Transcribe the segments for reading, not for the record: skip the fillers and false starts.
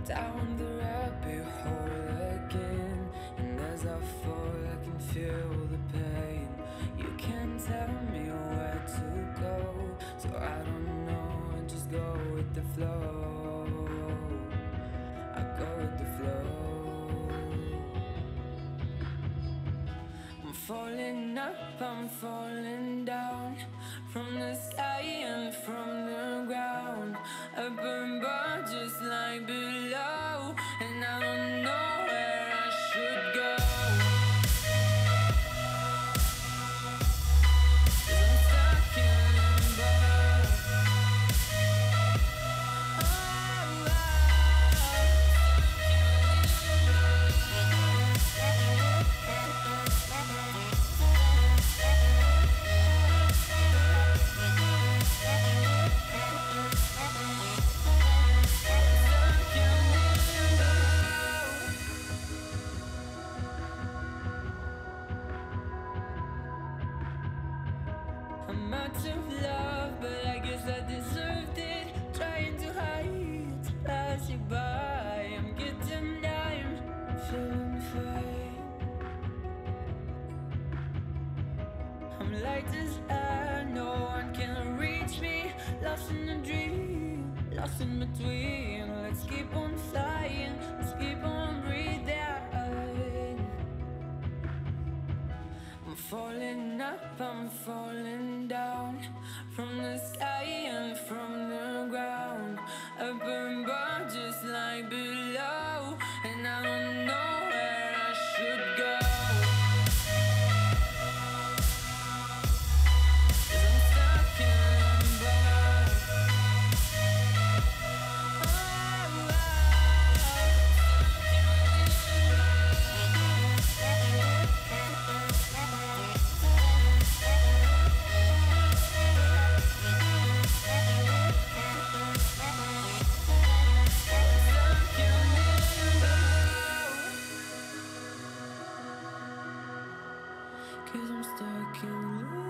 down the rabbit hole again, and as I fall I can feel the pain. You can't tell me where to go, so I don't know, I just go with the flow. I go with the flow. I'm falling up, I'm falling down, from the sky and from the ground. Up above just like below, and I don't know where I should go. 'Cause I'm stuck in limbo. I'm out of love, but I guess I deserved it. Trying to hide, to pass you by. I'm getting down, feeling fine. I'm light as air, no one can reach me. Lost in a dream, lost in between. Let's keep on flying, let's keep on breathing. I'm falling up, I'm falling down, from the sky and from the ground. Up above just like below, and I don't know where I should go. 'Cause I'm stuck in limbo. Cause I'm stuck in limbo.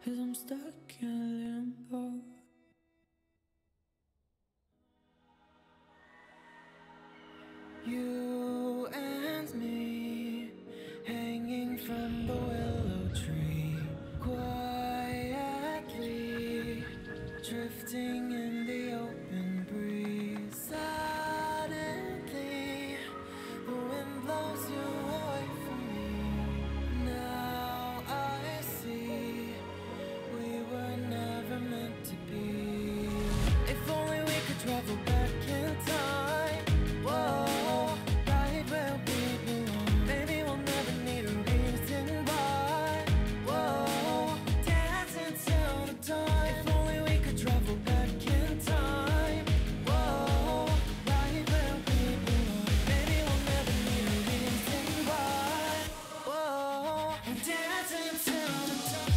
Cause I'm stuck in limbo. You and me, hanging from the willow tree, quietly drifting in the open breeze. Suddenly the wind blows you away from me. Now I see we were never meant to be. If only we could travel back in time. Whoa, right where we belong. Maybe we'll never need a reason why. Whoa, dancing till the dawn. If only we could travel back in time. Whoa, right where we belong. Maybe we'll never need a reason why. Whoa, dancing till the dawn.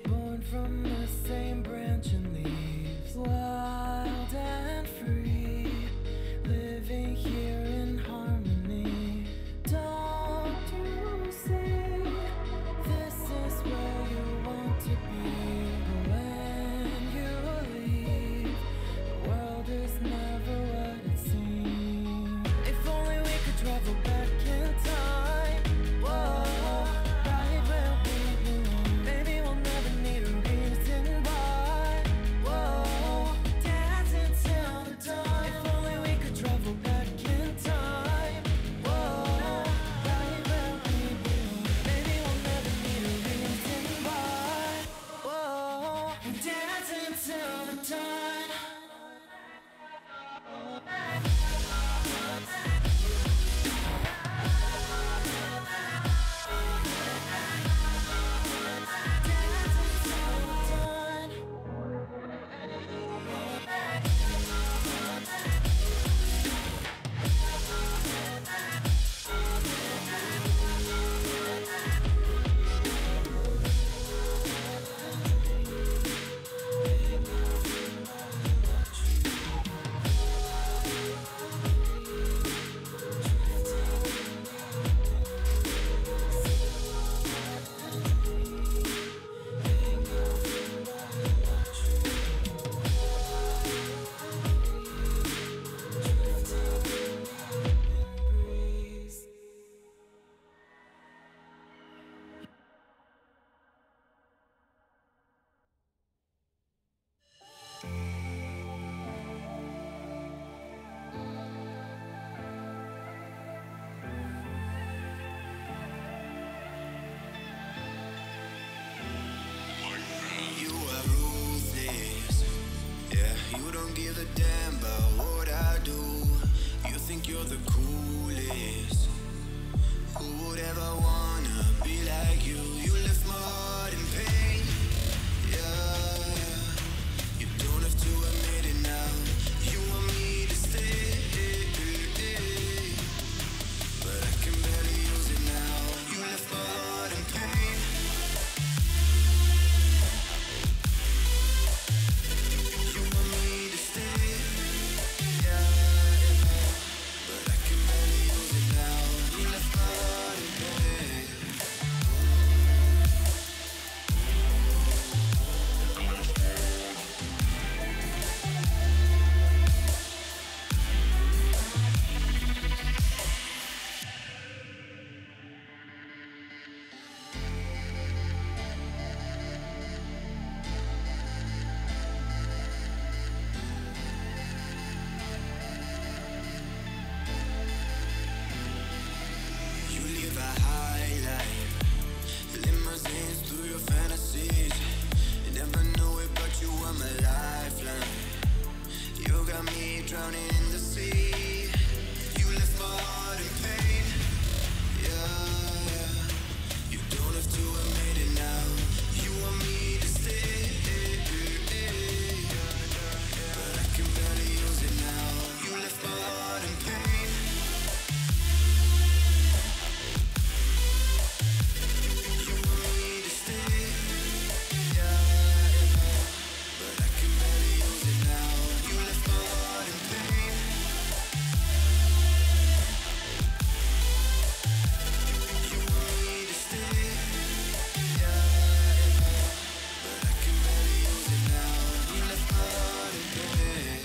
Born from the same branch and leaves, wild and free, living here in harmony. Don't you see, this is where you want to be. But when you leave, the world is never what it seems. If only we could travel back in time. Whoa, right where we belong. Maybe we'll never need a reason why. Whoa, dancing till the dawn. If only we could travel back in time. Whoa, right where we belong. Maybe we'll never need a reason why. Whoa, dancing till the dawn. Dancing till the dawn. don't give a damn about what I do. You think you're the coolest. Who would ever wanna be like you? You left my heart in pain. Yeah, you don't have to admit it now. You want me to stay, but I can barely use it now. You left my heart in pain. You want me to stay, yeah, but I can barely use it now. You left my heart in pain. You live a high life, limousines through your fantasies. You never knew it, but you were my lifeline. You got me drowning in the sea. You left my heart in pain. Yeah, you don't have to admit it now. You want me to stay, but I can barely use it now. You left my heart in pain. You want me to stay, yeah, but I can barely use it now. You left my heart in pain. You want me to stay, yeah, but I can barely use it now. You left my heart in pain.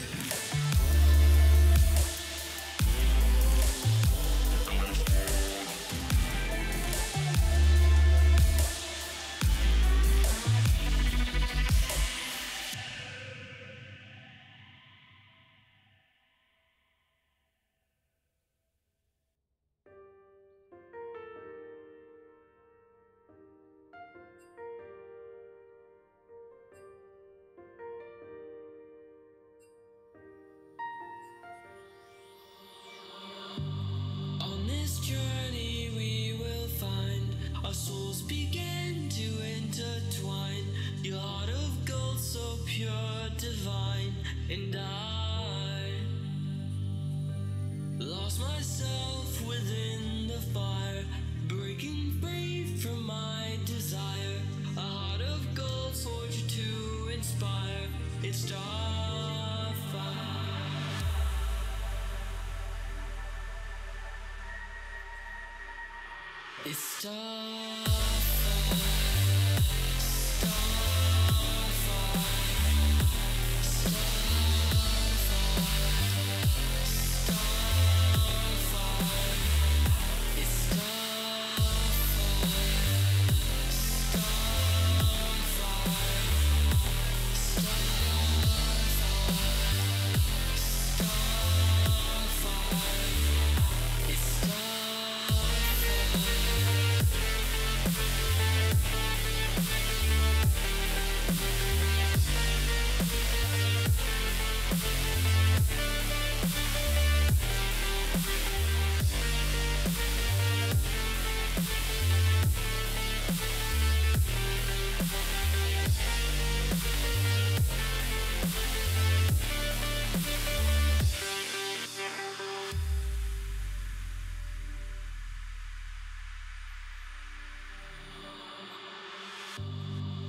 On this journey we will find our souls begin to intertwine. Your heart of gold, so pure, divine, and I lost myself within the fire, breaking free from my desire. A heart of gold, forged to inspire. It's starfire. It's starfire.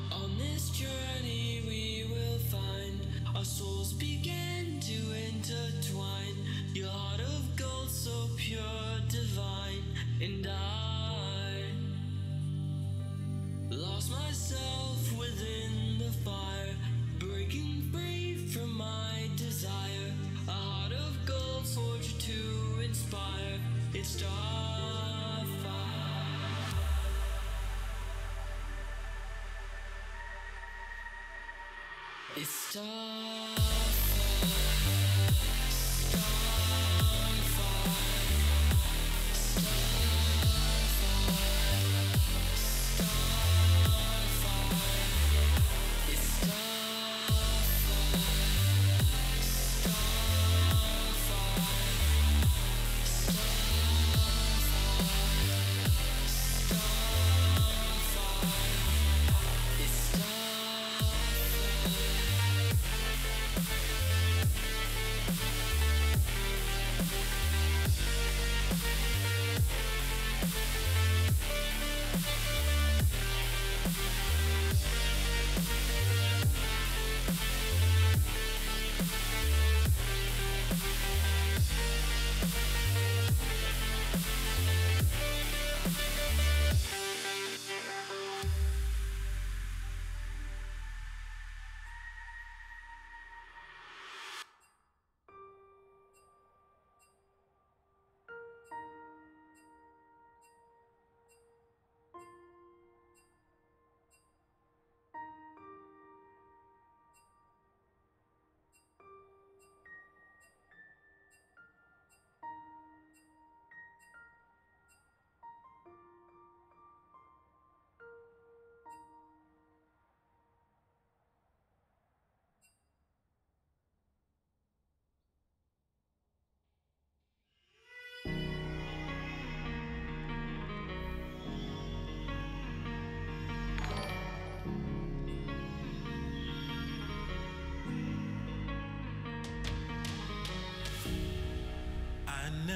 On this journey we will find our souls begin to intertwine. Your heart of gold, so pure, divine, and I lost myself within the fire, breaking free from my desire. A heart of gold, forged to inspire. It's starfire. It's starfire. Starfire.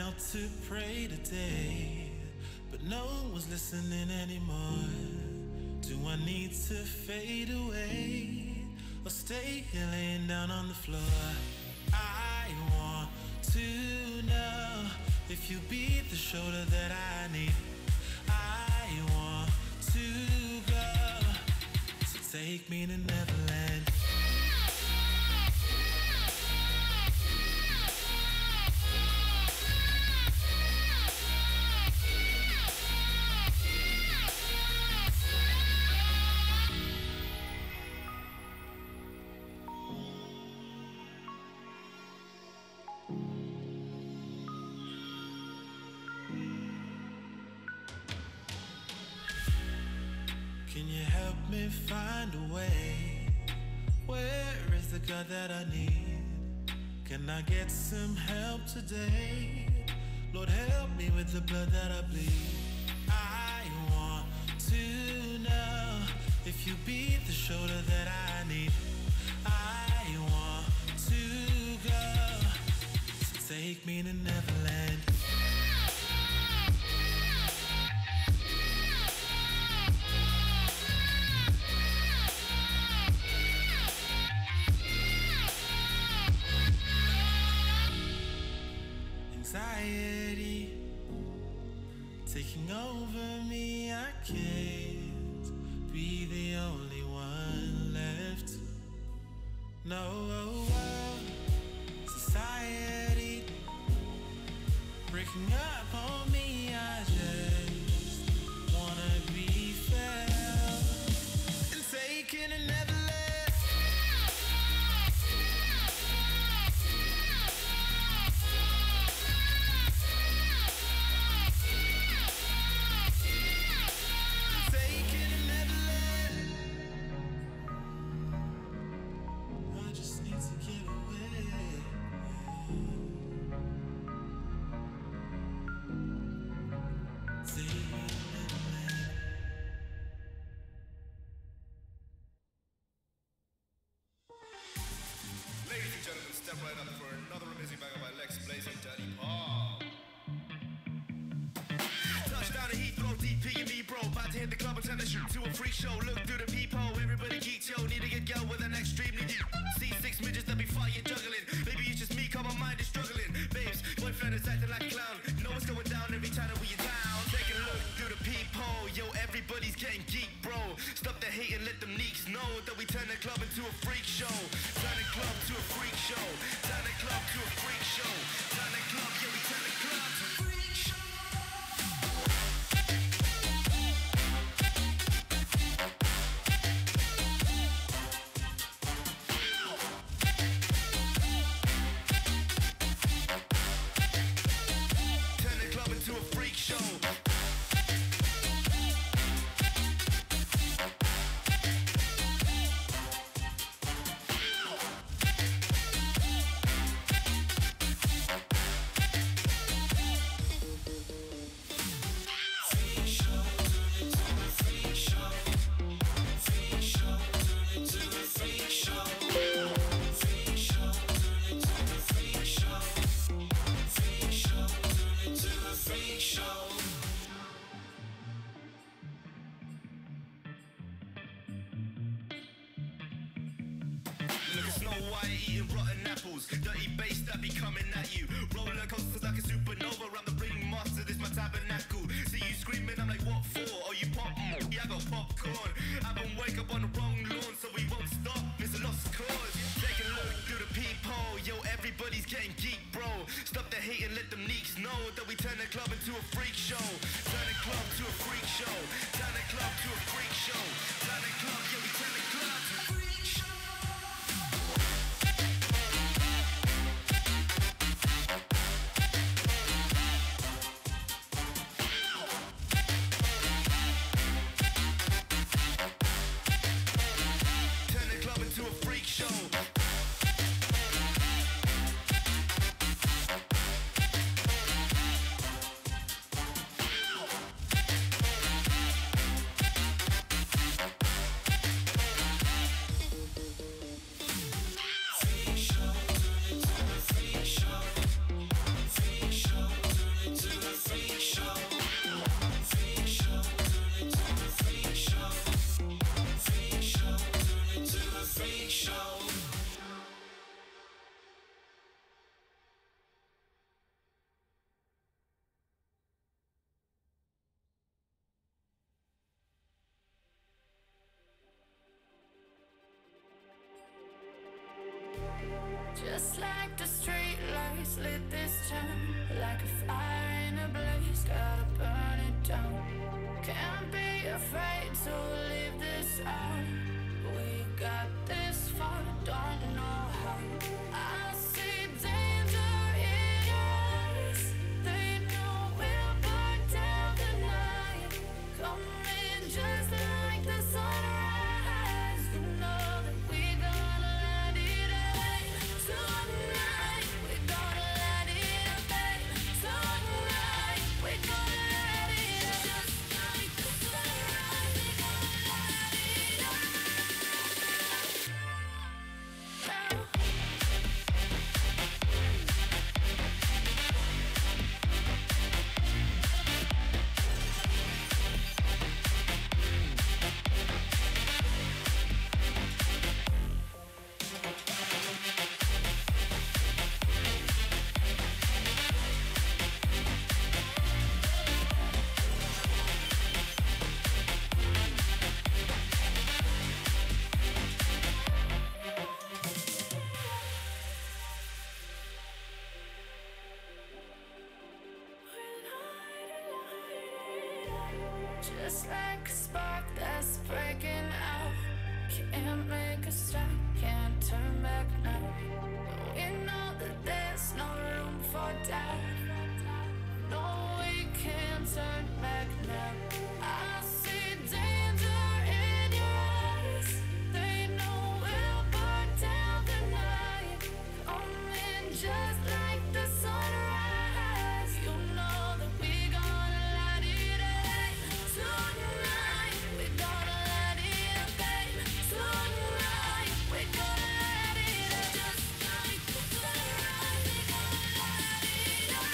knelt to pray today, but no one's listening anymore. Do I need to fade away or stay here laying down on the floor? I want to know if you be the shoulder that I need. I want to go, so take me to Neverland. Can you help me find a way? Where is the God that I need? Can I get some help today? Lord, help me with the blood that I bleed. I want to know if you be the shoulder that I need. I want to go, so take me to Neverland. Anxiety taking over me, I can't be the only one left. No, society breaking up on me, I just wanna be felt and taken and never left. show. Just like the street lights lit this town, like a fire in a blaze, gotta burn it down. Can't be afraid to leave this out. We got this far, don't know how. I see danger in your eyes. They know we'll burn down the night. Coming just like the sunrise. You know that we gonna let it out. Tonight, we gonna let it out. Tonight, we gonna let it out. Just like the sunrise, we gonna let it out. Just like a spark that's breaking out. Can't make a stop, can't turn back now. We know that there's no room for doubt. No, we can't turn back now. I see danger in your eyes. They know we'll burn down the night. Coming just like the sunrise. You know that we gonna let it out. Tonight, we gonna let it out. Tonight, we gonna let it out. Just like the sunrise, we gonna let it out.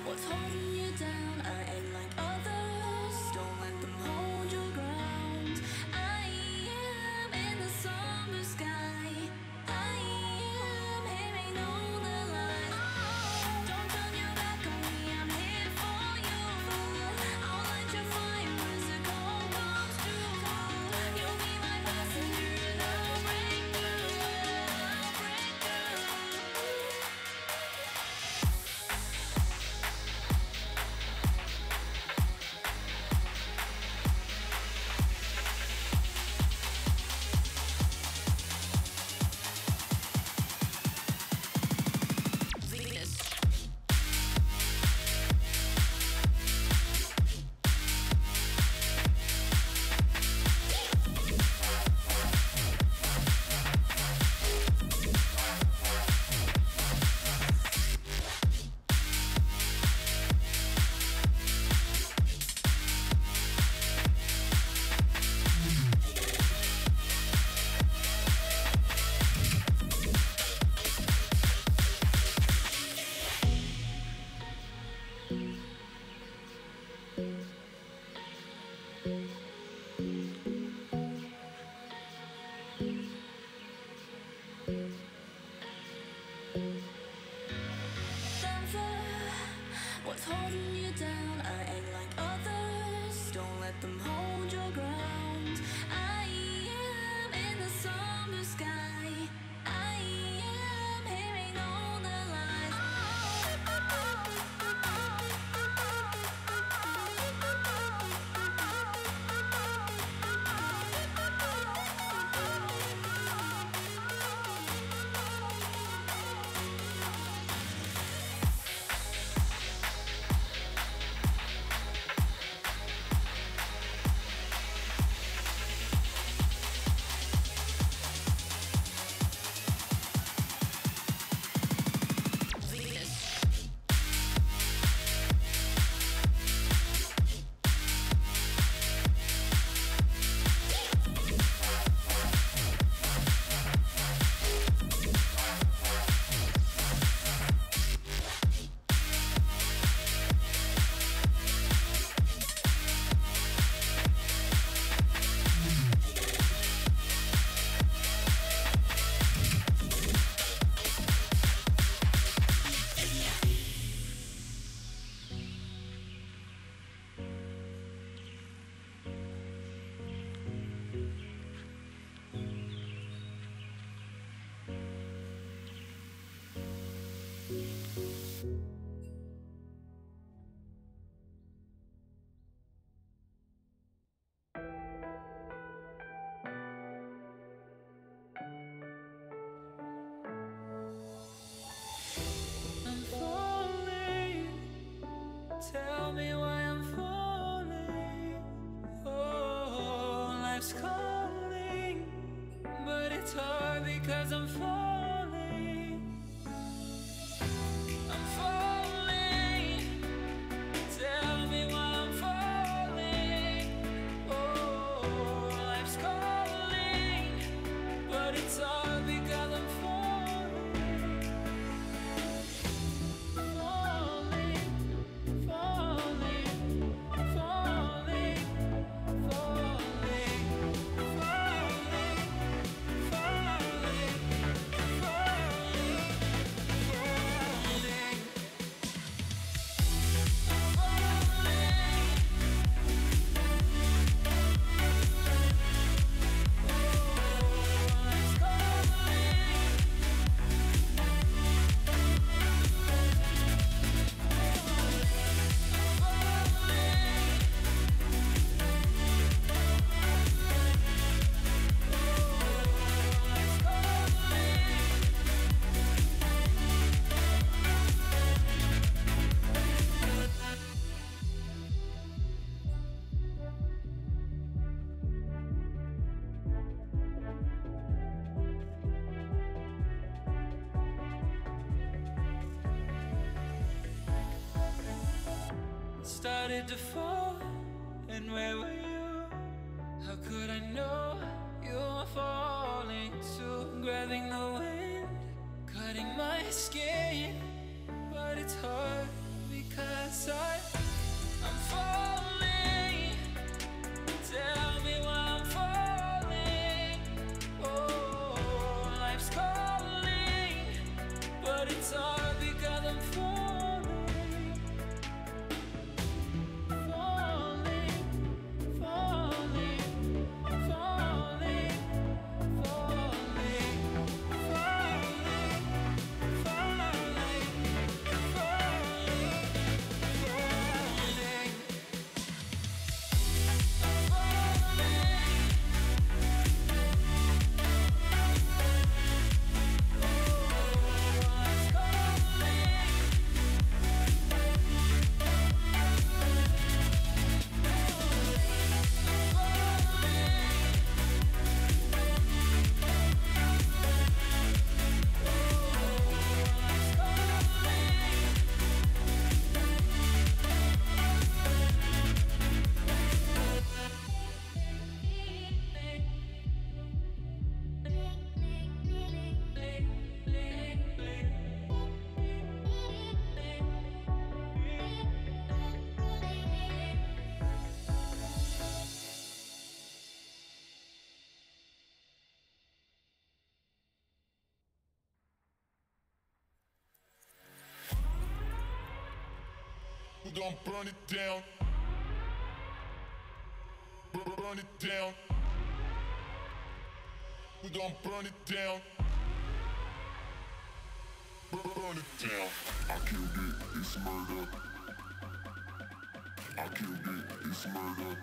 What's holding you down? I ain't like others. Don't let them hold your ground. I am in the summer sky. I am hearing all the light. Don't turn your back on me. I'm here for you. I'll light your fire as the cold comes through. You'll be my passenger and I'll break through. I'll break through. What's holding you down? I ain't like others. Don't let them hold your ground. I am in the summer sky. I am hearing all the light. I'm falling. Tell me why I'm falling. Oh, life's calling, but it's hard because I'm falling. I'm falling. Tell me why I'm falling. Oh, life's calling, but it's hard because I'm falling. Falling, falling, falling, falling, falling, falling, started to fall, and where were you? How could I know you were falling too? Grabbing the wind, cutting my skin, but it's hard because I'm falling. Tell me why I'm falling. Oh, life's calling, but it's hard because I'm falling. We're gonna burn it down. Burn it down. We're gonna burn it down. Burn it down. I killed it, it's murder. I killed it, it's murder.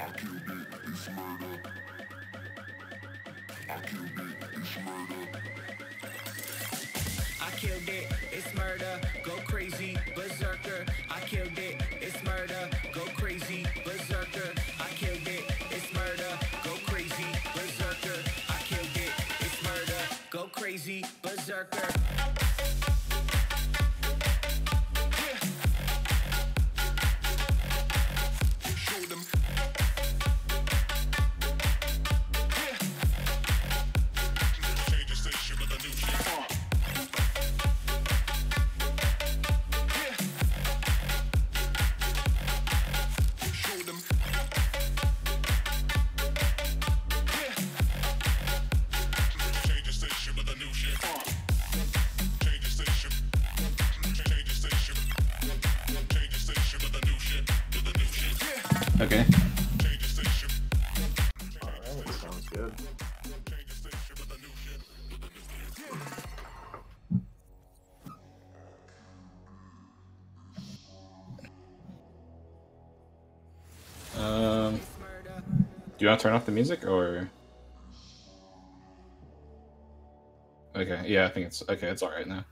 I killed it, it's murder. I killed it, it's murder. I killed it, it's murder, go crazy, berserker. I killed it, it's murder, go crazy, berserker. I killed it, it's murder, go crazy, berserker. I killed it, it's murder, go crazy, berserker. Show them. Change the station with a new shit. Okay. Sounds good. Do you want to turn off the music or? Okay, yeah, I think it's okay. It's all right now.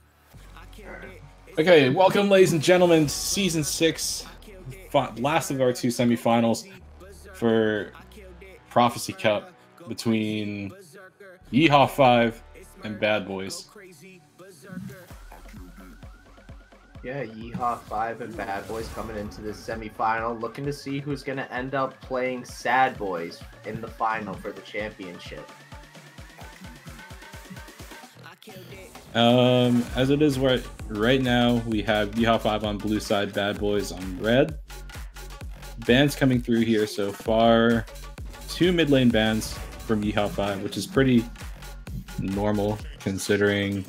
Okay, welcome, ladies and gentlemen, to Season 6, last of our 2 semifinals for Prophecy Cup between Yeehaw5 and Bad Boys. Yeah, Yeehaw5 and Bad Boys coming into this semifinal, looking to see who's going to end up playing Sad Boys in the final for the championship. As it is right now, we have Yeehaw5 on blue side, Bad Boys on red. Bans coming through here so far. 2 mid lane bans from Yeehaw5, which is pretty normal considering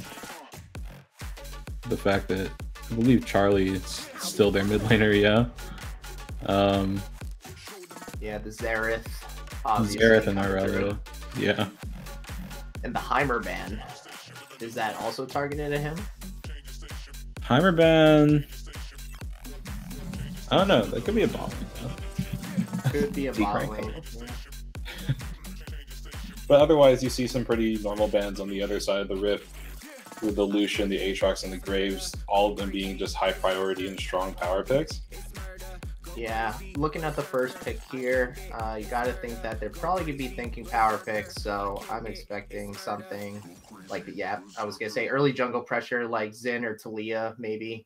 the fact that I believe Charlie is still their mid laner, yeah. Yeah, the Xerath. Xerath and Irelia, yeah. And the Heimer ban. Is that also targeted at him? Heimer ban. I don't know. That could be a bot lane. Could be a bot lane. But otherwise, you see some pretty normal bans on the other side of the rift, with the Lucian, the Aatrox, and the Graves, all of them being just high priority and strong power picks. Yeah, looking at the first pick here, you got to think that they're probably going to be thinking power picks, so I'm expecting something like, yeah, I was going to say early jungle pressure like Xin or Talia, maybe.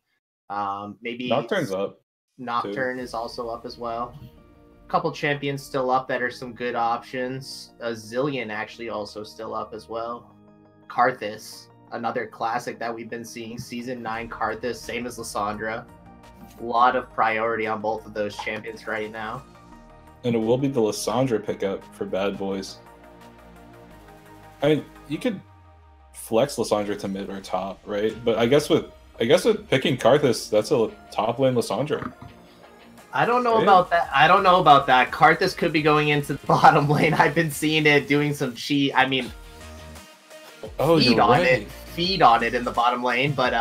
Maybe Nocturne's up. Nocturne is also up as well. A couple champions still up that are some good options. A Zillion actually also still up as well. Karthus, another classic that we've been seeing. Season 9 Karthus, same as Lissandra. A lot of priority on both of those champions right now. And it will be the Lissandra pickup for Bad Boys. I mean, you could flex Lissandra to mid or top, right? But I guess with picking Karthus, that's a top lane Lissandra. I don't know about that. I don't know about that. Karthus could be going into the bottom lane. I've been seeing it doing some cheat. I mean, feed on it in the bottom lane. But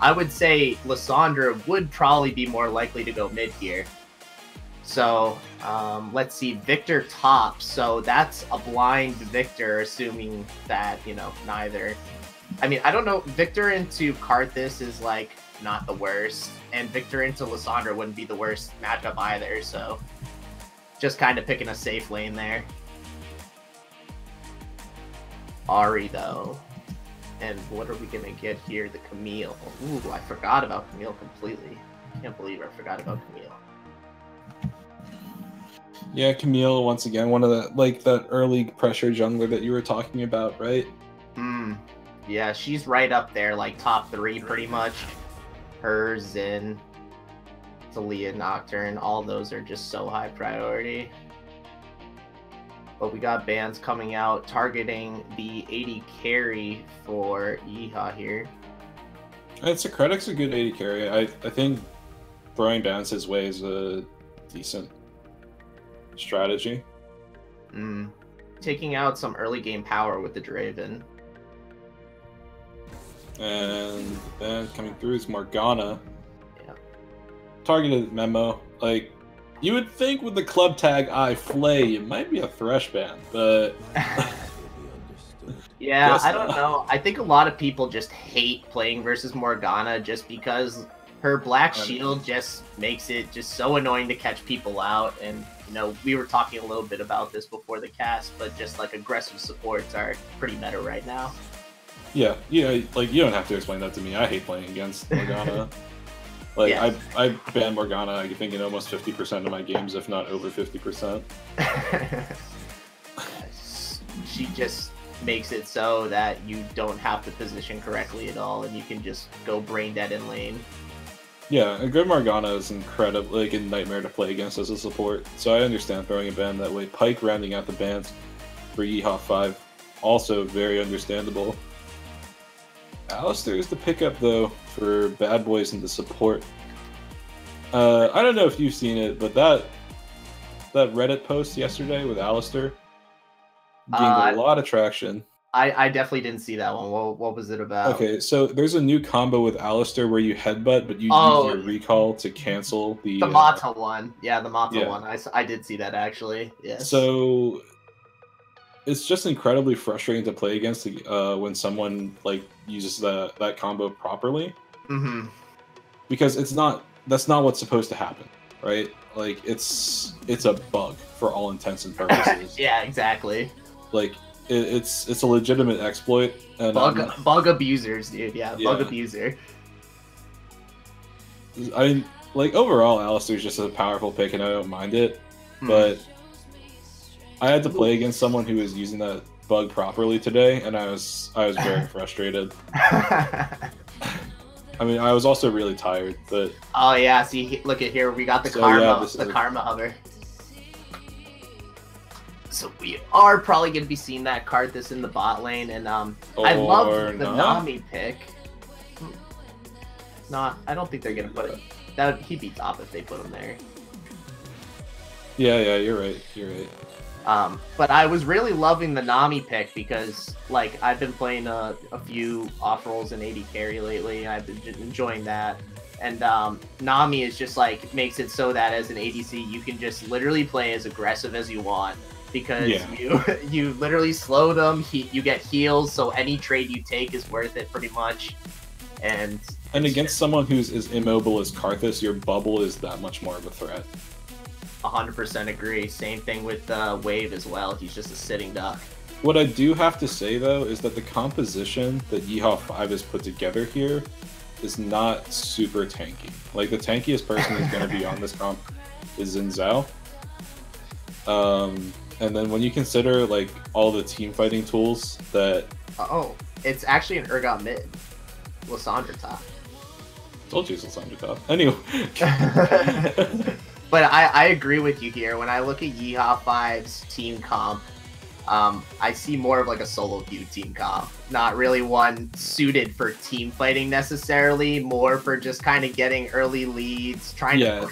I would say Lissandra would probably be more likely to go mid here. So let's see, Victor top. So that's a blind Victor, assuming that, you know, neither. I mean, I don't know. Victor into Karthus is like not the worst, and Victor into Lissandra wouldn't be the worst matchup either. So just kind of picking a safe lane there. Ari though. And what are we going to get here? The Camille. Ooh, I forgot about Camille completely. Can't believe I forgot about Camille. Yeah, Camille, once again, one of the, like, that early pressure jungler that you were talking about, right? Yeah, she's right up there, like, top 3 pretty much. Her, Xin, Talia, Nocturne, all those are just so high priority. But we got bans coming out targeting the 80 carry for Yeehaw here. Socratic's a good 80 carry. I think throwing bans his way is a decent strategy. Taking out some early game power with the Draven. And then coming through is Morgana. Yeah. Targeted memo. Like, you would think with the club tag I Flay, it might be a Thresh ban, but... Yeah, I don't know. I think a lot of people just hate playing versus Morgana just because her Black Shield just makes it just so annoying to catch people out. And, you know, we were talking a little bit about this before the cast, but just like aggressive supports are pretty meta right now. Yeah, like, you don't have to explain that to me. I hate playing against Morgana. Like, yeah. I ban Morgana, I think, in almost 50% of my games, if not over 50%. She just makes it so that you don't have to position correctly at all, and you can just go brain dead in lane. Yeah, a good Morgana is incredible, like, a nightmare to play against as a support, so I understand throwing a ban that way. Pyke rounding out the bans for Yeehaw5, also very understandable. Alistar is the pickup, though, for Bad Boys and the support. I don't know if you've seen it, but that Reddit post yesterday with Alistar gained a lot of traction. I definitely didn't see that one. What was it about? Okay, so there's a new combo with Alistair where you headbutt, but you use your recall to cancel the Mata one. Yeah, the Mata one. I did see that actually. Yes. So it's just incredibly frustrating to play against when someone like uses that combo properly. Mm-hmm. Because that's not what's supposed to happen, right? Like it's a bug for all intents and purposes. Yeah, exactly. Like it's a legitimate exploit. And bug abusers, dude. Yeah, bug abuser. I mean, like overall, Alistair's just a powerful pick, and I don't mind it. But I had to play against someone who was using that bug properly today, and I was very frustrated. I mean, I was also really tired, but oh yeah, see, look at here, we got the karma hover. So we are probably going to be seeing that Karthus in the bot lane, and I love the Nami pick. Not, I don't think they're going to put it. He'd be top if they put him there. Yeah, you're right. You're right. But I was really loving the Nami pick because, like, I've been playing a few off rolls in AD carry lately, and I've been enjoying that. And Nami is just like makes it so that as an ADC, you can just literally play as aggressive as you want. Because you literally slow them, you get heals, so any trade you take is worth it pretty much. And against someone who's as immobile as Karthus, your bubble is that much more of a threat. 100% agree. Same thing with Wave as well. He's just a sitting duck. What I do have to say though is that the composition that Yeehaw5 has put together here is not super tanky. Like the tankiest person who's going to be on this comp is Xin Zhao. And then when you consider like all the team fighting tools that it's actually an Urgot mid, Lissandra top. Told you it's Lissandra top. Anyway, but I agree with you here. When I look at Yeehaw5's team comp, I see more of like a solo queue team comp, not really one suited for team fighting necessarily, more for just kind of getting early leads, trying to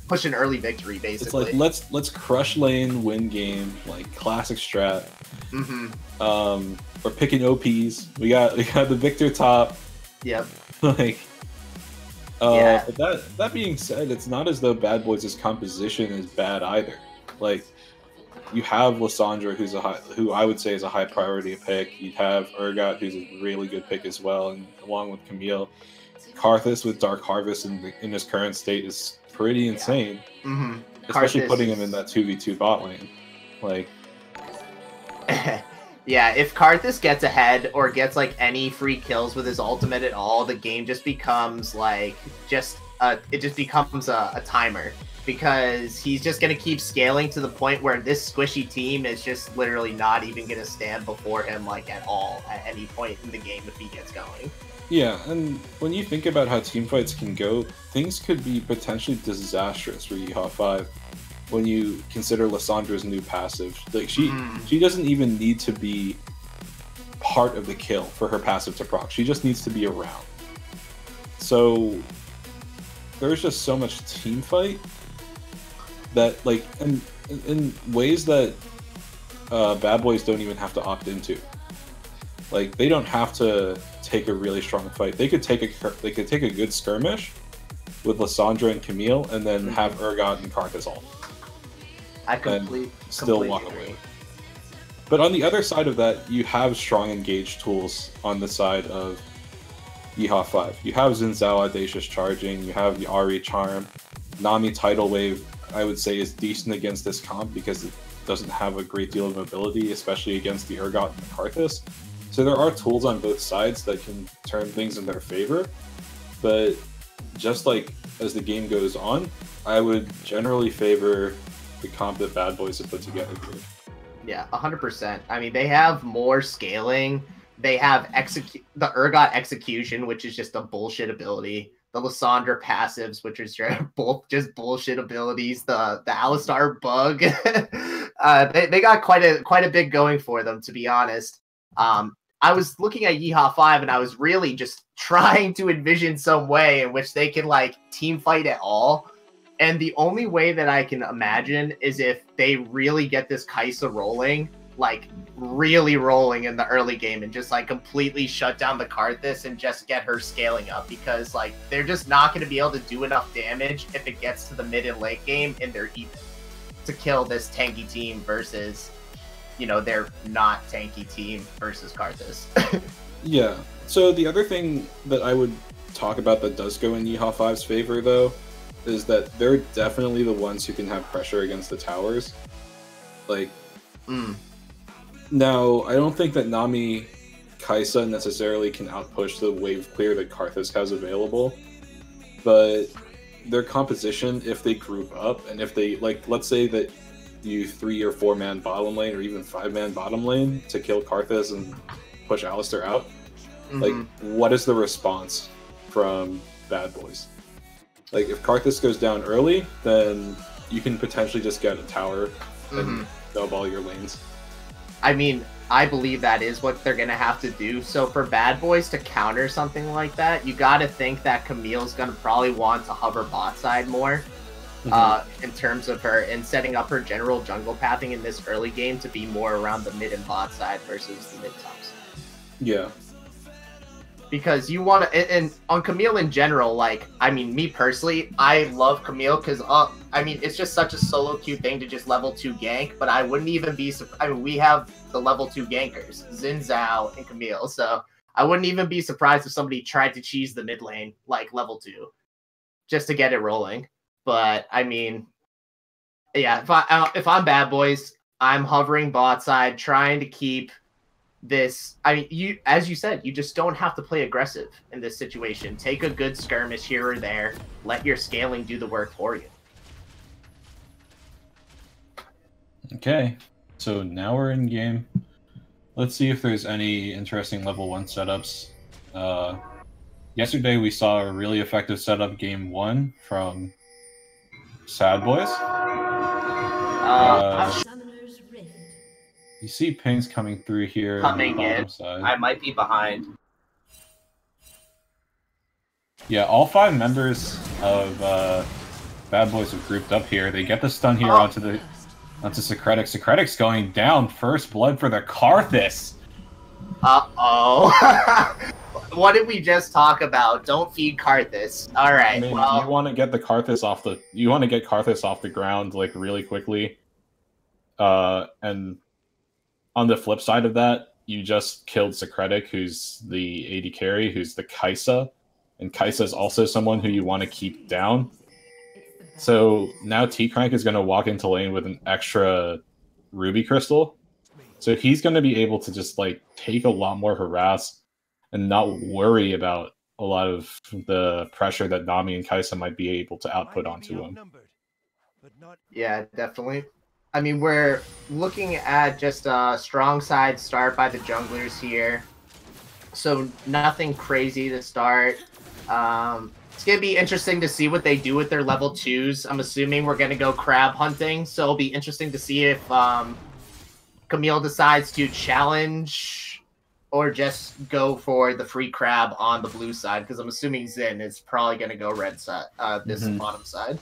push an early victory basically. It's like let's crush lane, win game, like classic strat. We're picking OPs. We got the Victor top. Yep. Like but that being said, it's not as though Bad Boys' composition is bad either. Like you have Lissandra, who I would say is a high priority pick. You have Urgot, who's a really good pick as well, and along with Camille. Karthus with Dark Harvest in his current state is pretty insane. Especially Karthus putting him in that 2v2 bot lane. Like yeah, if Karthus gets ahead or gets like any free kills with his ultimate at all, the game just becomes like it just becomes a timer. Because he's just going to keep scaling to the point where this squishy team is just literally not even going to stand before him like at all at any point in the game if he gets going. Yeah, and when you think about how team fights can go, things could be potentially disastrous for Yeehaw5 when you consider Lissandra's new passive. Like she doesn't even need to be part of the kill for her passive to proc. She just needs to be around. So there's just so much team fight that, like, in ways that Bad Boys don't even have to opt into. Like, they don't have to take a really strong fight. They could take a good skirmish with Lissandra and Camille, and then have Urgot and Karthus ult. Still walk away. But on the other side of that, you have strong engaged tools on the side of Yeehaw5. You have Xin Zhao Audacious Charging, you have the Ahri Charm, Nami Tidal Wave, I would say is decent against this comp because it doesn't have a great deal of mobility, especially against the Urgot and the Karthus. So there are tools on both sides that can turn things in their favor, but just like as the game goes on, I would generally favor the comp that Bad Boys have put together here. Yeah, 100%. I mean, they have more scaling. They have the Urgot Execution, which is just a bullshit ability. The Lissandra passives, which is just bullshit abilities. The Alistar bug. They got quite a bit going for them, to be honest. I was looking at Yeehaw5 and I was really just trying to envision some way in which they can like team fight at all. And the only way that I can imagine is if they really get this Kaisa rolling like really rolling in the early game and just like completely shut down the Karthus and just get her scaling up, because like they're just not going to be able to do enough damage if it gets to the mid and late game and they're even to kill this tanky team versus, you know, their not tanky team versus Karthus. Yeah. So the other thing that I would talk about that does go in Yeehaw 5's favor, though, is that they're definitely the ones who can have pressure against the towers. Like, now, I don't think that Nami Kaisa necessarily can outpush the wave clear that Karthus has available, but their composition, if they group up, and if they, like, let's say that you 3 or 4 man bottom lane, or even 5 man bottom lane to kill Karthus and push Alistar out, like, what is the response from Bad Boys? Like, if Karthus goes down early, then you can potentially just get a tower and dub all your lanes. I mean, I believe that is what they're going to have to do. So for Bad Boys to counter something like that, you got to think that Camille's going to probably want to hover bot side more in terms of her, and setting up her general jungle pathing in this early game to be more around the mid and bot side versus the mid tops. Yeah. Because you want to, and on Camille in general, like, I mean, me personally, I love Camille because, I mean, it's just such a solo queue thing to just level 2 gank, but I wouldn't even be, I mean, we have the level 2 gankers, Xin Zhao and Camille, so I wouldn't even be surprised if somebody tried to cheese the mid lane, like, level 2, just to get it rolling. But, I mean, yeah, if I'm Bad Boys, I'm hovering bot side, trying to keep this, I mean, you, as you said, you just don't have to play aggressive in this situation. Take a good skirmish here or there. Let your scaling do the work for you. Okay, so now we're in game. Let's see if there's any interesting level 1 setups. Yesterday we saw a really effective setup game 1 from Sad Boys. You see pings coming through here Coming on the bottom in. side. I might be behind. Yeah, all 5 members of Bad Boys have grouped up here. They get the stun here onto Secretic. Secretic's going down. First blood for the Karthus. Uh-oh. What did we just talk about? Don't feed Karthus. All right. I mean, well, you want to get the Karthus off the. You want to get Karthus off the ground like really quickly. And on the flip side of that, you just killed Secretic, who's the AD carry, who's the Kaisa, and Kaisa is also someone who you want to keep down. So now T-Crank is going to walk into lane with an extra Ruby Crystal. So he's going to be able to just like take a lot more harass and not worry about a lot of the pressure that Nami and Kaisa might be able to output onto him. Yeah, definitely. I mean, we're looking at just a strong side start by the junglers here. So nothing crazy to start. It's going to be interesting to see what they do with their level 2s. I'm assuming we're going to go crab hunting. So it'll be interesting to see if Camille decides to challenge or just go for the free crab on the blue side. Because I'm assuming Xin is probably going to go red side, this bottom side.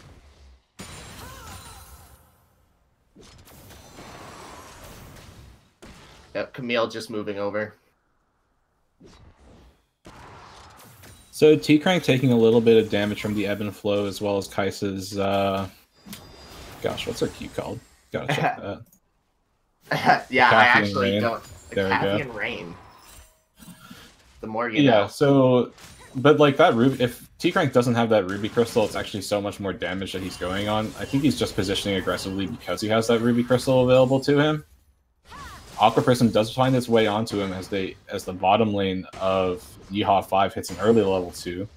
Yep, Camille just moving over. So T-Crank taking a little bit of damage from the ebb and flow, as well as Kaisa's, gosh, what's her Q called? Gotta check that. Yeah, Kathy I actually Rain. don't. There we Kathy go. and Rain. The more you know. Yeah, so, but like that Ruby, if T-Crank doesn't have that Ruby Crystal, it's actually so much more damage that he's going on. I think he's just positioning aggressively because he has that Ruby Crystal available to him. Aqua Prism does find its way onto him as the bottom lane of Yeehaw 5 hits an early level 2.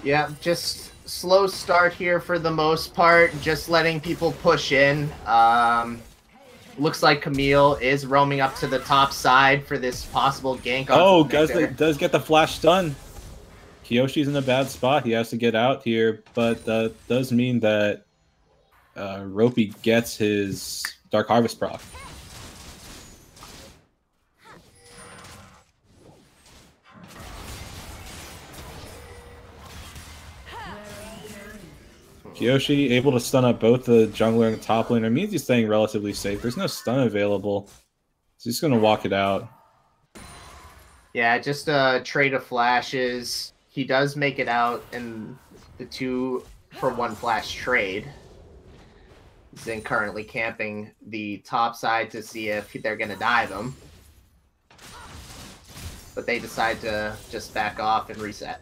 Yeah, just slow start here for the most part. Just letting people push in. Looks like Camille is roaming up to the top side for this possible gank. Oh, does get the flash stun. Kiyoshi's in a bad spot. He has to get out here, but that does mean that Ropey gets his Dark Harvest proc. Kiyoshi able to stun up both the jungler and the top laner. It means he's staying relatively safe. There's no stun available. So he's going to walk it out. Yeah, just a trade of flashes. He does make it out in the 2-for-1 flash trade. He's then currently camping the top side to see if they're going to dive him. But they decide to just back off and reset.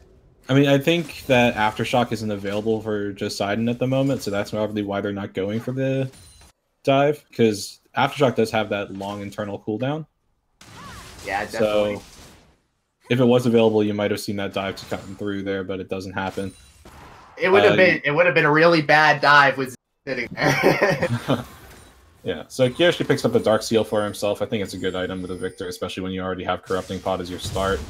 I mean, I think that Aftershock isn't available for Poseidon at the moment, so that's probably why they're not going for the dive, because Aftershock does have that long internal cooldown. Yeah, definitely. So if it was available, you might have seen that dive to come through there, but it doesn't happen. It would have been a really bad dive with sitting there. Yeah, so Kiyoshi picks up a Dark Seal for himself. I think it's a good item with a Victor, especially when you already have Corrupting Pot as your start.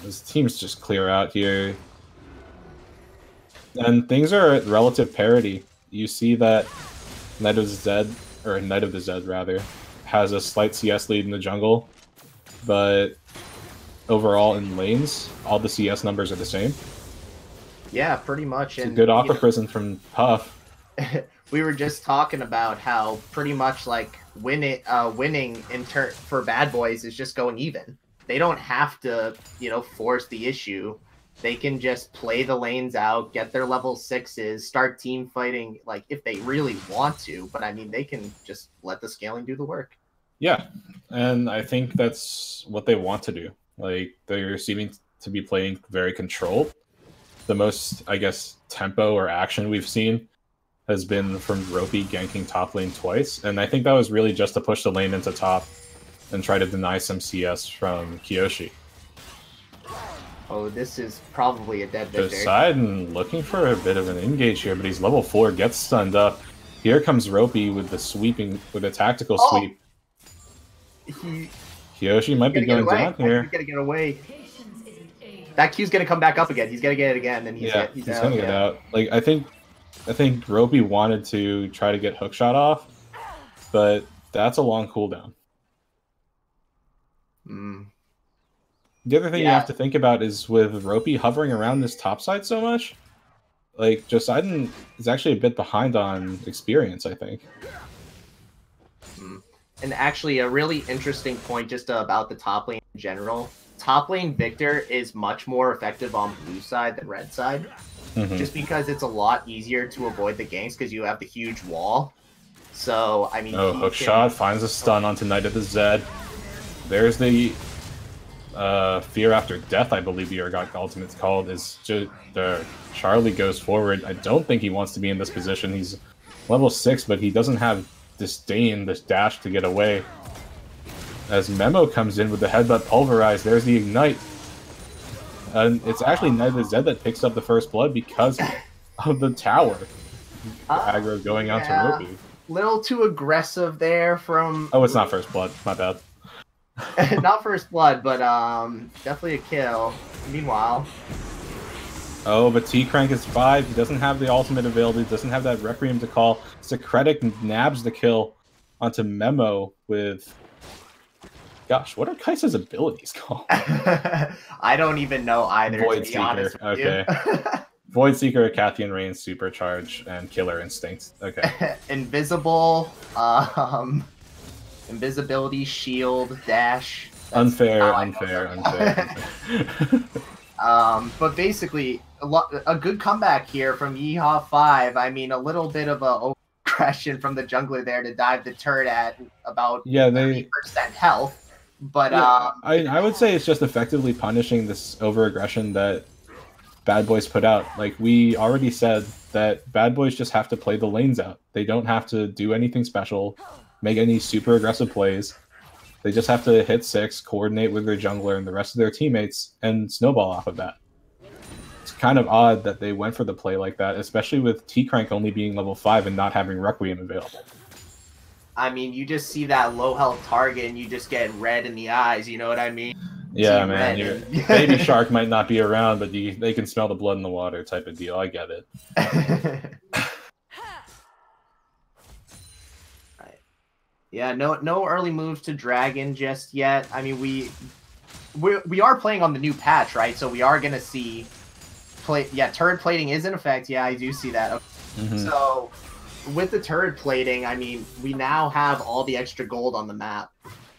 This team's just clear out here. And things are at relative parity. You see that Knight of the Zed rather, has a slight CS lead in the jungle, but overall in lanes, all the CS numbers are the same. Yeah, pretty much. It's a good Aqua Prison from Puff. We were just talking about how pretty much like winning for Bad Boys is just going even. They don't have to, force the issue. They can just play the lanes out, get their level 6s, start team fighting, like, if they really want to. But, I mean, they can just let the scaling do the work. Yeah, and I think that's what they want to do. Like, they're seeming to be playing very controlled. The most, I guess, tempo or action we've seen has been from Ropey ganking top lane twice. And I think that was really just to push the lane into top and try to deny some CS from Kiyoshi. Oh, this is probably a dead Victor. Poseidon looking for a bit of an engage here, but he's level 4, gets stunned up. Here comes Ropey with a tactical sweep. Kiyoshi might be going down here. He's gonna get away. That Q's gonna come back up again. He's gonna get it again, and he's gonna get out. Like I think Ropey wanted to try to get hookshot off, but that's a long cooldown. The other thing you have to think about is with Ropey hovering around this top side so much, like Poseidon is actually a bit behind on experience, I think. And actually, a really interesting point just about the top lane in general. Top lane Victor is much more effective on blue side than red side, just because it's a lot easier to avoid the ganks because you have the huge wall. So, I mean... hookshot finds a stun onto Knight of the Zed. There's the Fear After Death, I believe the Urgot ultimate's called, is just Charlie goes forward. I don't think he wants to be in this position. He's level 6, but he doesn't have Disdain, this dash to get away. As Memo comes in with the headbutt pulverized, there's the Ignite. And it's actually Knight of the Zed that picks up the first blood because of the tower. Aggro going out to Ropey. Little too aggressive there from... Oh, it's not first blood. My bad. Not first blood, but definitely a kill. Meanwhile... Oh, but T-Crank is 5. He doesn't have the ultimate available. He doesn't have that Requiem to call. Socratic nabs the kill onto Memo with... Gosh, what are Kai'Sa's abilities called? I don't even know either, Void to be honest with okay. Void Seeker, Cathian Rain, Supercharge, and Killer Instinct. Okay. Invisible, invisibility, shield, dash. Unfair. But basically, a good comeback here from Yeehaw5. I mean, a little bit of a aggression from the jungler there to dive the turret at about 30% health. But I would say it's just effectively punishing this over-aggression that Bad Boys put out. Like, we already said that Bad Boys just have to play the lanes out. They don't have to do anything special, make any super aggressive plays. They just have to hit 6, coordinate with their jungler and the rest of their teammates, and snowball off of that. It's kind of odd that they went for the play like that, especially with T-Crank only being level 5 and not having Requiem available. I mean, you just see that low health target and you just get red in the eyes, you know what I mean? Yeah, man. Your baby shark might not be around, but they can smell the blood in the water type of deal. I get it. Right. Yeah, no early moves to Dragon just yet. I mean, we are playing on the new patch, right? So we are going to see turret plating is in effect. Yeah, I do see that. Okay. So with the turret plating, I mean, we now have all the extra gold on the map.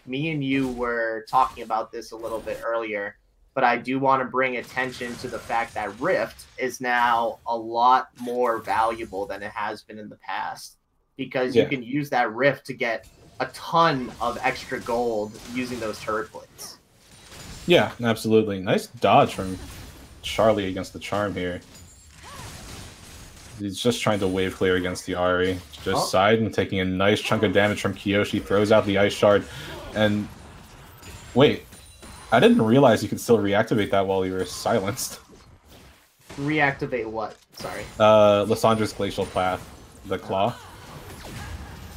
Me and you were talking about this a little bit earlier, but I do want to bring attention to the fact that Rift is now a lot more valuable than it has been in the past, because you can use that Rift to get a ton of extra gold using those turret plates. Yeah, absolutely. Nice dodge from Charlie against the Charm here. He's just trying to wave clear against the Ahri. Just side and taking a nice chunk of damage from Kiyoshi. Throws out the Ice Shard. And wait, I didn't realize you could still reactivate that while you were silenced. Reactivate what? Sorry. Lissandra's Glacial Path. The Claw.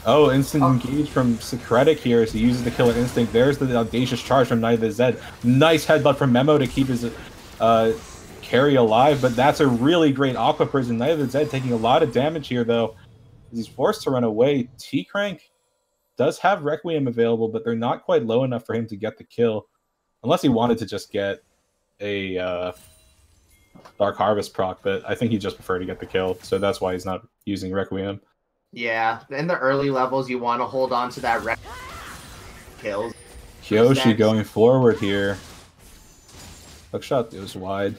Oh, instant engage from Secretic here as he uses the Killer Instinct. There's the Audacious Charge from Knight of the Zed. Nice headbutt from Memo to keep his carry alive, but that's a really great Aqua Prison. Knight of the Zed taking a lot of damage here, though. He's forced to run away. T-Crank does have Requiem available, but they're not quite low enough for him to get the kill. Unless he wanted to just get a Dark Harvest proc, but I think he just preferred to get the kill, so that's why he's not using Requiem. Yeah, in the early levels, you want to hold on to that kills. Kiyoshi going forward here. Hookshot goes wide.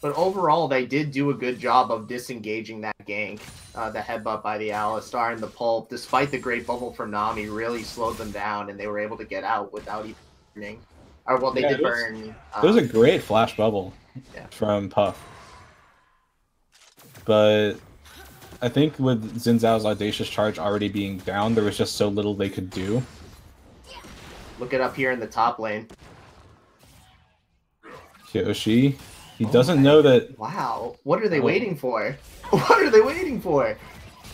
But overall, they did do a good job of disengaging that gank. The headbutt by the Alistar and the Pulp, despite the great bubble from Nami, really slowed them down, and they were able to get out without even burning. Or, well, they did burn. It was a great flash bubble from Puff. But I think with Xin Zhao's Audacious Charge already being down, there was just so little they could do. Look it up here in the top lane. Kiyoshi. He doesn't know that... Wow. What are they waiting for? What are they waiting for?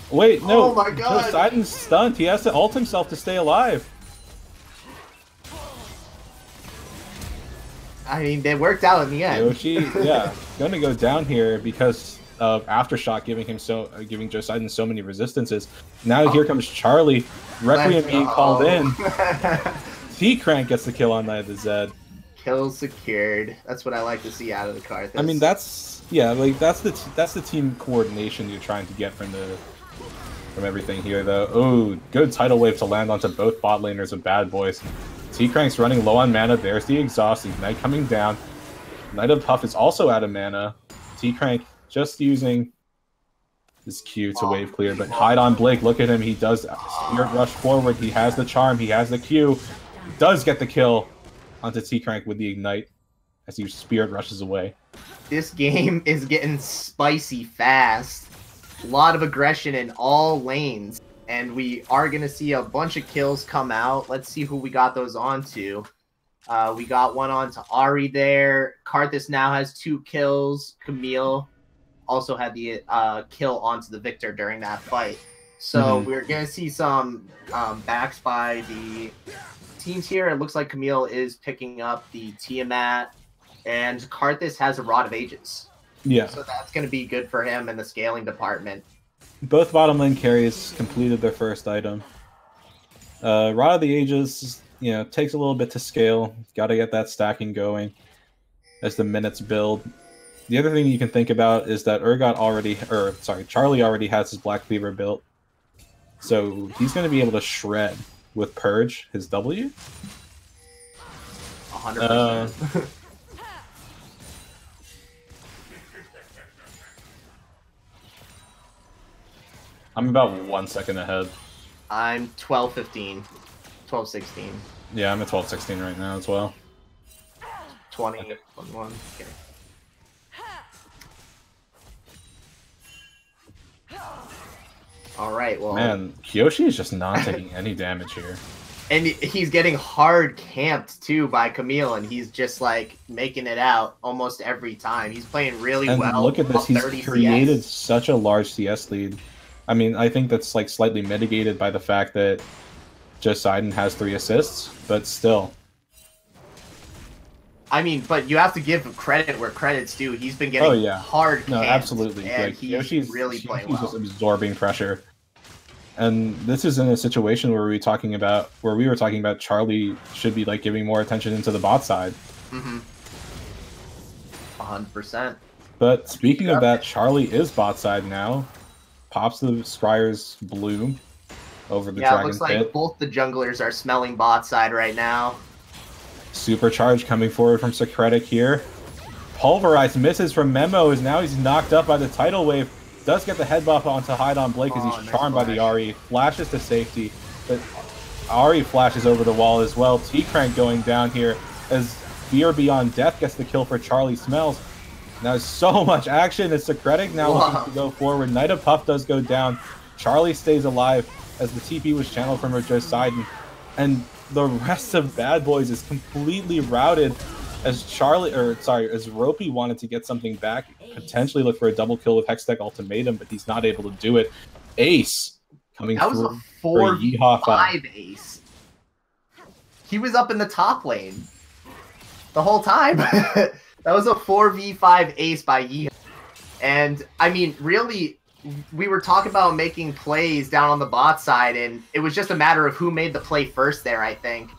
Wait, no. Oh my god. Poseidon's stunned. He has to ult himself to stay alive. I mean, they worked out in the end. Kiyoshi, gonna go down here because of Aftershock giving Poseidon so many resistances. Now here comes Charlie. Requiem being called in. T-Crank gets the kill on Knight of the Zed. Kill secured. That's what I like to see out of the card. I mean, that's the team coordination you're trying to get from everything here, though. Oh, good tidal wave to land onto both bot laners of Bad Boys. T-Crank's running low on mana. There's the exhaust. Ignite coming down. Knight of Puff is also out of mana. T-Crank just using his Q to wave clear, but hide on Blake. Look at him. He does Spirit Rush forward. He has the Charm. He has the Q. He does get the kill onto T-Crank with the Ignite as he Spirit Rushes away. This game is getting spicy fast. A lot of aggression in all lanes. And we are going to see a bunch of kills come out. Let's see who we got those onto. We got one onto Ahri there. Karthus now has 2 kills. Camille also had the kill onto the Victor during that fight. So we're going to see some backs by the teams here. It looks like Camille is picking up the Tiamat, and Karthus has a Rod of Ages. Yeah. So that's going to be good for him in the scaling department. Both bottom lane carries completed their first item. Rod of the Ages, takes a little bit to scale. Got to get that stacking going as the minutes build. The other thing you can think about is that Charlie already has his Black Cleaver built. So he's going to be able to shred with Purge, his W. 100%. I'm about 1 second ahead. I'm 12-15. 12-16. Yeah, I'm at 12-16 right now as well. 20, 21. Okay. Alright, well... Man, Kiyoshi is just not taking any damage here. And he's getting hard camped, too, by Camille, and he's just, making it out almost every time. He's playing really well. And look at this, he's created such a large CS lead. I mean, I think that's, slightly mitigated by the fact that Poseidon has 3 assists, but still. I mean, but you have to give credit where credit's due. He's been getting hard camped. No, absolutely. And he's really playing well. He's just absorbing pressure. And this is in a situation where we were talking about Charlie should be giving more attention into the bot side. 100%. But speaking of that, Charlie is bot side now. Pops the Scryer's Bloom over the Dragon it looks like Pit. both the junglers are smelling bot side right now. Supercharge coming forward from Socratic here. Pulverized misses from Memo as now he's knocked up by the tidal wave. Does get the head buff onto Hide on Blake as he's charmed by the Ahri. Flashes to safety, but Ahri flashes over the wall as well. T-Crank going down here as Fear Beyond Death gets the kill for Charlie Smells. Now so much action as Socratic now looking to go forward. Knight of Puff does go down. Charlie stays alive as the TP was channeled from Joseiden. And the rest of Bad Boys is completely routed as Ropey wanted to get something back, potentially look for a double kill with Hextech Ultimatum, but he's not able to do it. Ace coming through. That was a 4v5 Ace. He was up in the top lane the whole time. That was a 4v5 Ace by Yeehaw. And, I mean, really, we were talking about making plays down on the bot side, and it was just a matter of who made the play first there, I think.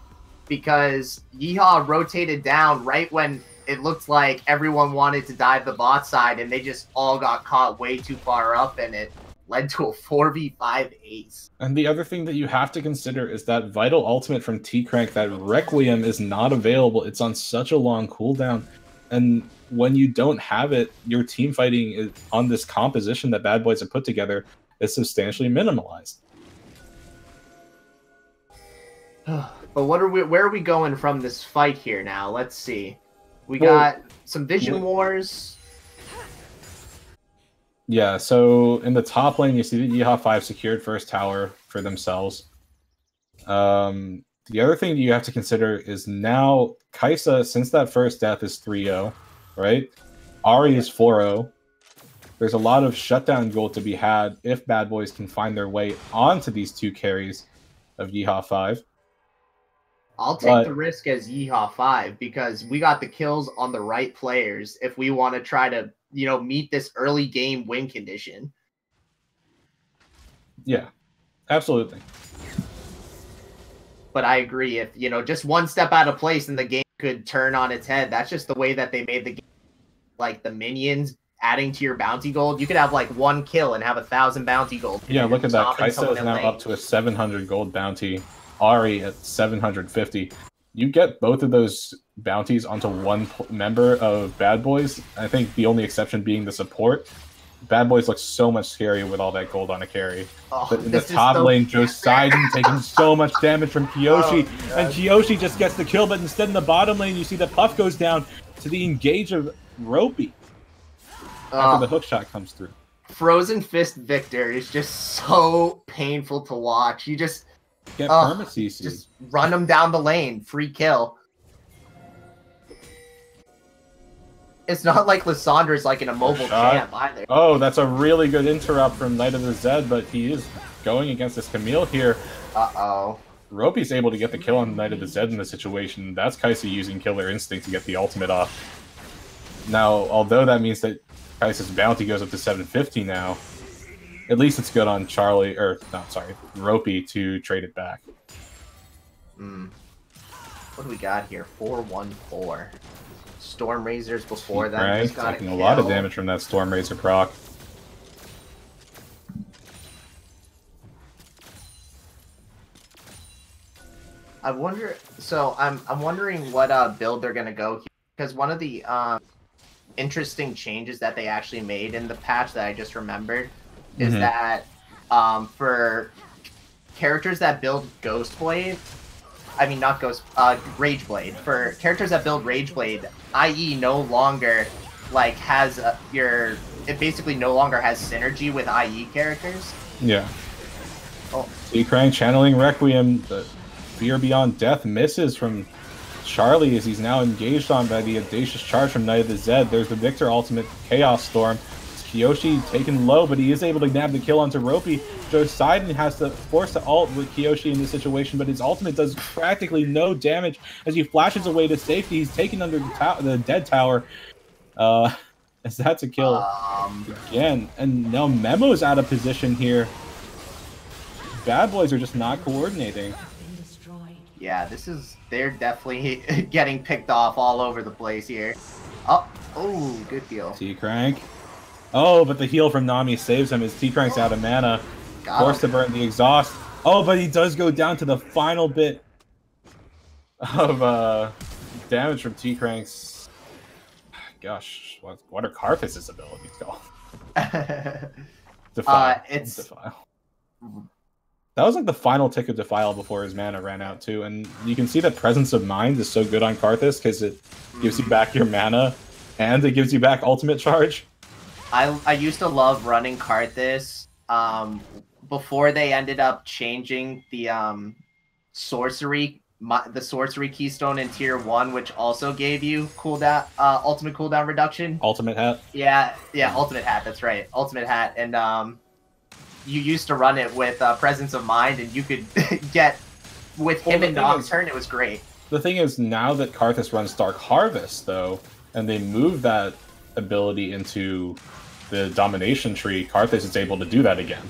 Because Yeehaw rotated down right when it looked like everyone wanted to dive the bot side, and they just all got caught way too far up, and it led to a 4v5 Ace. And the other thing that you have to consider is that vital ultimate from T-Crank, that Requiem, is not available. It's on such a long cooldown. And when you don't have it, your team fighting is on this composition that Bad Boys have put together is substantially minimalized. But where are we going from this fight here now? Let's see. We got some Vision Wars. Yeah, so in the top lane, you see that Yeehaw5 secured first tower for themselves. The other thing that you have to consider is now Kaisa, since that first death, is 3-0, right? Ahri is 4-0. There's a lot of shutdown gold to be had if Bad Boys can find their way onto these two carries of Yeehaw5. I'll take the risk as Yeehaw5 because we got the kills on the right players if we want to try to, meet this early game win condition. Yeah, absolutely. But I agree, if, just one step out of place and the game could turn on its head. That's just the way that they made the game. Like the minions adding to your bounty gold. You could have like one kill and have 1,000 bounty gold. Yeah, look at that. Kaisa is now up to a 700 gold bounty. Ahri at 750. You get both of those bounties onto one member of Bad Boys. I think the only exception being the support. Bad Boys look so much scarier with all that gold on a carry. But in the top lane, Joseiden taking so much damage from Kiyoshi. And Kiyoshi just gets the kill, but instead in the bottom lane, you see the Puff goes down to the engage of Ropey after the hook shot comes through. Frozen Fist Victor is just so painful to watch. You just get perma-CC. Just run him down the lane. Free kill. It's not like Lissandra's like in a mobile champ either. Oh, that's a really good interrupt from Knight of the Zed, but he is going against this Camille here. Uh-oh. Ropey's able to get the kill on Knight of the Zed in this situation. That's Kaisa using Killer Instinct to get the ultimate off. Now, although that means that Kaisa's bounty goes up to 750 now, at least it's good on Ropey to trade it back. What do we got here? 4-1-4. Storm Razors before that. Right, taking a lot of damage from that Storm Razor proc. I wonder. So I'm wondering what build they're gonna go here, because one of the interesting changes that they actually made in the patch that I just remembered is that for characters that build Ghostblade, I mean not Rageblade. For characters that build Rageblade, IE no longer like has it basically no longer has synergy with IE characters. Yeah. T-Crank channeling Requiem. The Fear Beyond Death misses from Charlie as he's now engaged on by the audacious charge from Knight of the Zed. There's the Victor ultimate Chaos Storm. Kiyoshi taken low, but he is able to nab the kill onto Ropey. Joseiden has to force the ult with Kiyoshi in this situation, but his ultimate does practically no damage as he flashes away to safety. He's taken under the dead tower. As that's a kill again. And now Memo's out of position here. Bad Boys are just not coordinating. Yeah, they're definitely getting picked off all over the place here. Oh, good deal. T-Crank. Oh, but the heal from Nami saves him as T-Crank's out of mana. Forced to burn the exhaust. Oh, but he does go down to the final bit of damage from T-Crank's... Gosh, what are Karthus' abilities called? Defile. Defile. That was like the final tick of Defile before his mana ran out too, and you can see that Presence of Mind is so good on Karthus because it gives you back your mana, and it gives you back ultimate charge. I used to love running Karthus before they ended up changing the sorcery keystone in tier 1, which also gave you cooldown ultimate cooldown reduction. Ultimate hat. Yeah, ultimate hat. That's right, ultimate hat, and you used to run it with Presence of Mind, and you could get with him and Nocturne. It was great. The thing is, now that Karthus runs Dark Harvest, though, and they move that ability into the Domination tree, Karthus is able to do that again.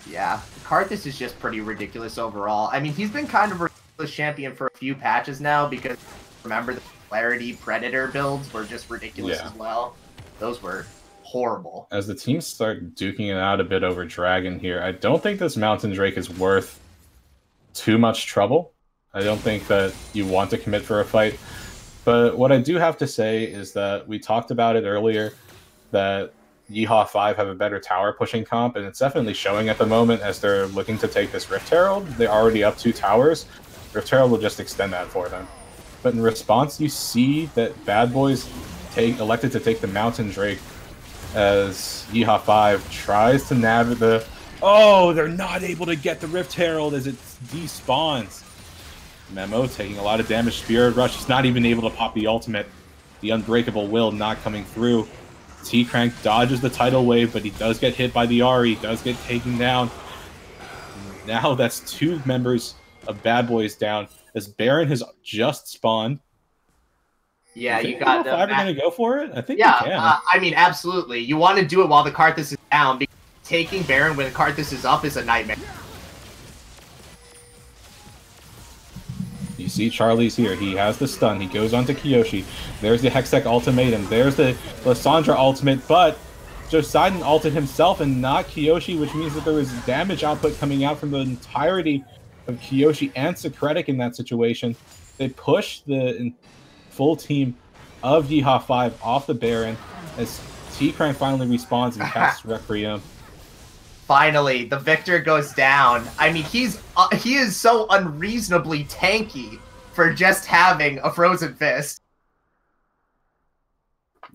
Yeah, Karthus is just pretty ridiculous overall. I mean, he's been kind of a ridiculous champion for a few patches now, because remember the Clarity Predator builds were just ridiculous as well. Those were horrible. As the teams start duking it out a bit over Dragon here, I don't think this Mountain Drake is worth too much trouble. I don't think that you want to commit for a fight. But what I do have to say is that we talked about it earlier, that Yeehaw5 have a better tower pushing comp, and it's definitely showing at the moment as they're looking to take this Rift Herald. They're already up 2 towers. Rift Herald will just extend that for them. But in response, you see that Bad Boys elected to take the Mountain Drake as Yeehaw5 tries to navigate the... Oh, they're not able to get the Rift Herald as it despawns. Memo taking a lot of damage. Spirit Rush, he's not even able to pop the ultimate. The Unbreakable Will not coming through. T-Crank dodges the tidal wave, but he does get hit by the Ahri, does get taken down. Now that's 2 members of Bad Boys down, as Baron has just spawned. Yeah, you got them. Are going to go for it? I think you can. I mean, absolutely. You want to do it while the Karthus is down, because taking Baron when Karthus is up is a nightmare. You see Charlie's here. He has the stun. He goes on to Kiyoshi. There's the Hextech Ultimatum. There's the Lysandra ultimate, but Poseidon ulted himself and not Kiyoshi, which means that there was damage output coming out from the entirety of Kiyoshi and Socratic in that situation. They push the full team of Yeehaw5 off the Baron as T-Crank finally respawns and casts Requiem. Finally, the Victor goes down. I mean, he is so unreasonably tanky for just having a Frozen Fist.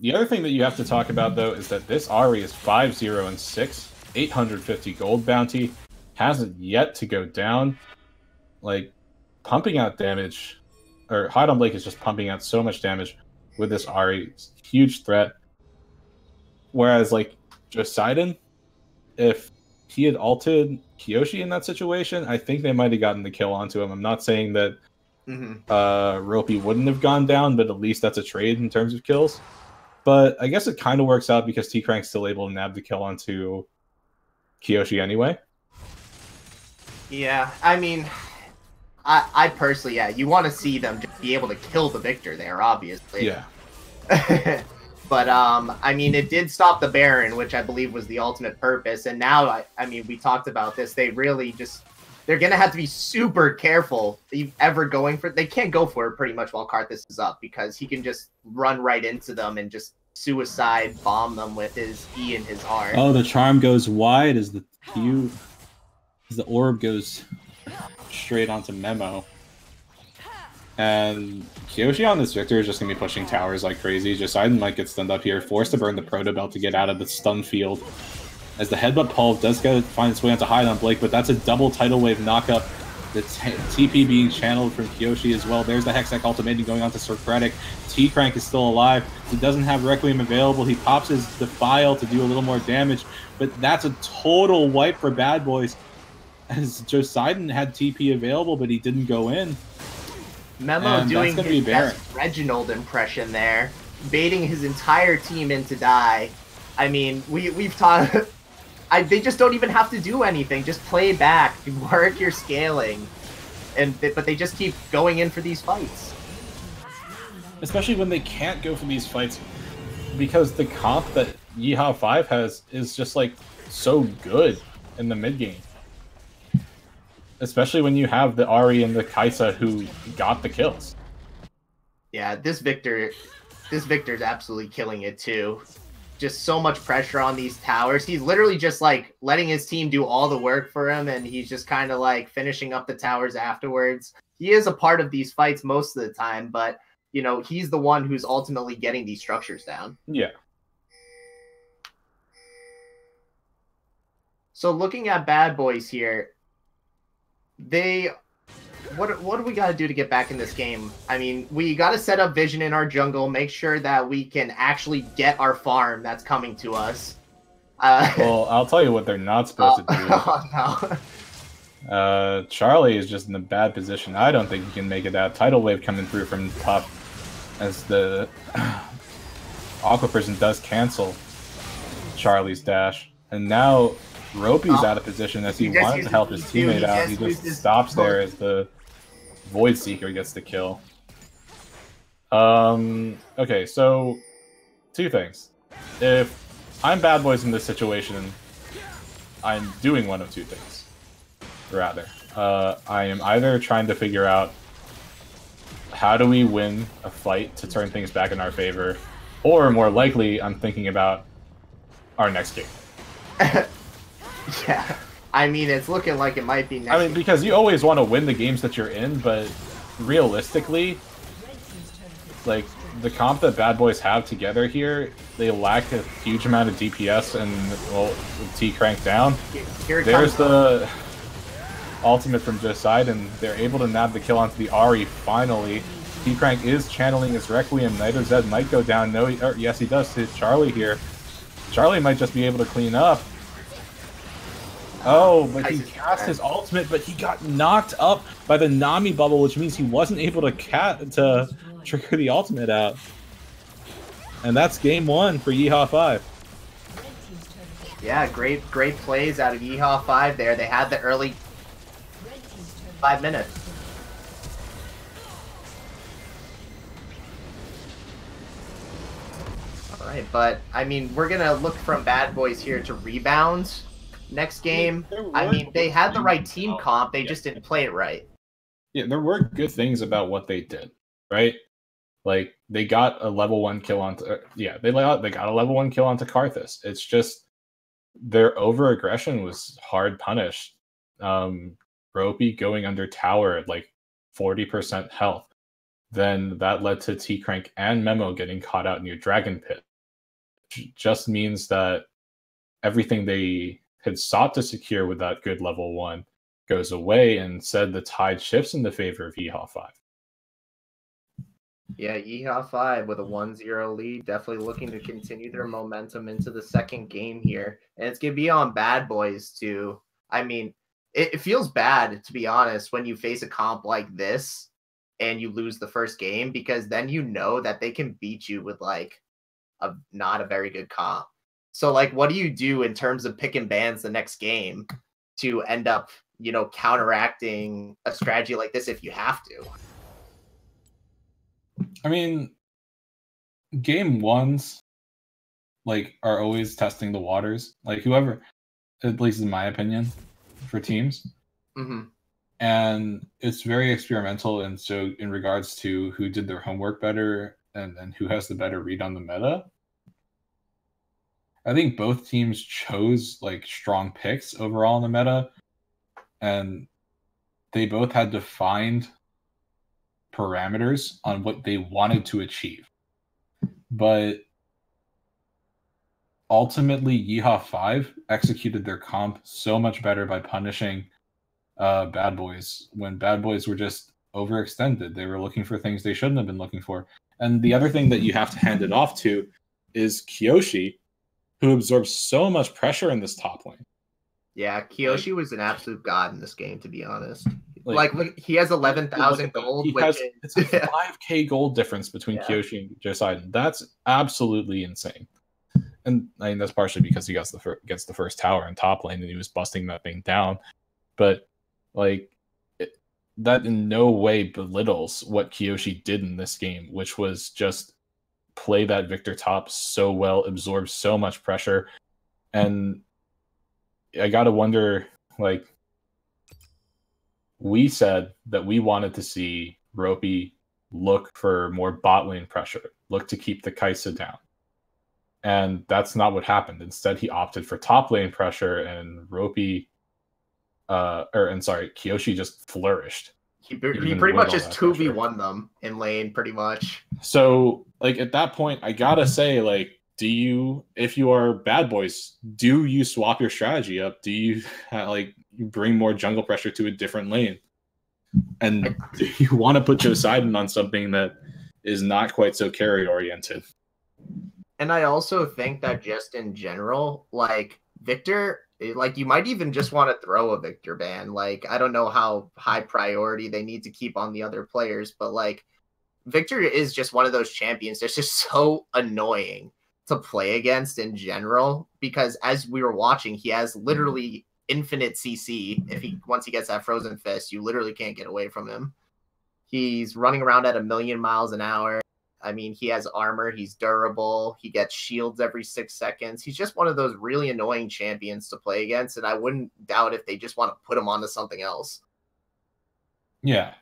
The other thing that you have to talk about, though, is that this Ahri is 5-0 and 6, 850 gold bounty, hasn't yet to go down. Like, pumping out damage, or Hide on Blake is just pumping out so much damage with this Ahri. It's a huge threat. Whereas, like, Poseidon, if he had ulted Kiyoshi in that situation, I think they might have gotten the kill onto him. I'm not saying that Ropey wouldn't have gone down, but at least that's a trade in terms of kills. But I guess it kind of works out because T-Crank's still able to nab the kill onto Kiyoshi anyway. Yeah, I mean, I personally, you want to see them just be able to kill the Victor there, obviously. Yeah. But, I mean, it did stop the Baron, which I believe was the ultimate purpose. And now, I mean, we talked about this. They really just... They're going to have to be super careful ever going for... They can't go for it pretty much while Karthus is up, because he can just run right into them and just suicide bomb them with his E and his R. Oh, the charm goes wide as the orb goes straight onto Memo. And Kiyoshi on this Victor is just going to be pushing towers like crazy. Poseidon might get stunned up here, forced to burn the Proto Belt to get out of the stun field. As the Headbutt Pulve does find its way onto Hide on Blake, but that's a double Tidal Wave knockup. The TP being channeled from Kiyoshi as well. There's the Hextech Ultimatum going on to Socratic. T-Crank is still alive. He doesn't have Requiem available. He pops his Defile to do a little more damage, but that's a total wipe for Bad Boys. As Poseidon had TP available, but he didn't go in. Memo doing his best Reginald impression there, baiting his entire team into die. I mean, we've taught... they just don't even have to do anything. Just play back, work your scaling, but they just keep going in for these fights. especially when they can't go for these fights because the comp that Yeehaw5 has is just like so good in the mid game. Especially when you have the Ahri and the Kaisa who got the kills. Yeah, this Victor's absolutely killing it too. Just so much pressure on these towers. He's literally just like letting his team do all the work for him, and he's just kind of like finishing up the towers afterwards. He is a part of these fights most of the time, but you know, he's the one who's ultimately getting these structures down. Yeah. So looking at Bad Boys here, what do we got to do to get back in this game? I mean, we got to set up vision in our jungle, make sure that we can actually get our farm that's coming to us. Well, I'll tell you what they're not supposed to do. Oh, no. Charlie is just in a bad position. I don't think he can make it out. Tidal Wave coming through from top as the Aqua Prison does cancel Charlie's dash. And now Ropey's out of position as he wanted to help his teammate out. He just stops there as the Void Seeker gets the kill. Okay, so 2 things. If I'm Bad Boys in this situation, I'm doing one of 2 things. Rather, I am either trying to figure out how do we win a fight to turn things back in our favor, or more likely, I'm thinking about our next game. Yeah, I mean, it's looking like it might be next. I mean, because you always want to win the games that you're in, but realistically, like, the comp that Bad Boys have together here, they lack a huge amount of DPS and, well, T-Crank down. There's the ultimate from Joside, and they're able to nab the kill onto the Ahri finally. T-Crank is channeling his Requiem. Nitro Zed might go down. No, yes, he does to Charlie here. Charlie might just be able to clean up. Oh, but he cast his ultimate, but he got knocked up by the Nami bubble, which means he wasn't able to trigger the ultimate out. And that's game 1 for Yeehaw5. Yeah, great plays out of Yeehaw5 there. They had the early 5 minutes. Alright, but, I mean, we're going to look from Bad Boys here to rebounds next game. I mean, they had the right team comp, they just didn't play it right. Yeah, there were good things about what they did, right? Like, they got a level 1 kill onto... they got a level 1 kill onto Karthus. It's just their over-aggression was hard punished. Ropey going under tower at, like, 40% health. Then that led to T-Crank and Memo getting caught out near Dragon Pit. Just means that everything they had sought to secure with that good level 1 goes away, and said the tide shifts in the favor of Yeehaw5. Yeah, Yeehaw5 with a 1-0 lead, definitely looking to continue their momentum into the second game here. And it's going to be on Bad Boys too. I mean, it feels bad, to be honest, when you face a comp like this and you lose the first game, because then you know that they can beat you with like not a very good comp. So, like, what do you do in terms of picking bans the next game to end up, you know, counteracting a strategy like this if you have to? I mean, game 1s, like, are always testing the waters. Like, whoever, at least in my opinion, for teams. Mm-hmm. And it's very experimental, and so in regards to who did their homework better and who has the better read on the meta. I think both teams chose like strong picks overall in the meta, and they both had defined parameters on what they wanted to achieve. But ultimately, Yeehaw5 executed their comp so much better by punishing Bad Boys when Bad Boys were just overextended. They were looking for things they shouldn't have been looking for. And the other thing that you have to hand it off to is Kyoshi, who absorbs so much pressure in this top lane. Yeah, Kyoshi was an absolute god in this game, to be honest. Like look, he has 11,000 gold. It's a 5k gold difference between Kyoshi and Joside. That's absolutely insane. And I mean, that's partially because he gets the first tower in top lane and he was busting that thing down. But like, that in no way belittles what Kiyoshi did in this game, which was just play that Victor top so well, absorb so much pressure. And I gotta wonder, like, we said that we wanted to see Ropey look for more bot lane pressure, look to keep the Kaisa down. And that's not what happened. Instead, he opted for top lane pressure, and Ropey, Kiyoshi just flourished. He pretty much just 2v1 them in lane, pretty much. So, like, at that point, I gotta say, like, if you are bad boys, do you swap your strategy up? Do you, like, bring more jungle pressure to a different lane? And do you want to put Joseiden on something that is not quite so carry-oriented? And I also think that just in general, like, Victor, like, you might even just want to throw a Victor ban. Like, I don't know how high priority they need to keep on the other players, but, like, Victor is just one of those champions that's just so annoying to play against in general, because as we were watching, he has literally infinite CC. Once he gets that frozen fist, you literally can't get away from him. He's running around at 1,000,000 miles an hour. I mean, he has armor. He's durable. He gets shields every 6 seconds. He's just one of those really annoying champions to play against, and I wouldn't doubt if they just want to put him onto something else. Yeah.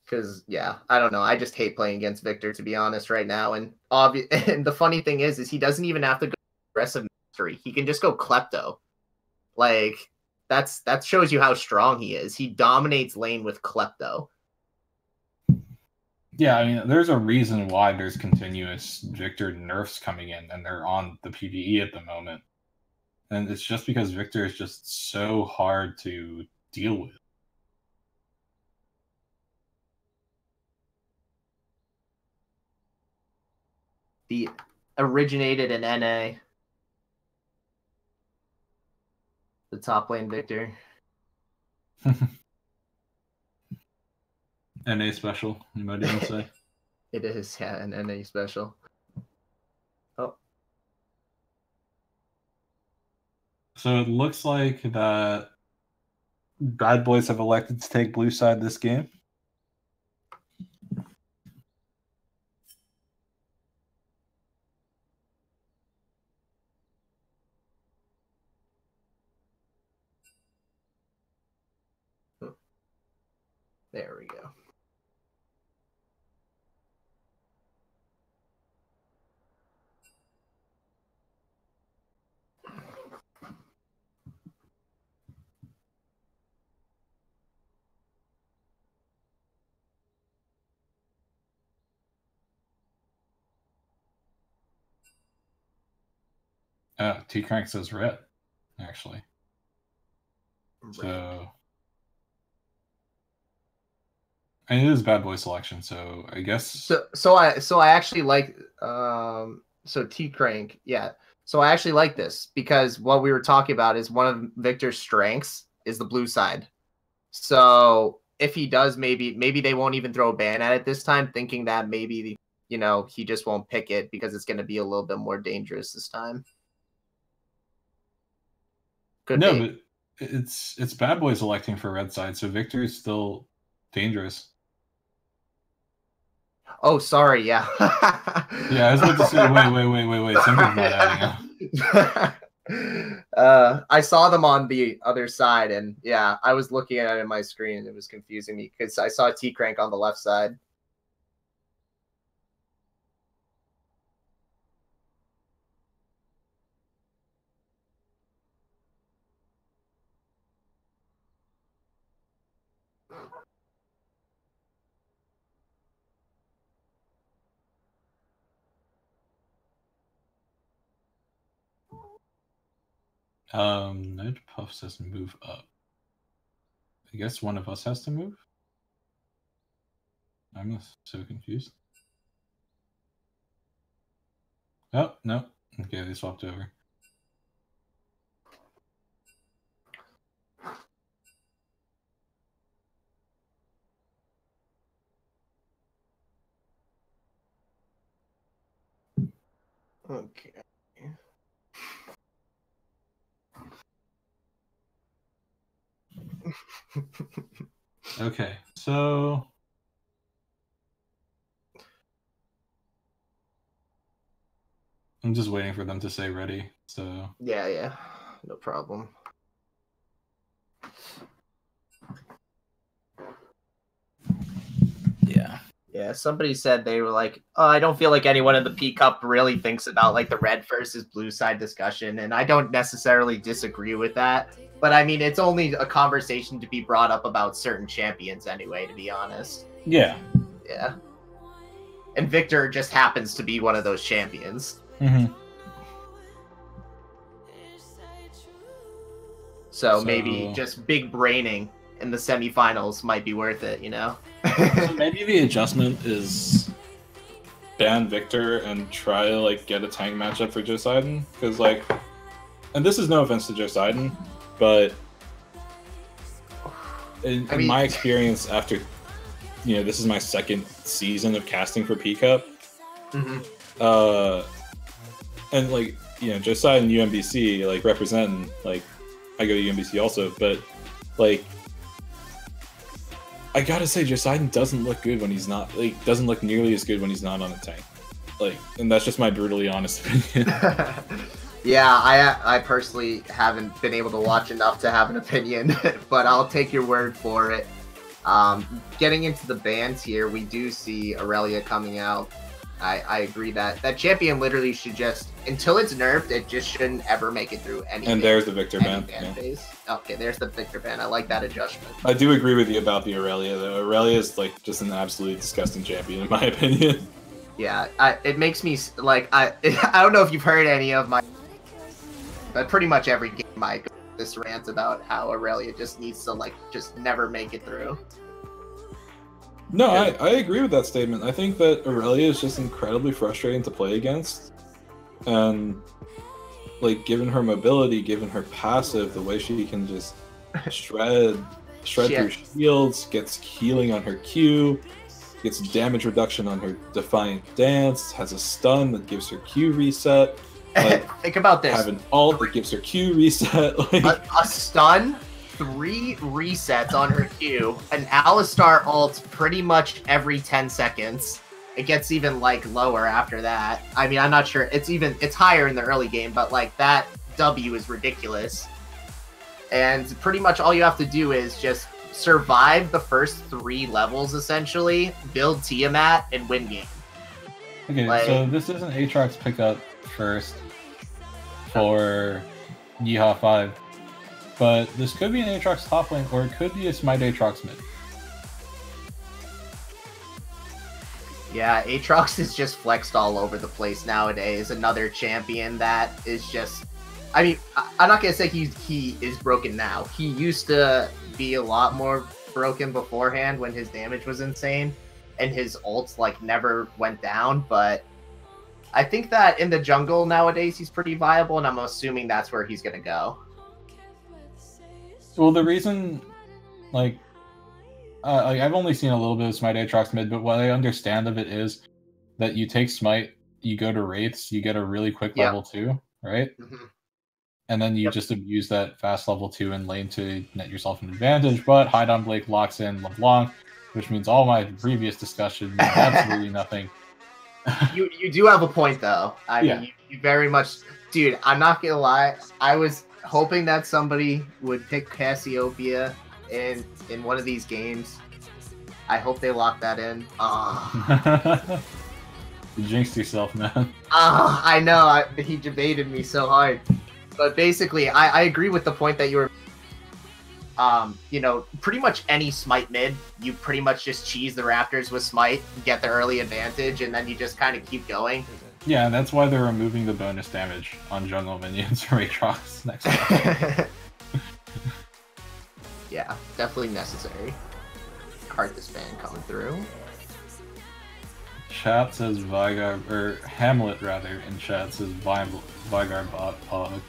Because, yeah, I don't know. I just hate playing against Victor, to be honest, right now. And the funny thing is he doesn't even have to go aggressive mastery. He can just go Klepto. Like, that shows you how strong he is. He dominates lane with Klepto. Yeah, I mean, there's a reason why there's continuous Victor nerfs coming in, and they're on the PvE at the moment. And it's just because Victor is just so hard to deal with. The originated in NA. The top lane Victor. NA special, you might even say. It is, yeah, an NA special. Oh. So it looks like that bad boys have elected to take blue side this game. There we go. Oh, T-Crank says red, actually. Red. So, and it is bad boy selection, so I guess. So I actually like so T-Crank, yeah. So I actually like this because what we were talking about is one of Victor's strengths is the blue side. So if he does, maybe they won't even throw a ban at it this time, thinking that maybe he just won't pick it because it's going to be a little bit more dangerous this time. Could be. But it's bad boys electing for red side, so Victor is still dangerous. Oh, sorry, yeah. Yeah, I was about to say, wait. Something's not adding up. I saw them on the other side, and yeah, I was looking at it in my screen, and it was confusing me because I saw T-Crank on the left side. Ned Puff says move up. I guess one of us has to move? I'm so confused. Oh, no. Okay, they swapped over. Okay. Okay, so I'm just waiting for them to say ready. So Yeah, no problem. Yeah, somebody said they were like, oh, I don't feel like anyone in the P Cup really thinks about like the red versus blue side discussion, and I don't necessarily disagree with that. But I mean, it's only a conversation to be brought up about certain champions anyway, to be honest. yeah. And Victor just happens to be one of those champions. Mm-hmm. So maybe just big braining in the semifinals might be worth it, you know? So maybe the adjustment is ban Victor and try to like get a tank matchup for Joseiden, because like, and this is no offense to Joseiden, but in my experience, after this is my second season of casting for P Cup, and like Joseiden UMBC like representing, like I go to UMBC also, but like I gotta say, Joseiden doesn't look good when he's not, like, doesn't look nearly as good when he's not on a tank. Like, and that's just my brutally honest opinion. Yeah, I personally haven't been able to watch enough to have an opinion, but I'll take your word for it. Getting into the bans here, we do see Aurelia coming out. I agree that champion literally should just, until it's nerfed, it just shouldn't ever make it through any. And there's the Victor ban. Phase. Okay, there's the Victor ban. I like that adjustment. I do agree with you about the Aurelia, though. Aurelia is like just an absolutely disgusting champion, in my opinion. Yeah, it makes me like I don't know if you've heard any of my, but pretty much every game I go this rant about how Aurelia just needs to like just never make it through. No, I agree with that statement. I think that Aurelia is just incredibly frustrating to play against. And, like, given her mobility, given her passive, the way she can just shred through shields, gets healing on her Q, gets damage reduction on her Defiant Dance, has a stun that gives her Q reset. Like, think about this. Have an ult that gives her Q reset. Like, a stun, 3 resets on her Q, an Alistar ult pretty much every 10 seconds. It gets even like lower after that. I mean, I'm not sure. It's higher in the early game, but like that W is ridiculous. And pretty much all you have to do is just survive the first 3 levels, essentially, build Tiamat, and win game. Okay, so this is an Aatrox pickup first for Yeehaw 5. But this could be an Aatrox top lane, or it could be a Smite Aatrox mid. Yeah, Aatrox is just flexed all over the place nowadays. Another champion that is just... I mean, I'm not going to say he is broken now. He used to be a lot more broken beforehand when his damage was insane, and his ults, like, never went down, but I think that in the jungle nowadays he's pretty viable, and I'm assuming that's where he's going to go. Well, the reason, like, I've only seen a little bit of Smite Aatrox mid, but what I understand of it is that you take Smite, you go to Wraiths, you get a really quick level 2, right? And then you just abuse that fast level 2 in lane to net yourself an advantage, but Hide on Blake locks in LeBlanc, which means all my previous discussion means absolutely nothing. You do have a point, though. I mean, you very much... Dude, I'm not gonna lie, I was hoping that somebody would pick Cassiopeia in one of these games. I hope they lock that in. You jinxed yourself, man. I know. He debated me so hard. But basically, I agree with the point that you were... you know, pretty much any Smite mid, you pretty much just cheese the Raptors with Smite, get the early advantage, and then you just kind of keep going. Yeah, that's why they're removing the bonus damage on jungle minions from Aatrox next time. Yeah, definitely necessary. Karthus ban coming through. Chat says Vygar, or Hamlet rather, in chat says Vygar bot pog.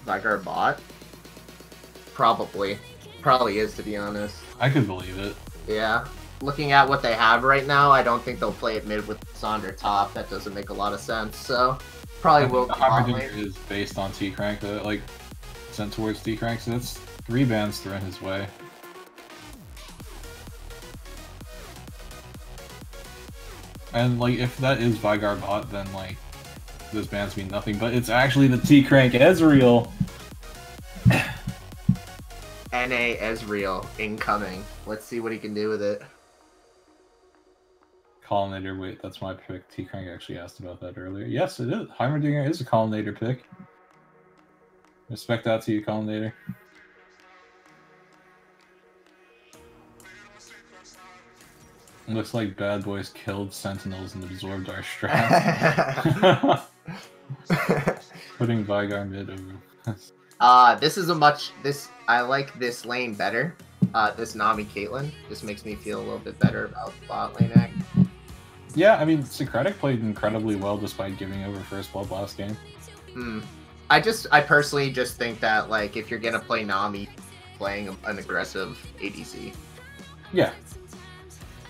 Vygar bot? Probably. Probably is, to be honest. I could believe it. Yeah. Looking at what they have right now, I don't think they'll play it mid with Sonder top. That doesn't make a lot of sense, so probably will. The Harbinger is based on T-Crank, like, sent towards T-Crank, so that's Rebans thrown his way. And like, if that is Vygar bot, then like, those bans mean nothing. But it's actually the T-Crank Ezreal. NA Ezreal incoming. Let's see what he can do with it. Collinator, wait, that's my pick. T-Crank actually asked about that earlier. Yes, it is. Heimerdinger is a Collinator pick. Respect that to you, Collinator. Looks like Bad Boys killed Sentinels and absorbed our strats. Putting Vygar mid over. This is I like this lane better. This Nami Caitlyn. This makes me feel a little bit better about bot lane act. Yeah, I mean, Socratic played incredibly well despite giving over first blood last game. I personally just think that, like, if you're gonna play Nami, playing an aggressive ADC. Yeah.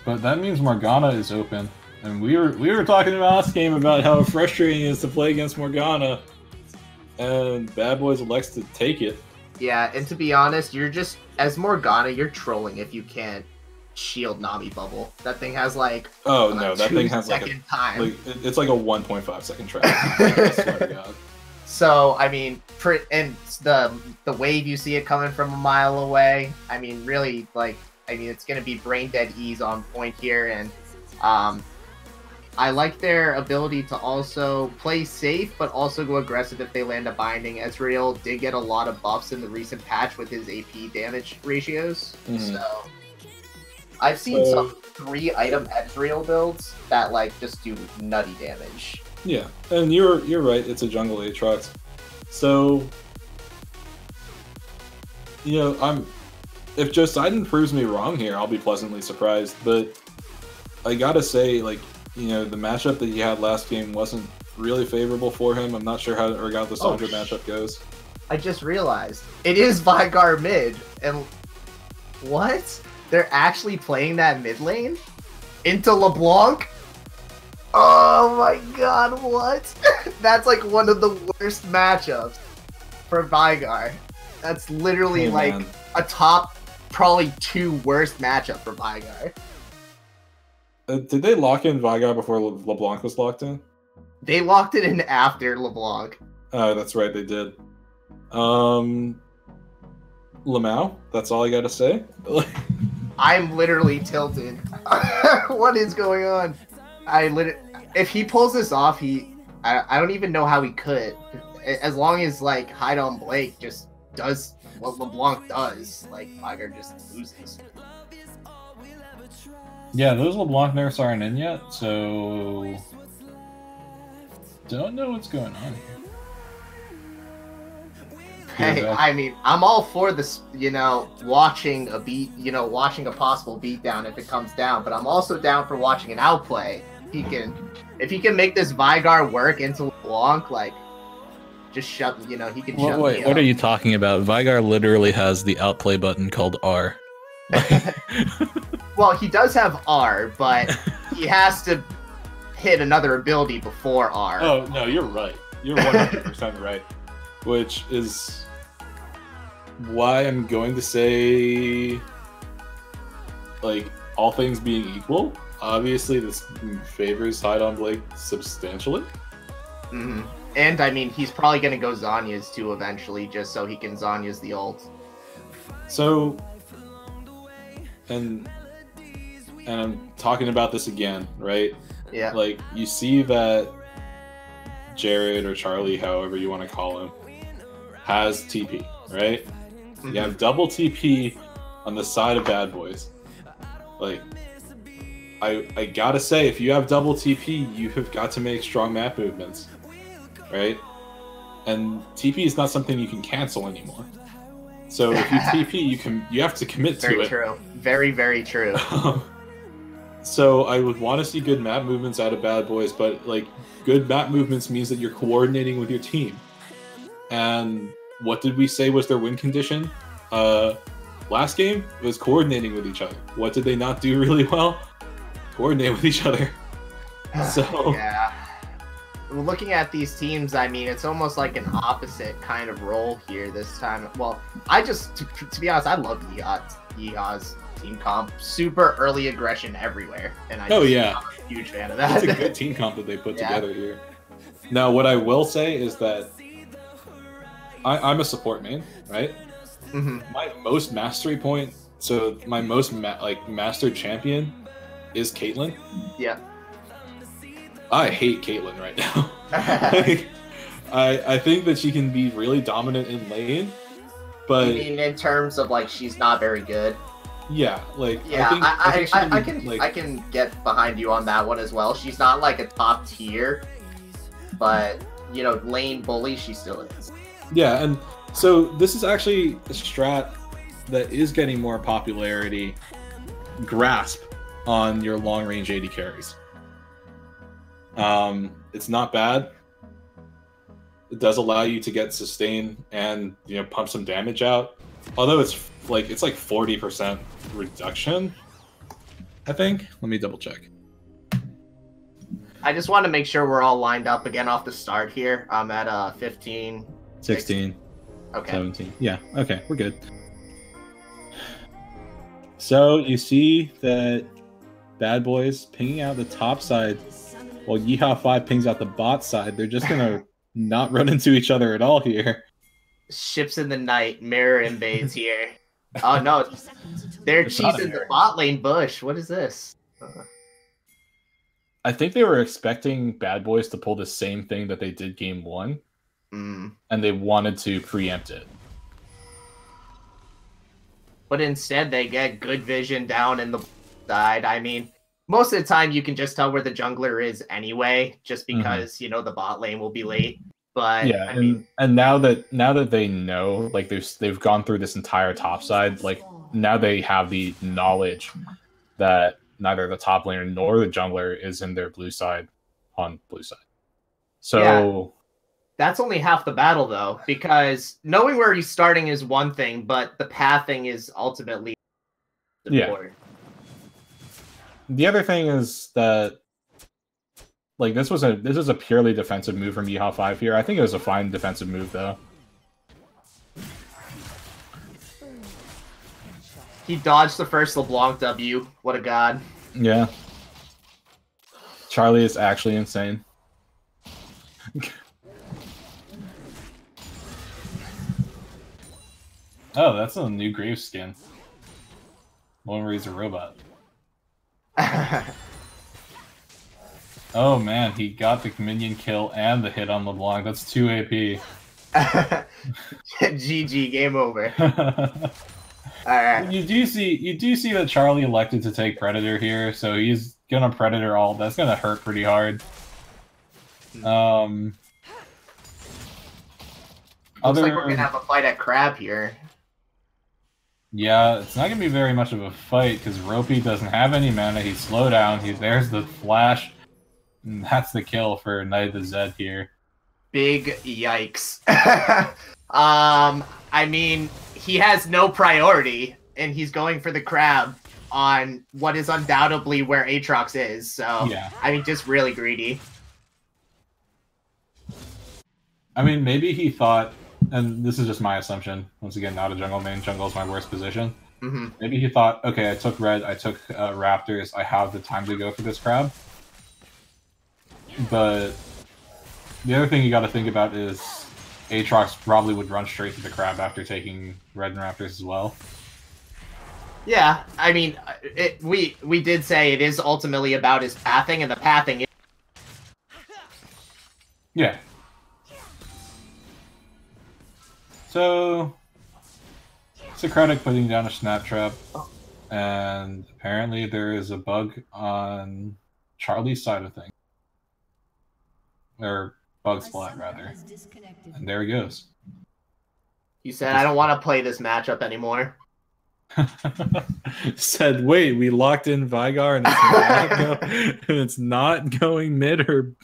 But that means Morgana is open. And we were talking about last game about how frustrating it is to play against Morgana. And Bad Boys elects to take it. Yeah, and to be honest, you're just, as Morgana, you're trolling if you can't shield Nami bubble. That thing has like that thing has like a time. It's like a 1.5 second track. I swear to God. So I mean, and the wave, you see it coming from a mile away. I mean, really, like, it's gonna be brain dead ease on point here, and I like their ability to also play safe, but also go aggressive if they land a binding. Ezreal did get a lot of buffs in the recent patch with his AP damage ratios, so I've seen some 3-item Ezreal builds that like just do nutty damage. Yeah, and you're right. It's a jungle Aatrox, so if Joe Sidon proves me wrong here, I'll be pleasantly surprised. But I gotta say, like, the matchup that he had last game wasn't really favorable for him. I'm not sure how the Urgot Sandra matchup goes. I just realized it is Vygar mid, and what? They're actually playing that mid lane into LeBlanc? Oh my god, what? That's like one of the worst matchups for Vygar. That's literally a top, probably 2 worst matchup for Vygar. Did they lock in Vygar before LeBlanc was locked in? They locked it in after LeBlanc. Oh, that's right, they did. Lamau, that's all I gotta say. I'm literally tilted. What is going on? If he pulls this off, I don't even know how he could. As long as like Hydon Blake just does what LeBlanc does, like Vygar just loses. Yeah, those LeBlanc nerfs aren't in yet, so don't know what's going on here. Hey, I mean, I'm all for this, watching a possible beatdown if it comes down, but I'm also down for watching an outplay. If he can make this Vygar work into LeBlanc, like, just shut, he can shut me up. What are you talking about? Vygar literally has the outplay button called R. Well, he does have R, but he has to hit another ability before R. Oh, no, you're right. You're 100% right. Which is why I'm going to say, like, all things being equal, obviously this favors Hydon Blake substantially. Mm-hmm. And, I mean, he's probably going to go Zanya's too eventually, just so he can Zanya's the ult. So, and I'm talking about this again, right? Yeah. Like, you see that Jared or Charlie, however you want to call him, has TP, right? Mm-hmm. You have double TP on the side of Bad Boys. Like, I gotta say, if you have double TP, you have got to make strong map movements, right? And TP is not something you can cancel anymore. So if you TP, you have to commit to it. Very true. Very, very true. So I would want to see good map movements out of Bad Boys, but like good map movements means that you're coordinating with your team. And what did we say was their win condition? Last game was coordinating with each other. What did they not do really well? Coordinate with each other. So yeah. Looking at these teams, I mean, it's almost like an opposite kind of role here this time. Well, To be honest, I love Yeehaw's team comp. Super early aggression everywhere, and I'm a huge fan of that. It's a good team comp that they put together here. Now, what I will say is that I'm a support main, right? My most mastery point, so my most mastered champion is Caitlyn. Yeah. I hate Caitlyn right now. I think that she can be really dominant in lane, but you mean in terms of like she's not very good? Yeah, I can get behind you on that one as well. She's not like a top tier, but you know, lane bully she still is. Yeah, and so this is actually a strat that is getting more popularity. Grasp on your long range AD carries. It's not bad. It does allow you to get sustain and pump some damage out. Although it's like 40% reduction, I think. Let me double check. I just want to make sure we're all lined up again off the start here. I'm at 15, 16, okay, 17. Yeah, okay, we're good. So you see that Bad Boys pinging out the top side while Yeehaw5 pings out the bot side. They're just gonna not run into each other at all here. Ships in the night, mirror invades here. Oh no, they're cheesing the bot lane bush. What is this? I think they were expecting Bad Boys to pull the same thing that they did game 1, and they wanted to preempt it. But instead, they get good vision down in the side. I mean, most of the time you can just tell where the jungler is anyway, just because the bot lane will be late. But yeah, I mean, and now that they know, like they've gone through this entire top side, like now they have the knowledge that neither the top laner nor the jungler is in their blue side on blue side. So that's only half the battle though, because knowing where he's starting is one thing, but the pathing is ultimately important. The other thing is that like this is a purely defensive move from Yeehaw5 here. I think it was a fine defensive move though. He dodged the first LeBlanc W. What a god. Yeah. Charlie is actually insane. Oh, that's a new Grave skin. One where he's a robot. Oh man, he got the minion kill and the hit on LeBlanc. That's 2 AP. GG, game over. Alright. You do see that Charlie elected to take Predator here, so he's gonna Predator all. That's gonna hurt pretty hard. Looks like we're gonna have a fight at Crab here. Yeah, it's not gonna be very much of a fight because Ropey doesn't have any mana. He's slow down. There's the flash. And that's the kill for Knight of the Zed here. Big yikes. I mean, he has no priority, and he's going for the crab on what is undoubtedly where Aatrox is. So, yeah. I mean, just really greedy. I mean, maybe he thought, and this is just my assumption, once again, not a jungle main. Jungle is my worst position. Maybe he thought, okay, I took red, I took Raptors, I have the time to go for this crab. But the other thing you got to think about is Aatrox probably would run straight to the crab after taking red and Raptors as well. Yeah, I mean, we did say it is ultimately about his pathing, and the pathing is... Yeah. So, Socratic putting down a snap trap, and apparently there is a bug on Charlie's side of things. Or bug splat, rather. And there he goes. He said, I don't want to play this matchup anymore. Said, wait, we locked in Vigar and it's not going mid or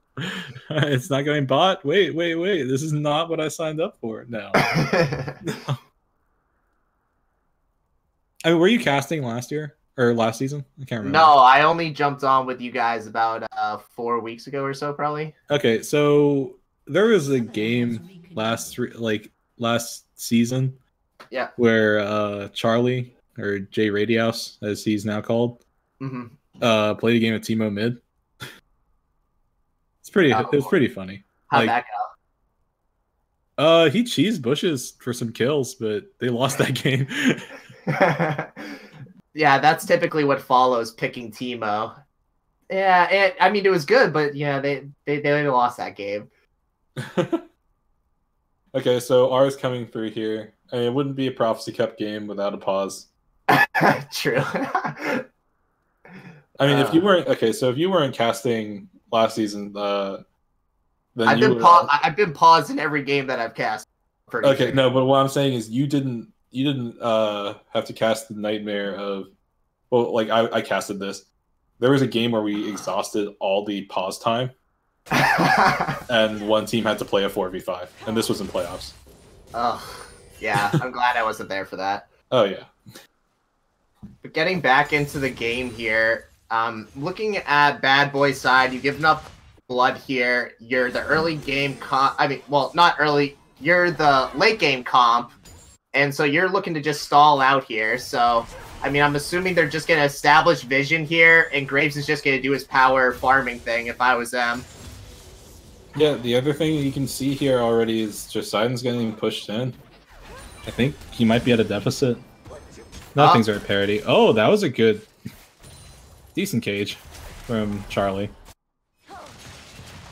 it's not going bot? Wait, this is not what I signed up for. No. No. I mean, were you casting last year? Or last season? I can't remember. No, I only jumped on with you guys about 4 weeks ago or so, probably. Okay, so there was a game last season Yeah. where Charlie, or Jay Radios, as he's now called, played a game of Teemo mid. It was pretty funny. How'd that go? He cheesed bushes for some kills, but they lost that game. Yeah, that's typically what follows picking Teemo. Yeah, I mean, it was good, but yeah, they lost that game. Okay, so R is coming through here. I mean, it wouldn't be a Prophecy Cup game without a pause. True. I mean, if you weren't casting last season, then I've been paused in every game that I've cast. Okay, sure. No, but what I'm saying is you didn't have to cast the nightmare of, well, like I casted this. There was a game where we exhausted all the pause time, and one team had to play a 4v5, and this was in playoffs. Oh, yeah, I'm glad I wasn't there for that. Oh yeah. But getting back into the game here, looking at Bad Boy's side, you've given up blood here. You're the early game comp. I mean, well, not early. You're the late game comp, and so you're looking to just stall out here. So, I mean, I'm assuming they're just going to establish vision here, and Graves is just going to do his power farming thing if I was them. Yeah, the other thing you can see here already is just Poseidon's getting pushed in. I think he might be at a deficit. Nothing's at parity. Oh, that was a good, decent cage from Charlie.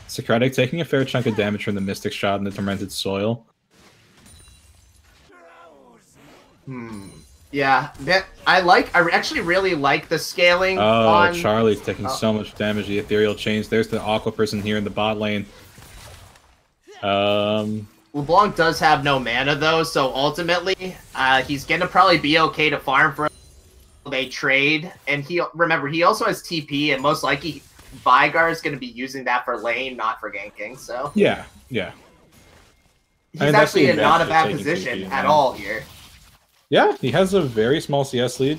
Socratic taking a fair chunk of damage from the Mystic Shot and the Tormented Soil. Yeah, I actually really like the scaling. Oh, Charlie's taking so much damage. The Ethereal Chains. There's the Aqua person here in the bot lane. LeBlanc does have no mana though, so ultimately, he's gonna probably be okay to farm for they trade. And he also has TP, and most likely Vigar is gonna be using that for lane, not for ganking. So yeah. He's actually in not a bad position at all here. Yeah, he has a very small CS lead.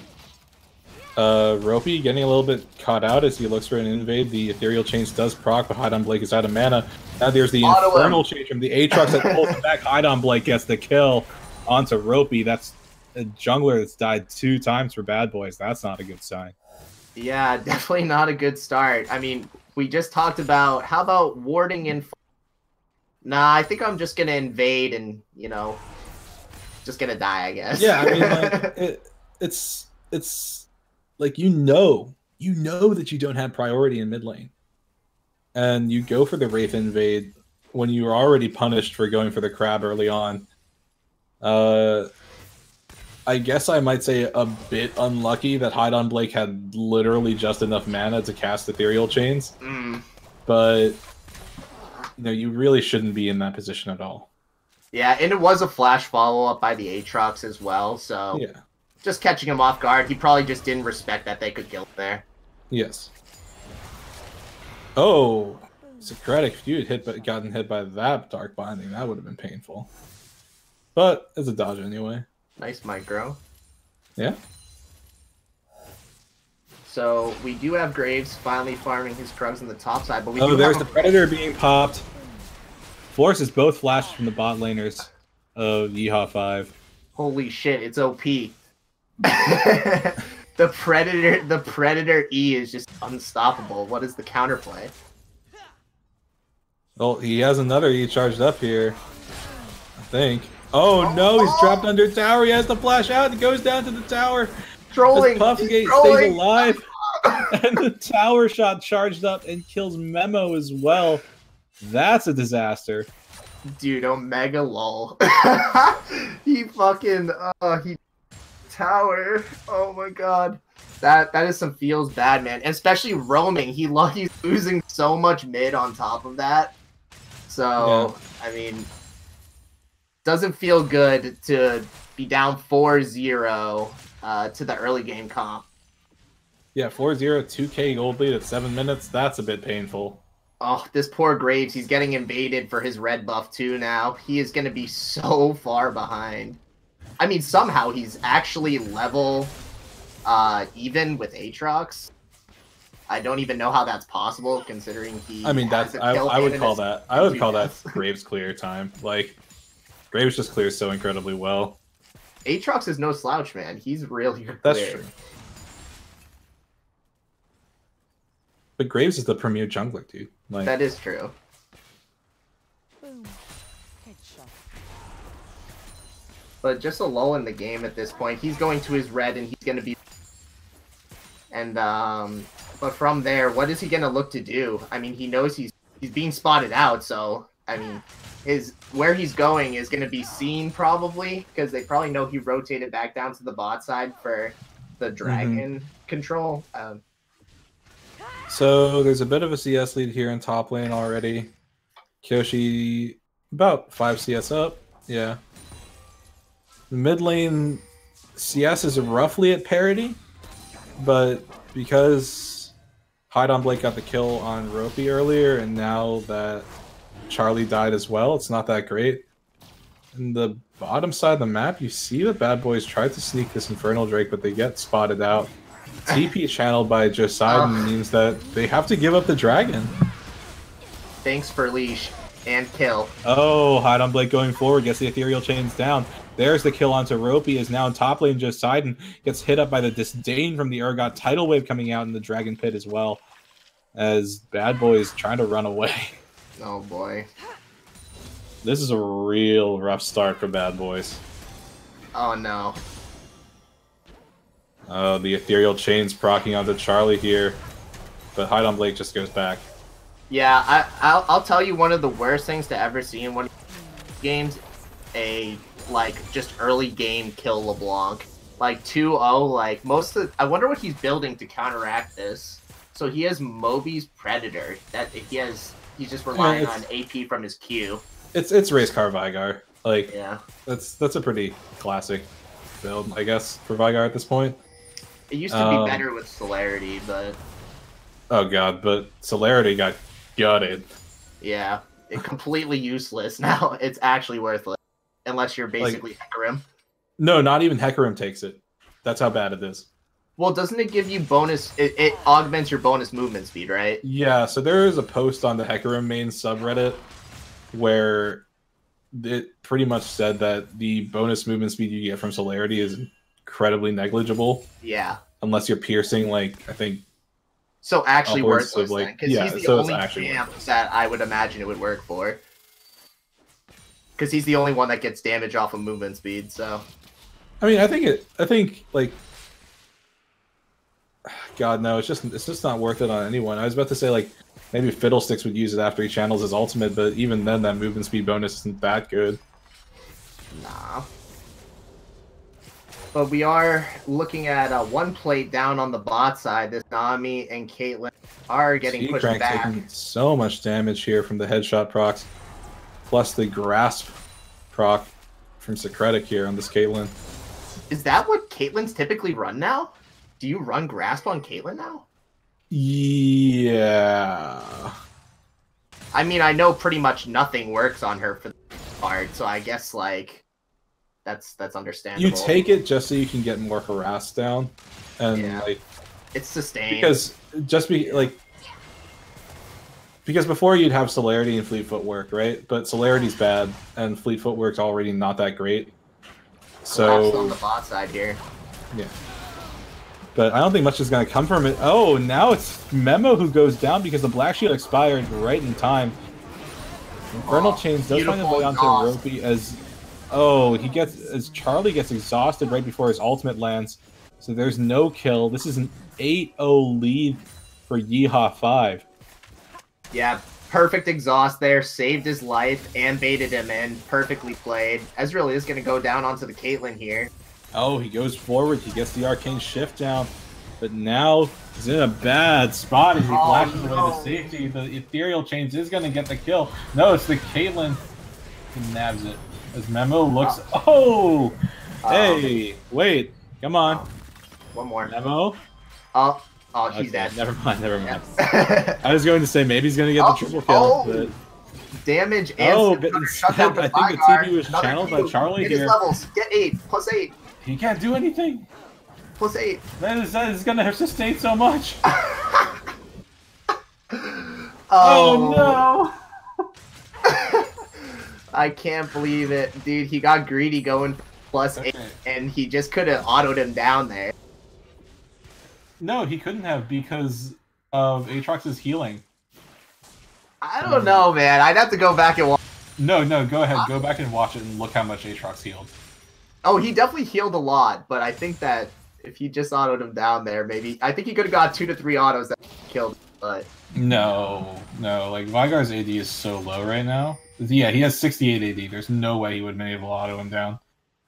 Ropey getting a little bit caught out as he looks for an invade. The Ethereal Chains does proc, but Hide on Blake is out of mana. Now there's the Infernal Change from the Aatrox that pulls him back. Hide on Blake gets the kill onto Ropey. That's a jungler that's died 2 times for Bad Boys. That's not a good sign. Yeah, definitely not a good start. I mean, we just talked about, how about warding in? Nah, I think I'm just going to invade and, just going to die, I guess. Yeah, I mean, it's like, you know that you don't have priority in mid lane. And you go for the Wraith invade when you were already punished for going for the crab early on. I guess I might say a bit unlucky that Hide on Blake had literally just enough mana to cast Ethereal Chains. But, you really shouldn't be in that position at all. Yeah, and it was a flash follow-up by the Aatrox as well, so yeah, just catching him off guard. He probably just didn't respect that they could kill him there. Yes. Oh, Socratic, if you had gotten hit by that Dark Binding, that would have been painful. But it's a dodge anyway. Nice micro. Yeah. So we do have Graves finally farming his Krugs on the top side, but there's the Predator being popped. Forces both flashes from the bot laners of Yeehaw 5. Holy shit, it's OP. The Predator E is just unstoppable. What is the counterplay? Well, he has another E charged up here, I think. Oh no, he's trapped under tower. He has to flash out. He goes down to the tower. Trolling. Puffgate stays alive. And the tower shot charged up and kills Memo as well. That's a disaster. Dude, Omega lol. He fucking he tower. Oh my god. That is some feels bad, man. And especially roaming. He's losing so much mid on top of that. So, yeah. I mean, doesn't feel good to be down 4-0 to the early game comp. Yeah, 4-0, 2k gold lead at 7 minutes. That's a bit painful. Oh, this poor Graves. He's getting invaded for his red buff too now. He is going to be so far behind. I mean, somehow he's actually level even with Aatrox. I don't even know how that's possible, considering he. I mean, I would call that Graves clear time. Like, Graves just clears so incredibly well. Aatrox is no slouch, man. He's really good. That's true. But Graves is the premier jungler, dude. Like, that is true. Boom. Headshot. But just a lull in the game at this point. He's going to his red, and he's going to be... And, but from there, what is he going to look to do? I mean, he knows he's being spotted out, so, I mean, where he's going is going to be seen, probably, because they probably know he rotated back down to the bot side for the dragon control. So, there's a bit of a CS lead here in top lane already. Kyoshi, about 5 CS up, yeah. The mid lane CS is roughly at parity, but because Hide on Blake got the kill on Ropey earlier, and now that Charlie died as well, it's not that great. In the bottom side of the map, you see the bad boys tried to sneak this Infernal Drake, but they get spotted out. TP channeled by Josidon means that they have to give up the dragon. Thanks for leash and kill. Oh, Hide on Blake going forward, gets the ethereal chains down. There's the kill onto Ropey, is now in top lane. Josidon gets hit up by the disdain from the Urgot. Tidal Wave coming out in the Dragon Pit as well, as Bad Boys trying to run away. Oh boy. This is a real rough start for Bad Boys. Oh no. Oh, the ethereal chains proccing onto Charlie here, but Hide on Blake just goes back. Yeah, I'll tell you, one of the worst things to ever see in one of these games, just early game kill LeBlanc. Like 2-0, like I wonder what he's building to counteract this. So he has Moby's Predator. He's just relying on AP from his Q. It's Race Car Vygar. Like, yeah. That's a pretty classic build, I guess, for Vygar at this point. It used to be better with Celerity, but... Oh god, but Celerity got gutted. Yeah, it's completely useless now. It's actually worthless. Unless you're basically Hecarim. No, not even Hecarim takes it. That's how bad it is. Well, doesn't it give you bonus... It augments your bonus movement speed, right? Yeah, so there is a post on the Hecarim main subreddit where it pretty much said that the bonus movement speed you get from Celerity is incredibly negligible. Yeah. Unless you're piercing, I think... So actually worthless, then. Because he's the only champ that I would imagine it would work for. Because he's the only one that gets damage off of movement speed, so... I mean, I think, God, no, it's just not worth it on anyone. I was about to say, maybe Fiddlesticks would use it after he channels his ultimate, but even then, that movement speed bonus isn't that good. Nah. But we are looking at one plate down on the bot side. This Nami and Caitlyn are getting pushed back. Taking so much damage here from the headshot procs, plus the grasp proc from Secretic here on this Caitlyn. Is that what Caitlyn's typically run now? Do you run grasp on Caitlyn now? Yeah. I mean, I know pretty much nothing works on her for the part, so I guess that's understandable. You take it just so you can get more harass down, and it's sustained. Because before you'd have Celerity and Fleet Footwork, right? But Celerity's bad, and Fleet Footwork's already not that great. So on the bot side here. Yeah. But I don't think much is going to come from it. Oh, now it's Memo who goes down because the Black Shield expired right in time. Infernal Chains does find his way onto Ropey as Charlie gets exhausted right before his ultimate lands. So there's no kill. This is an 8-0 lead for Yeehaw5. Yeah, perfect exhaust there. Saved his life and baited him in. Perfectly played. Ezreal is going to go down onto the Caitlyn here. Oh, he goes forward. He gets the Arcane Shift down. But now he's in a bad spot as he flashes away the safety. The Ethereal Chains is going to get the kill. No, it's the Caitlyn who nabs it. As Memo looks... Hey! Wait. Come on. One more. Memo? Oh, he's dead. Never mind. Yep. I was going to say maybe he's going to get the triple kill. But... Damage and but instead, I think the TP was channeled by Charlie Hit here. his levels. Get 8. +8. He can't do anything. +8. That is going to sustain so much. Oh no! I can't believe it, dude. He got greedy going +8, and he just could have autoed him down there. No, he couldn't have because of Aatrox's healing. I don't know, man. I'd have to go back and watch. No, go ahead. Go back and watch it and look how much Aatrox healed. Oh, he definitely healed a lot, but I think that if he just autoed him down there, maybe... I think he could have got 2 to 3 autos that killed him, but... No. Like, Vygar's AD is so low right now. Yeah, he has 68 AD. There's no way he would have been able to auto him down.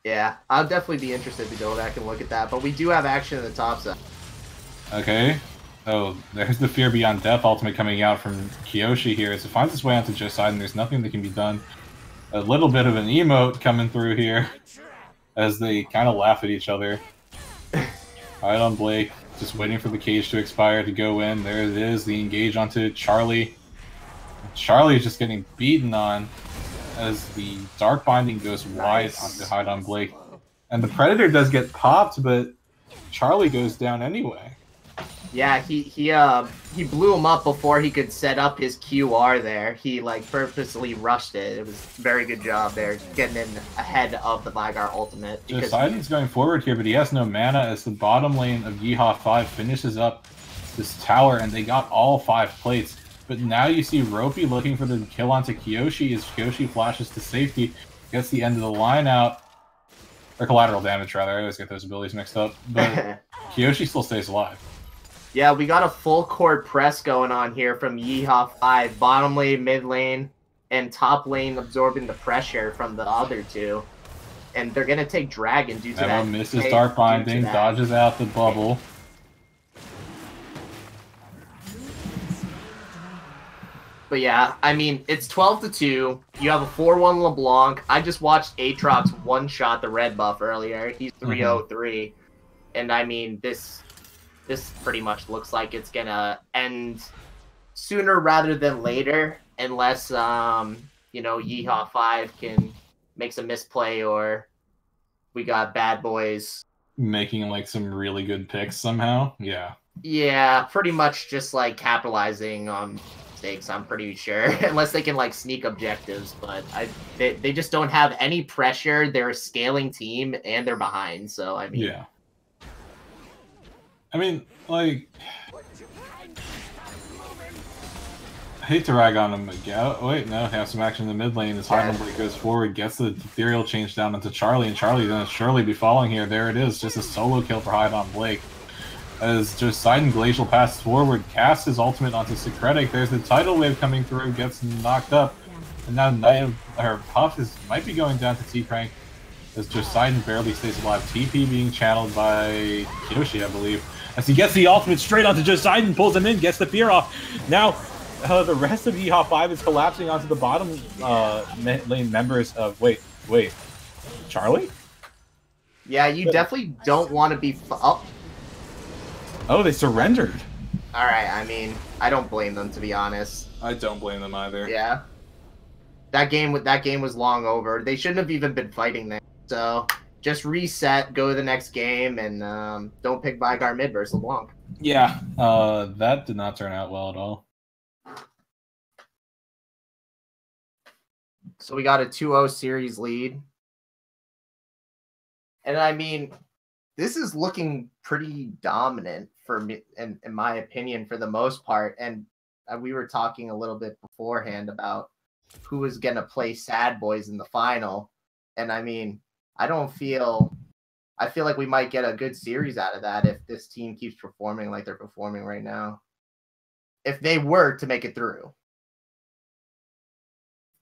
Yeah, I'll definitely be interested to go back and look at that, but we do have action in the top side. Okay. Oh, there's the Fear Beyond Death ultimate coming out from Kyoshi here. As it finds its way onto Joside, and there's nothing that can be done. A little bit of an emote coming through here as they kind of laugh at each other. Alright on Blake, just waiting for the cage to expire to go in. There it is, the engage onto Charlie. Charlie is just getting beaten on as the Dark Binding goes wide onto Hide on Blake. And the Predator does get popped, but Charlie goes down anyway. Yeah, he blew him up before he could set up his QR there. He like purposely rushed it. It was a very good job there, getting in ahead of the Vygar ultimate. Poseidon's going forward here, but he has no mana as the bottom lane of Yeehaw5 finishes up this tower, and they got all 5 plates. But now you see Ropey looking for the kill onto Kyoshi as Kyoshi flashes to safety, gets the end of the line out. Or collateral damage, rather. I always get those abilities mixed up. But Kyoshi still stays alive. Yeah, we got a full court press going on here from Yeehaw5. Bottom lane, mid lane, and top lane absorbing the pressure from the other two. And they're going to take Dragon due to that. Misses Dark Binding, dodges out the bubble. But yeah, I mean, it's 12-2. You have a 4-1 LeBlanc. I just watched Aatrox one-shot the red buff earlier. He's 3-0-3. And I mean, this pretty much looks like it's gonna end sooner rather than later, unless you know, Yeehaw5 can make some misplay, or we got Bad Boys making like some really good picks somehow. Yeah, pretty much just like capitalizing on mistakes, I'm pretty sure. Unless they can like sneak objectives, but they just don't have any pressure. They're a scaling team and they're behind, so I mean, yeah. I mean, like, I hate to rag on him again. Oh, wait, no, have some action in the mid lane as Heidenberg goes forward, gets the ethereal change down into Charlie, and Charlie gonna surely be falling here. There it is, just a solo kill for Hyde on Blake. As Poseidon Glacial passes forward, casts his ultimate onto Secretic. There's the tidal wave coming through, gets knocked up, and now Puff might be going down to T-Crank. As Poseidon barely stays alive. TP being channeled by Kyoshi, I believe. As he gets the ultimate straight onto Poseidon, pulls him in, gets the fear off. Now, the rest of Yeehaw5 is collapsing onto the bottom lane members of... Wait. Charlie? Yeah, you definitely don't want to be... Oh, they surrendered. Alright, I mean, I don't blame them, to be honest. I don't blame them either. Yeah. That game was long over. They shouldn't have even been fighting there. So, just reset, go to the next game, and don't pick Vygar mid versus LeBlanc. Yeah, that did not turn out well at all. So we got a 2-0 series lead. And I mean, this is looking pretty dominant for me, in my opinion, for the most part. And we were talking a little bit beforehand about who is going to play Sad Boys in the final. And I mean, I feel like we might get a good series out of that if this team keeps performing like they're performing right now. If they were to make it through.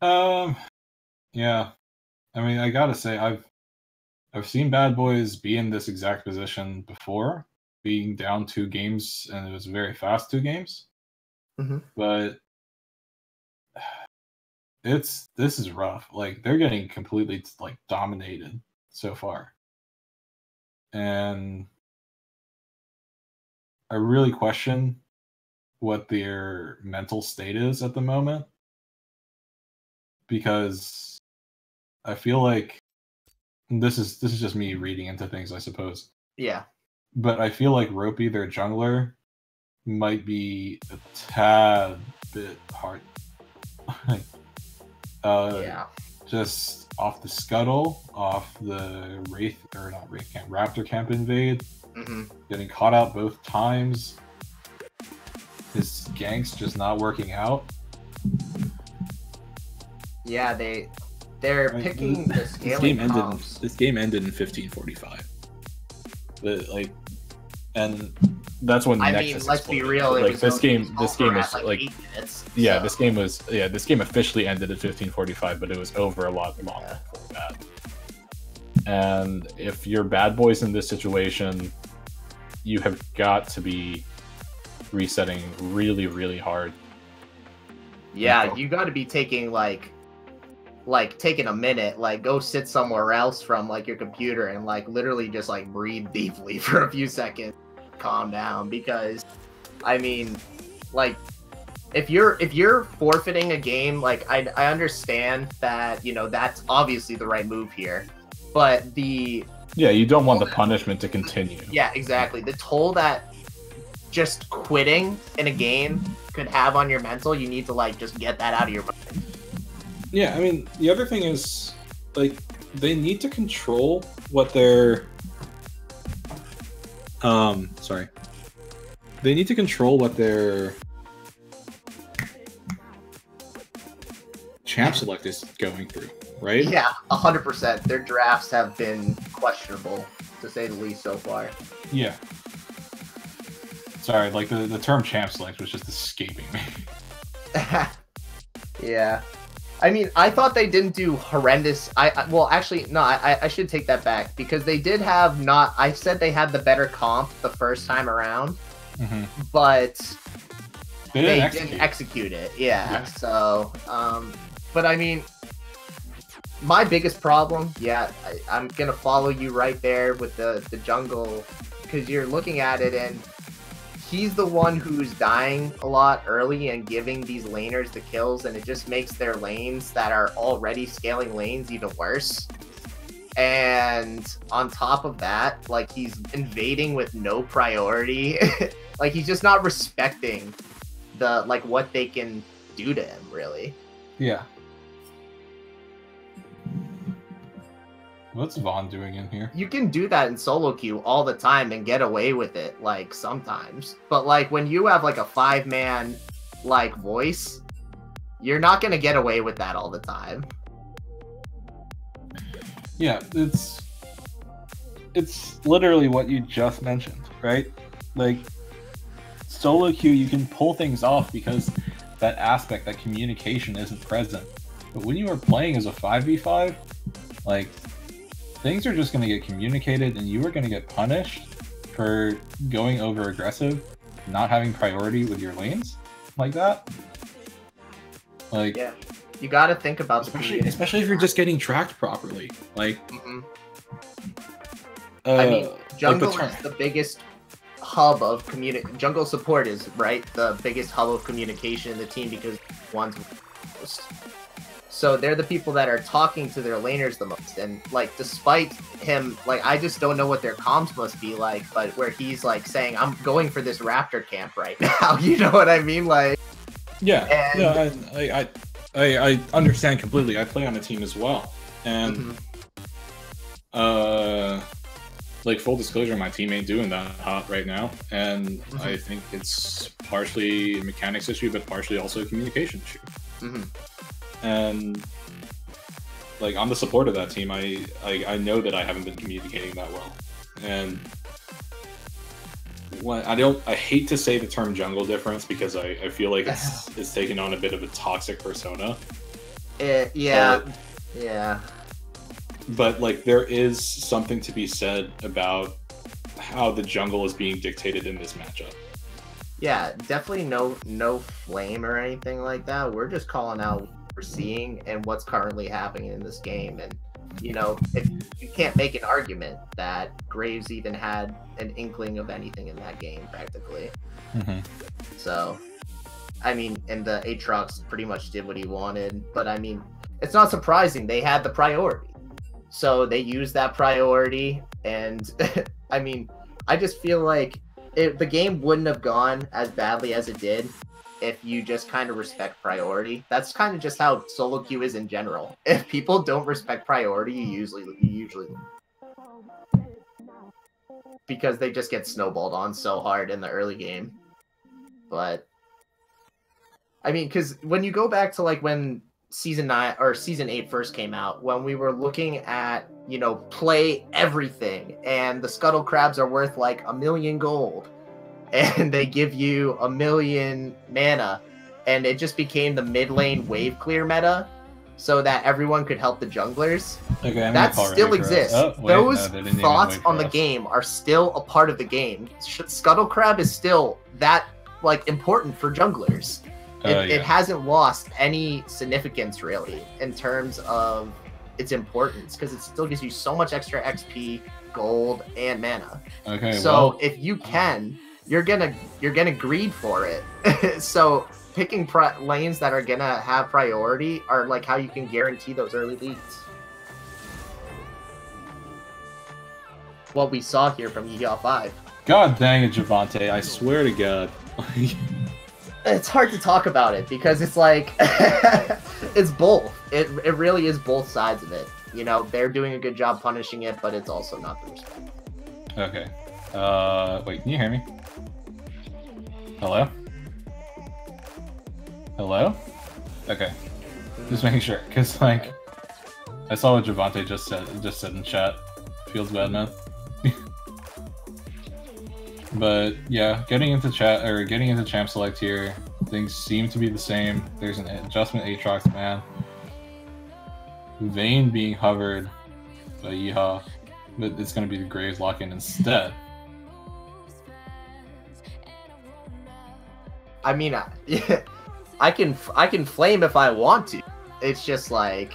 Yeah. I mean, I gotta say, I've seen Bad Boys be in this exact position before, being down 2 games, and it was very fast 2 games. Mm-hmm. But this is rough. Like, they're getting completely like dominated so far, and I really question what their mental state is at the moment, because I feel like this is just me reading into things, I suppose. Yeah. But I feel like Ropey, their jungler, might be a tad bit hard. Yeah. Just off the scuttle, off the Raptor camp invade, getting caught out both times. His gank's just not working out. Yeah, they're picking the scaling comps. This game ended in 15:45. And that's when Nexus let's be exploded. real. Like this game was like 8 minutes. Yeah, so. This game officially ended at 15:45, but it was over a lot longer before that. And if you're bad boys in this situation, you have got to be resetting really, really hard. Yeah, you got to be taking like taking a minute, like go sit somewhere else from like your computer and like literally just like breathe deeply for a few seconds, calm down, because I mean, like if you're forfeiting a game, like I understand that, you know, that's obviously the right move here, but you don't want the punishment to continue. Yeah, exactly. The toll that just quitting in a game could have on your mental, you need to like just get that out of your mind. Yeah, I mean, the other thing is, like, they need to control what their... They need to control what their champ select is going through, right? Yeah, 100%. Their drafts have been questionable, to say the least, so far. Yeah. Sorry, like, the term champ select was just escaping me. Yeah. I mean, I thought they didn't do horrendous. Well, actually, no, I should take that back, because they did have not. I said they had the better comp the first time around, but they didn't execute it. Yeah. So, but I mean, my biggest problem, I'm gonna follow you right there with the jungle, because you're looking at it and he's the one who's dying a lot early and giving these laners the kills, and it just makes their lanes that are already scaling lanes even worse. And on top of that, like, he's invading with no priority. Like, he's just not respecting the, like, what they can do to him, really. Yeah. What's Vaughn doing in here? You can do that in solo queue all the time and get away with it, like, sometimes. But, like, when you have, like, a 5-man, like, voice, you're not going to get away with that all the time. Yeah, it's literally what you just mentioned, right? Like, solo queue, you can pull things off because that aspect, that communication isn't present. But when you are playing as a 5v5, like, things are just going to get communicated, and you are going to get punished for going over aggressive, not having priority with your lanes like that. Like, yeah, you got to think about especially if you're just getting tracked properly. Like, I mean, jungle is the biggest hub of jungle support is the biggest hub of communication in the team, because one's most. So they're the people that are talking to their laners the most. And, like, despite him, like, I just don't know what their comms must be like, but where he's, like, saying, I'm going for this Raptor camp right now. You know what I mean? Like, yeah. I understand completely. I play on a team as well. And, like, full disclosure, my team ain't doing that hot right now. And I think it's partially a mechanics issue, but partially also a communication issue. And, like, on the support of that team, I know that I haven't been communicating that well. And I hate to say the term jungle difference, because I feel like it's taken on a bit of a toxic persona. Yeah. But, like, there is something to be said about how the jungle is being dictated in this matchup. Yeah, definitely no flame or anything like that. We're just calling out we're seeing and what's currently happening in this game. And, you know, if you can't make an argument that Graves even had an inkling of anything in that game, practically. So, I mean, and the Aatrox pretty much did what he wanted, but I mean, it's not surprising. They had the priority, so they used that priority. And I mean, I just feel like the game wouldn't have gone as badly as it did if you just kind of respect priority. That's kind of just how solo queue is in general. If people don't respect priority, you usually because they just get snowballed on so hard in the early game. But I mean, because when you go back to like when season 9 or season 8 first came out, when we were looking at, you know, play everything, and the scuttle crabs are worth like 1,000,000 gold, and they give you 1,000,000 mana, and it just became the mid lane wave clear meta, so that everyone could help the junglers. Okay, that still exists. Oh, wait, those no, thoughts on the game are still a part of the game. Scuttle crab is still that like important for junglers. It hasn't lost any significance really in terms of its importance, because it still gives you so much extra XP, gold, and mana. Okay, so well, if you can, you're gonna greed for it. So picking lanes that are gonna have priority are like how you can guarantee those early leads. What we saw here from YH5. God dang it, Javante! I swear to God. It's hard to talk about it because it's like it's both. It really is both sides of it. You know, they're doing a good job punishing it, but it's also not the respect. Okay. Wait, can you hear me? Hello? Hello? Okay. Just making sure, because like I saw what Javante just said in chat. Feels bad, man. But yeah, getting into champ select here, things seem to be the same. There's an adjustment Aatrox man. Vayne being hovered by Yeehaw, but it's gonna be the Graves lock-in instead. I mean, yeah, I can flame if I want to. It's just like,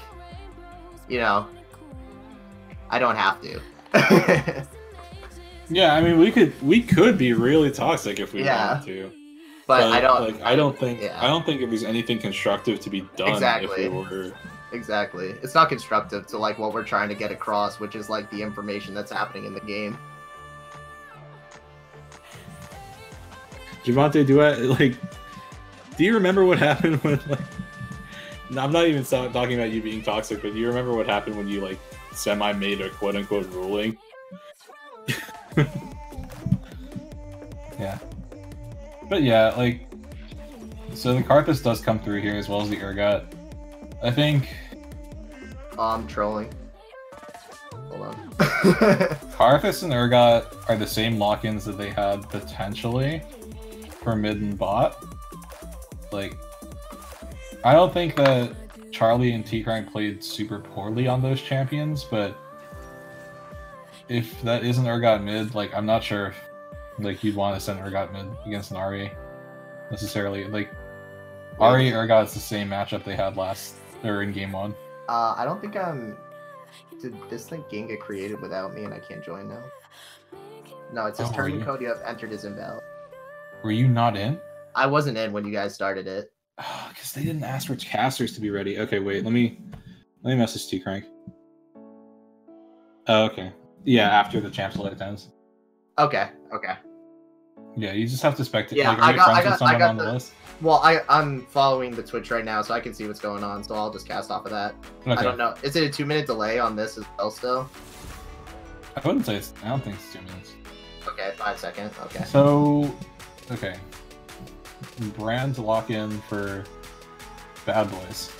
you know, I don't have to. Yeah, I mean, we could be really toxic if we wanted to, but I don't think if there's anything constructive to be done. Exactly. If we were... Exactly. It's not constructive to like what we're trying to get across, which is like the information that's happening in the game. Javante, do you remember what happened when like? I'm not even talking about you being toxic, but do you remember what happened when you like semi-made a quote-unquote ruling? Yeah. But yeah, like, so the Karthus does come through here as well as the Urgot. I think... I'm trolling. Hold on. Karthus and Urgot are the same lock-ins that they had potentially for mid and bot. Like, I don't think that Charlie and T-Crank played super poorly on those champions, but if that isn't Urgot mid, like, I'm not sure if like you'd want to send Urgot mid against an Ahri necessarily. Like, Ahri Urgot is the same matchup they had in game 1. I don't think did this game get created without me and I can't join now? No, it says tournament code you have entered is invalid. Were you not in? I wasn't in when you guys started it. Oh, because they didn't ask for casters to be ready. Okay, wait, let me message T-Crank. Oh, okay. Yeah, after the champ select ends. Okay. Yeah, you just have to spectate. Yeah, like, I got on the list? Well, I'm following the Twitch right now, so I can see what's going on, so I'll just cast off of that. Okay. I don't know. Is it a 2-minute delay on this as well still? I wouldn't say I don't think it's 2 minutes. Okay, 5 seconds. Okay. So, okay. Brand to lock in for Bad Boys.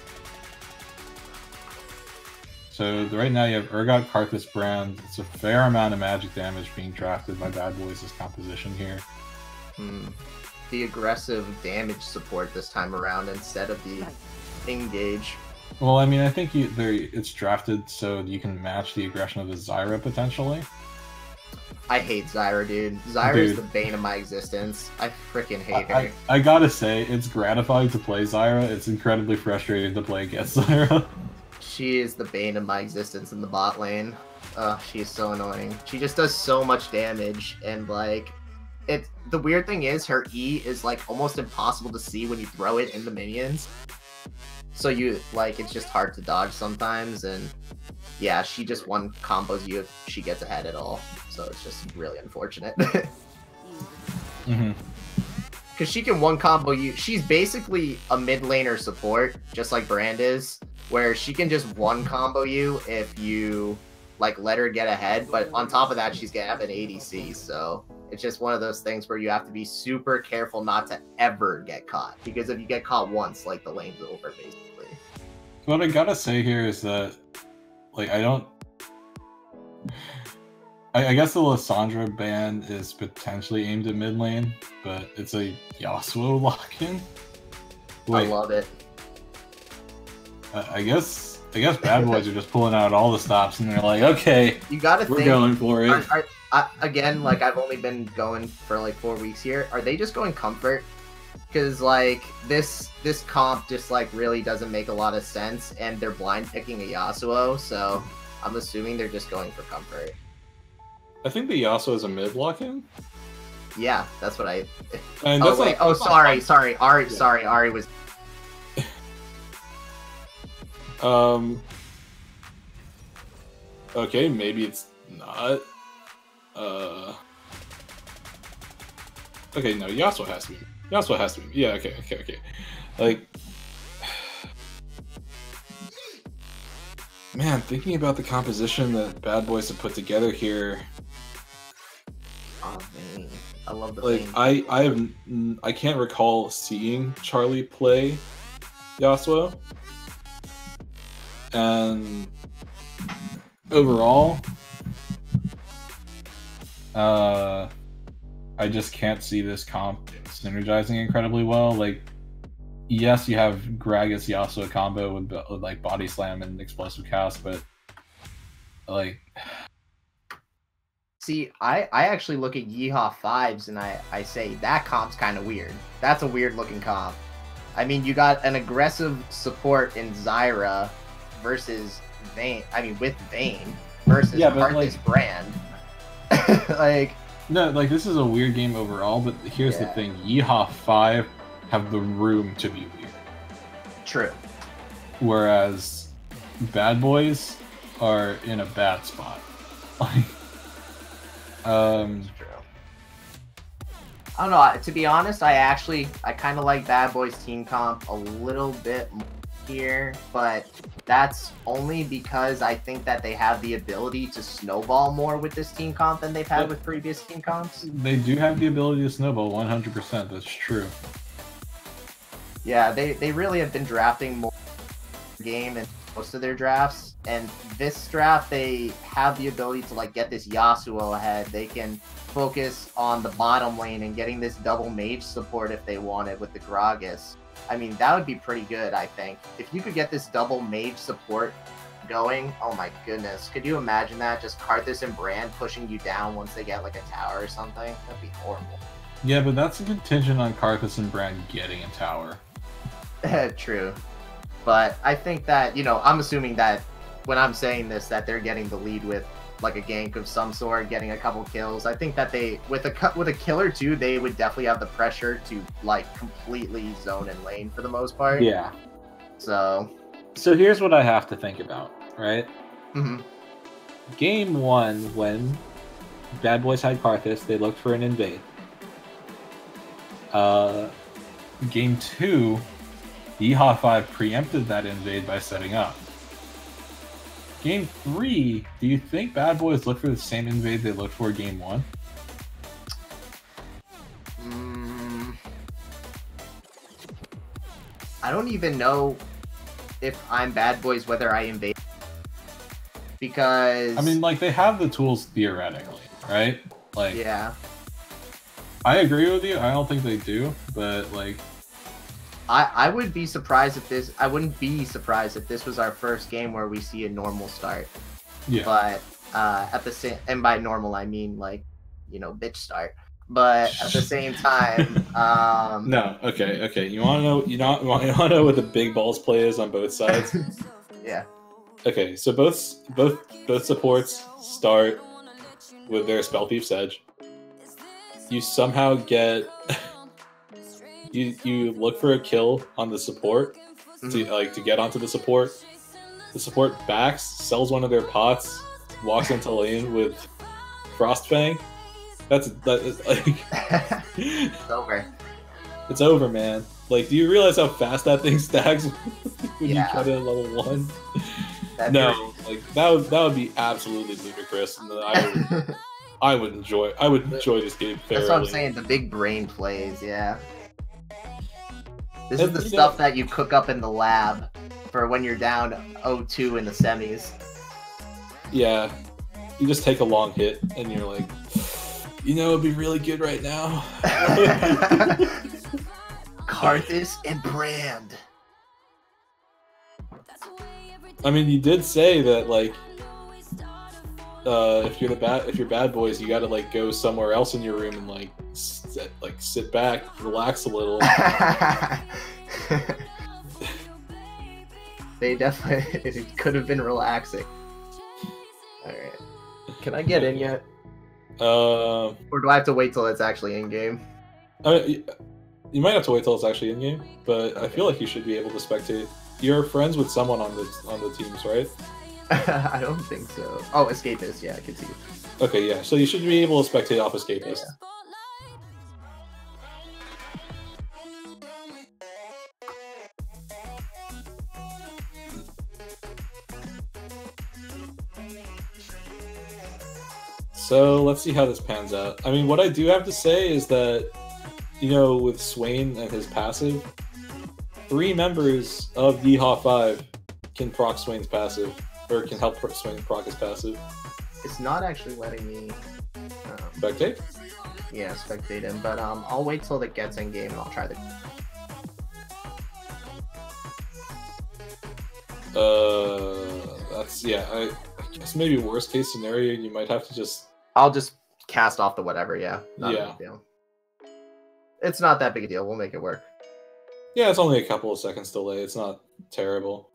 So right now you have Urgot, Karthus, Brand. It's a fair amount of magic damage being drafted by Bad Boys' composition here. The aggressive damage support this time around instead of the engage. Well, I mean, I think it's drafted so you can match the aggression of the Zyra potentially. I hate Zyra, dude. Zyra is the bane of my existence. I freaking hate her. I gotta say, it's gratifying to play Zyra. It's incredibly frustrating to play against Zyra. She is the bane of my existence in the bot lane. She is so annoying. She just does so much damage, and like, the weird thing is her E is like almost impossible to see when you throw it in the minions. So it's just hard to dodge sometimes, and yeah, she just one combos you if she gets ahead at all. So it's just really unfortunate. Because because she can one combo you. She's basically a mid laner support, just like Brand is, where she can just one combo you if you like let her get ahead. But on top of that, she's gonna have an ADC, so it's just one of those things where you have to be super careful not to ever get caught, because if you get caught once, like, the lane's over basically. What I gotta say here is that, like, I guess the Lissandra ban is potentially aimed at mid lane, but it's a Yasuo lock-in. I love it. I guess bad boys are just pulling out all the stops, and they're like, okay, You gotta we're think, going for it. again, like, I've only been going for like 4 weeks here. Are they just going comfort? Because like this comp just like really doesn't make a lot of sense, and they're blind picking a Yasuo, so I'm assuming they're just going for comfort. I think the Yasuo is a mid lock-in. Yeah, that's what I. And Oh that's wait. like, Sorry. Ari. Yeah. Sorry, Ari was. Okay, maybe it's not. Okay, no, Yasuo has to be. Yasuo has to be. Yeah, okay. Like, man, thinking about the composition that Bad Boys have put together here, Oh man, I love the like, thing. I can't recall seeing Charlie play Yasuo, and overall, I just can't see this comp synergizing incredibly well. Like, yes, you have Gragas Yasuo combo with like body slam and explosive cast, but like, See, I actually look at Yeehaw 5s and I say that comp's kind of weird. That's a weird looking comp. I mean, you got an aggressive support in Zyra versus Vayne. I mean, with Vayne versus Karthus Brand. Like, no, like, this is a weird game overall, but here's the thing. Yeehaw 5 have the room to be weird. True. Whereas Bad Boys are in a bad spot. Like, True. I don't know. To be honest, I kind of like Bad Boys team comp a little bit more here, but that's only because I think that they have the ability to snowball more with this team comp than they've had with previous team comps. they do have the ability to snowball 100%. That's true. Yeah, they really have been drafting more game in most of their drafts, and this draft they have the ability to like get this Yasuo ahead. They can focus on the bottom lane and getting this double mage support if they wanted with the Gragas. I mean, that would be pretty good, I think. If you could get this double mage support going, oh my goodness. Could you imagine that? Just Karthus and Brand pushing you down once they get like a tower or something? That'd be horrible. Yeah, but that's a contingent on Karthus and Brand getting a tower. True. But I think that, you know, I'm assuming that when I'm saying this, that they're getting the lead with like a gank of some sort, getting a couple kills. I think that they, with a kill or two, they would definitely have the pressure to like completely zone and lane for the most part. Yeah. So here's what I have to think about, right? mm-hmm. Game 1, when Bad Boys had Karthus, they looked for an invade. Game 2, Yeehaw 5 preempted that invade by setting up. Game 3, do you think Bad Boys look for the same invade they looked for Game 1? I don't even know if I'm Bad Boys whether I invade, because I mean, like, they have the tools theoretically, right? Like, yeah, I agree with you. I don't think they do, but like, I would be surprised if this. I wouldn't be surprised if this was our first game where we see a normal start. yeah. But at the same, and by normal I mean like, you know, bitch start. But at the same time, no, okay. You want to know? You want to know what the big balls play is on both sides? yeah, Okay, so both supports start with their Spell Thief's Edge. You somehow get you look for a kill on the support to get onto the support. The support backs, sells one of their pots, walks into lane with Frostfang. That is like it's over. It's over, man. Like, do you realize how fast that thing stacks when you cut it at level 1? No, like that would be absolutely ludicrous, and I would enjoy this game thoroughly. That's what I'm saying. The big brain plays, yeah. This is the stuff that you cook up in the lab for when you're down 0-2 in the semis. Yeah, you just take a long hit, and you're like, you know, it'd be really good right now. Karthus and Brand. I mean, you did say that, like, if you're bad boys, you gotta like go somewhere else in your room and like sit back, relax a little. They definitely it could have been relaxing. All right, can I get in yet? Or do I have to wait till it's actually in game? You might have to wait till it's actually in game, but I feel like you should be able to spectate. You're friends with someone on the teams, right? I don't think so. Oh, Escapist, yeah, I can see. Okay, yeah, so you should be able to spectate off Escapist. Yeah. So let's see how this pans out. I mean, what I do have to say is that, you know, with Swain and his passive, 3 members of Yeehaw5 can proc Swain's passive, or can help Swain proc his passive. It's not actually letting me spectate? Yeah, spectate him, but I'll wait till it gets in game and I'll try the. That's I guess maybe worst case scenario, you might have to just. I'll just cast off the whatever. Yeah. Not yeah. A big deal. It's not that big a deal. We'll make it work. Yeah, it's only a couple of seconds delay. It's not terrible.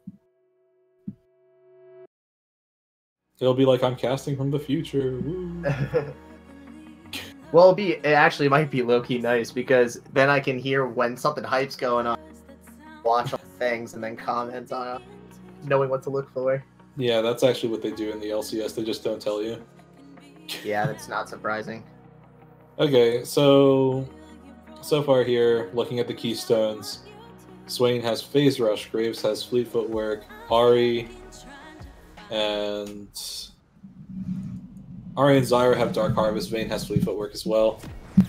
It'll be like I'm casting from the future. Well, it actually might be low-key nice, because then I can hear when something hype's going on, watch all the things, and then comment on it, knowing what to look for. Yeah, that's actually what they do in the LCS. They just don't tell you. Yeah, that's not surprising. Okay, so far here, looking at the keystones, Swain has Phase Rush, Graves has Fleet Footwork, Ahri and Zyra have Dark Harvest, Vayne has Fleet Footwork as well.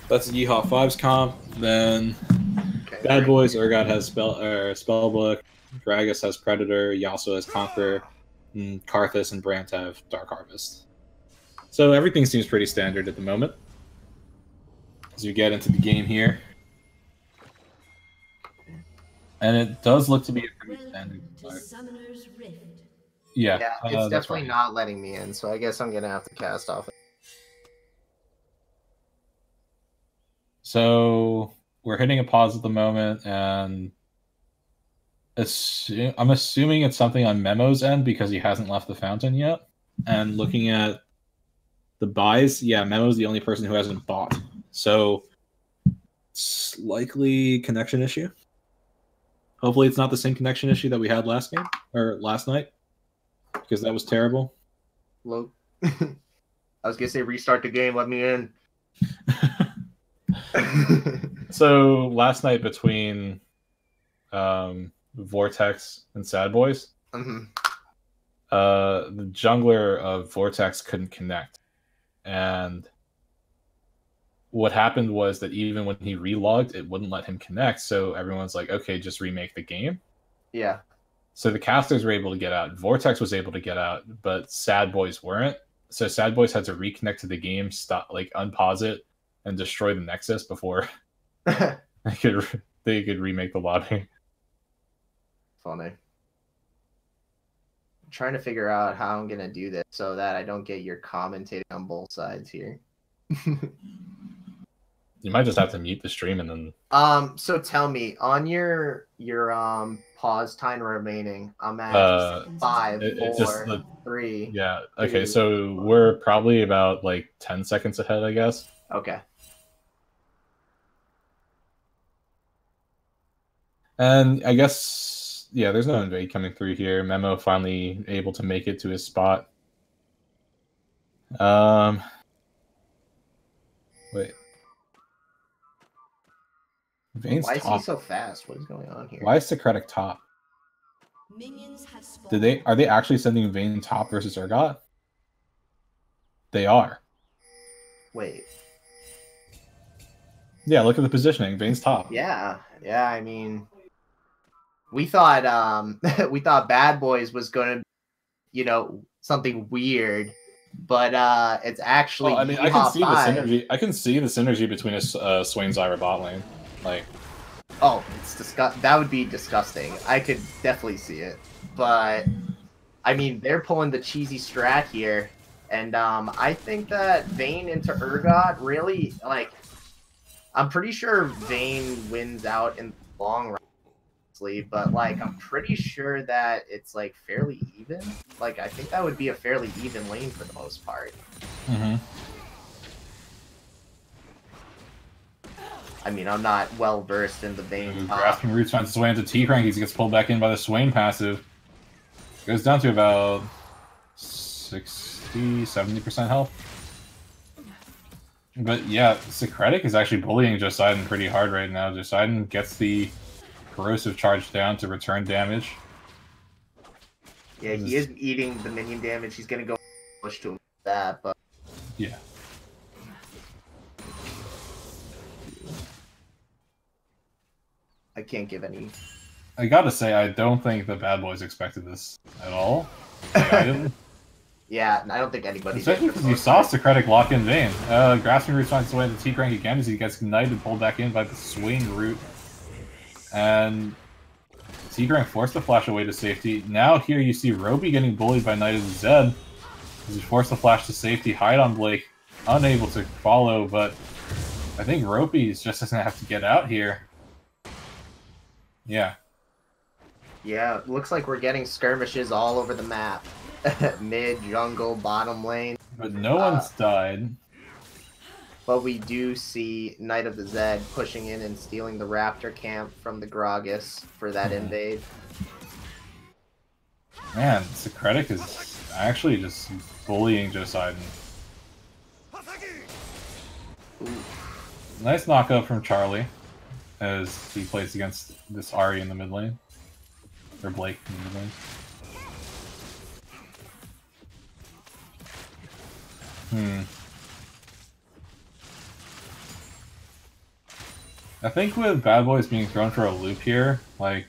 That's Yeehaw5's comp. Then Bad Boys, Urgot has Spellbook, Gragas has Predator, Yasuo has Conqueror, and Karthus and Brant have Dark Harvest. So everything seems pretty standard at the moment. As you get into the game here. And it does look to be a pretty standard fight. Yeah, it's definitely not letting me in, so I guess I'm gonna have to cast off. So we're hitting a pause at the moment, and I'm assuming it's something on Memo's end because he hasn't left the fountain yet. And looking at the buys, yeah, Memo's the only person who hasn't bought. So it's likely connection issue. Hopefully it's not the same connection issue that we had last game or last night, because that was terrible. Low. I was gonna say restart the game, let me in. So last night between Vortex and Sad Boys, the jungler of Vortex couldn't connect, and what happened was that even when he relogged, it wouldn't let him connect. So everyone's like, okay, just remake the game. Yeah. So the casters were able to get out. Vortex was able to get out, but Sad Boys weren't. So Sad Boys had to reconnect to the game, stop, like unpause it, and destroy the Nexus before they could remake the lobby. Funny. I'm trying to figure out how I'm gonna do this so that I don't get your commentating on both sides here. You might just have to mute the stream and then. So tell me, on your pause time remaining, I'm at 5, 4, 3. Yeah. Okay. 2, so we're probably about like 10 seconds ahead, I guess. Okay. And I guess, yeah, there's no invade coming through here. Memo finally able to make it to his spot. Wait. Vayne's Why is he top. so fast? What is going on here? Why is Socratic top? Minions have spawned. Are they actually sending Vayne top versus Urgot? They are. Wait. Yeah, look at the positioning. Vayne's top. Yeah. I mean, we thought we thought Bad Boys was gonna, something weird, but it's actually. Well, I mean, I can see the synergy. I can see the synergy between a Swain Zyra bot lane. Like, oh, it's that would be disgusting. I could definitely see it, but I mean, they're pulling the cheesy strat here, and I think that Vayne into Urgot really like. I'm pretty sure Vayne wins out in the long run, but like I'm pretty sure that it's like fairly even. Like I think that would be a fairly even lane for the most part. mm-hmm. I mean, I'm not well versed in the Vayne. Grasping Roots finds his way into T-Crank. He gets pulled back in by the Swain passive. Goes down to about 60-70% health. But yeah, Socratic is actually bullying Josidon pretty hard right now. Josidon gets the corrosive charge down to return damage. Yeah, he is eating the minion damage. He's gonna go push to him with that, but yeah. I can't give any. I gotta say, I don't think the Bad Boys expected this at all. Like, I didn't. Yeah, I don't think anybody. Especially because you saw Socratic lock in Vayne. Grasping Root finds his way into T-Crank again as he gets ignited, pulled back in by the Swing Root. And T-Crank forced the flash away to safety. Now here you see Roby getting bullied by Knight of the Zed. As he forced the flash to safety, hide on Blake. Unable to follow, but I think Roby just doesn't have to get out here. Yeah. Yeah, looks like we're getting skirmishes all over the map. Mid, jungle, bottom lane. But no one's died. But we do see Knight of the Zed pushing in and stealing the Raptor camp from the Gragas for that invade. Man, Socratic is actually just bullying Josidon. Nice knockup from Charlie as he plays against this Ahri in the mid lane. Or Blake in the mid lane. I think with Bad Boys being thrown for a loop here, like,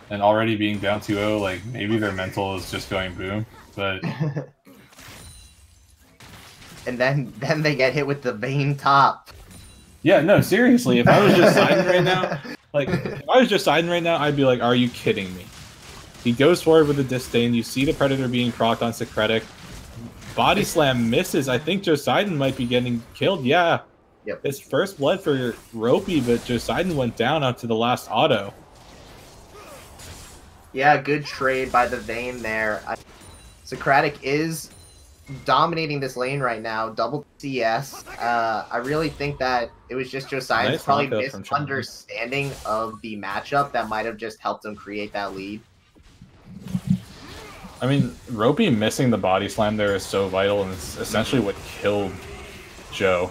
and already being down 2-0, like, maybe their mental is just going boom, but... And then they get hit with the Vayne top. Yeah, no, seriously, if I was just siding right now, I'd be like, are you kidding me? He goes forward with a disdain, you see the Predator being procced on Socratic, Body Slam misses. I think Josidon might be getting killed. Yeah. Yep. It's first blood for Ropey, but Josidon went down onto the last auto. Yeah, good trade by the Vayne there. Socratic is dominating this lane right now. Double CS. I really think that it was just Josidon's probably misunderstanding of the matchup that might have just helped him create that lead. I mean, Ropey missing the body slam there is so vital, and it's essentially what killed Joe.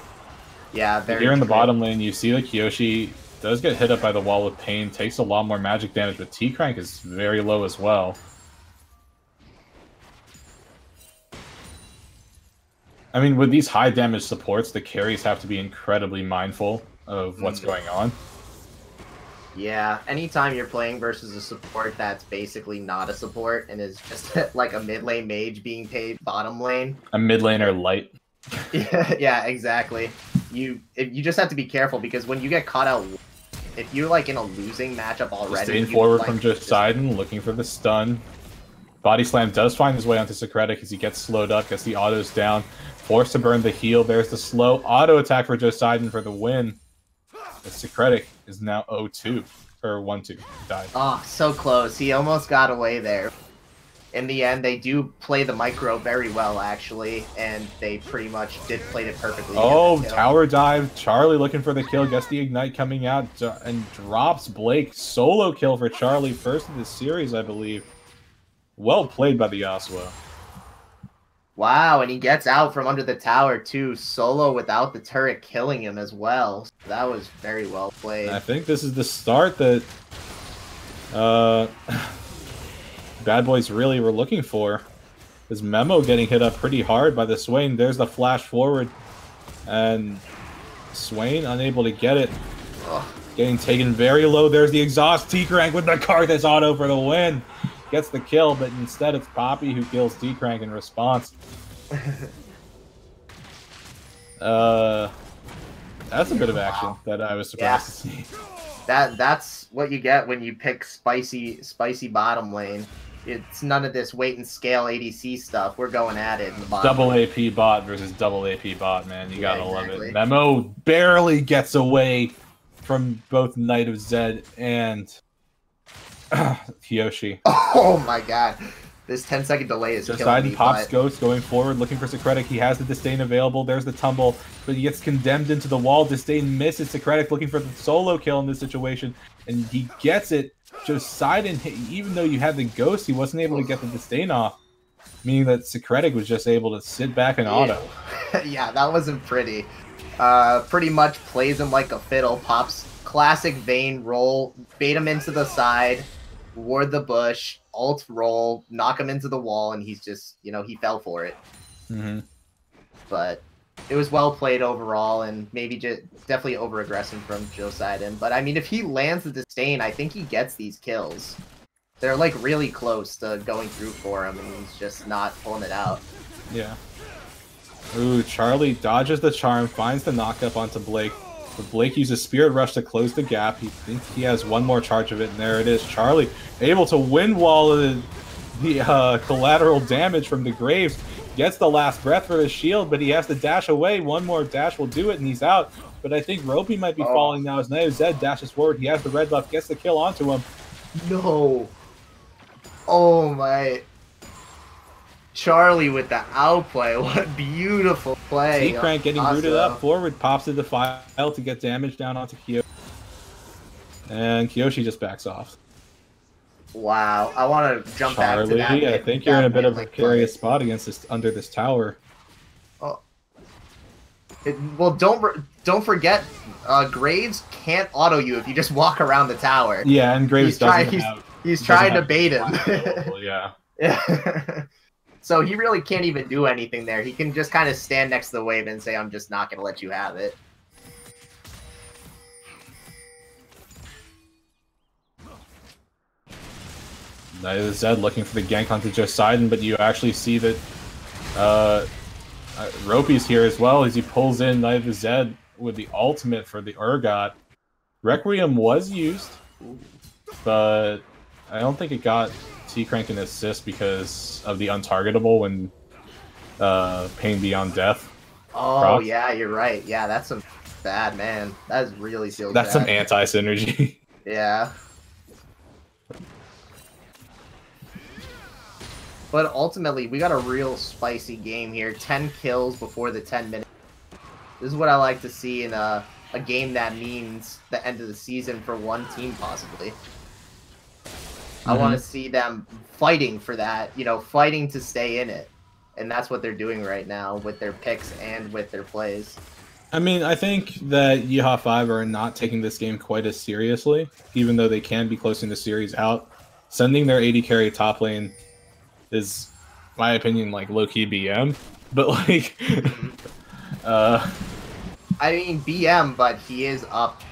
Yeah, very here in the true. bottom lane, you see that Kiyoshi does get hit up by the wall of pain, takes a lot more magic damage, but T-Crank is very low as well. I mean, with these high damage supports, the carries have to be incredibly mindful of what's going on. Yeah, anytime you're playing versus a support that's basically not a support and is just like a mid lane mage being paid bottom lane. A mid laner light. Yeah, exactly. You just have to be careful because when you get caught out, if you're like in a losing matchup already, Staying forward from Josidon, looking for the stun. Body Slam does find his way onto Socratic as he gets slowed up, gets the autos down, forced to burn the heal. There's the slow auto attack for Josidon for the win. Socratic is now 0-2, or 1-2, died. Oh, so close. He almost got away there. In the end, they do play the micro very well, actually, and they pretty much did play it perfectly. Oh, tower dive. Charlie looking for the kill, gets the ignite coming out, and drops Blake. Solo kill for Charlie, first in the series, I believe. Well played by the Yasuo. Wow, and he gets out from under the tower too, solo without the turret killing him as well. So that was very well played. I think this is the start that Bad Boys really were looking for. Is Memo getting hit up pretty hard by the Swain. There's the flash forward, and Swain unable to get it. Ugh. Getting taken very low. There's the exhaust. T-Crank with the Karthus auto for the win. Gets the kill, but instead it's Poppy who kills T-Crank in response. That's a bit of action that I was surprised to see. That's what you get when you pick spicy bottom lane. It's none of this wait and scale ADC stuff. We're going at it in the bottom. Double AP bot versus double AP bot, man. You gotta love it. Memo barely gets away from both Knight of Zed and Kiyoshi. Oh my god. This 10-second delay is killing me. Pops Ghost going forward, looking for Secretic. He has the Disdain available. There's the tumble, but he gets condemned into the wall. Disdain misses Secretic, looking for the solo kill in this situation, and he gets it. Poseidon, even though you had the Ghost, he wasn't able to get the Disdain off, meaning that Secretic was just able to sit back and auto. Yeah, that wasn't pretty. Pretty much plays him like a fiddle. Pops classic Vayne roll, bait him into the side, ward the bush, alt roll, knock him into the wall, and he's just, he fell for it. Mm-hmm. But it was well played overall, and maybe just definitely over-aggressive from Poseidon. But I mean, if he lands the Disdain, I think he gets these kills. They're like really close to going through for him, and he's just not pulling it out. Yeah. Ooh, Charlie dodges the charm, finds the knockup onto Blake. But Blake uses Spirit Rush to close the gap. He thinks he has one more charge of it, and there it is. Charlie able to wind wall the collateral damage from the Graves. Gets the last breath for his shield, but he has to dash away. One more dash will do it, and he's out. But I think Ropey might be falling now as Knight of Zed dashes forward. He has the red buff, gets the kill onto him. No. Oh my. Charlie with the outplay. What beautiful play. T-Crank getting rooted up forward, pops the Defile to get damage down onto Kiyoshi. And Kiyoshi just backs off. Wow. I want to jump back to that. I think you're in a bit of a precarious spot against this under this tower. Oh. Well, don't forget, Graves can't auto you if you just walk around the tower. Yeah, and Graves he's trying to bait him. Yeah. Yeah. So he really can't even do anything there. He can just kind of stand next to the wave and say, I'm just not going to let you have it. Knight of Zed looking for the gank onto Poseidon, but you actually see that Ropey's here as well as he pulls in Knight of Zed with the ultimate for the Urgot. Requiem was used, but I don't think it got T-Crank an assist because of the untargetable when Pain Beyond Death. Oh, procs. Yeah, you're right. Yeah, that's some bad, man. That is really feels That's bad. some anti-synergy. Yeah. But ultimately, we got a real spicy game here. 10 kills before the 10 minutes. This is what I like to see in a game that means the end of the season for one team, possibly. I want to see them fighting for that, fighting to stay in it. And that's what they're doing right now with their picks and with their plays. I mean, I think that Yeehaw5 are not taking this game quite as seriously, even though they can be closing the series out. Sending their AD carry top lane is, my opinion, like low-key BM. But like, I mean BM, but he is up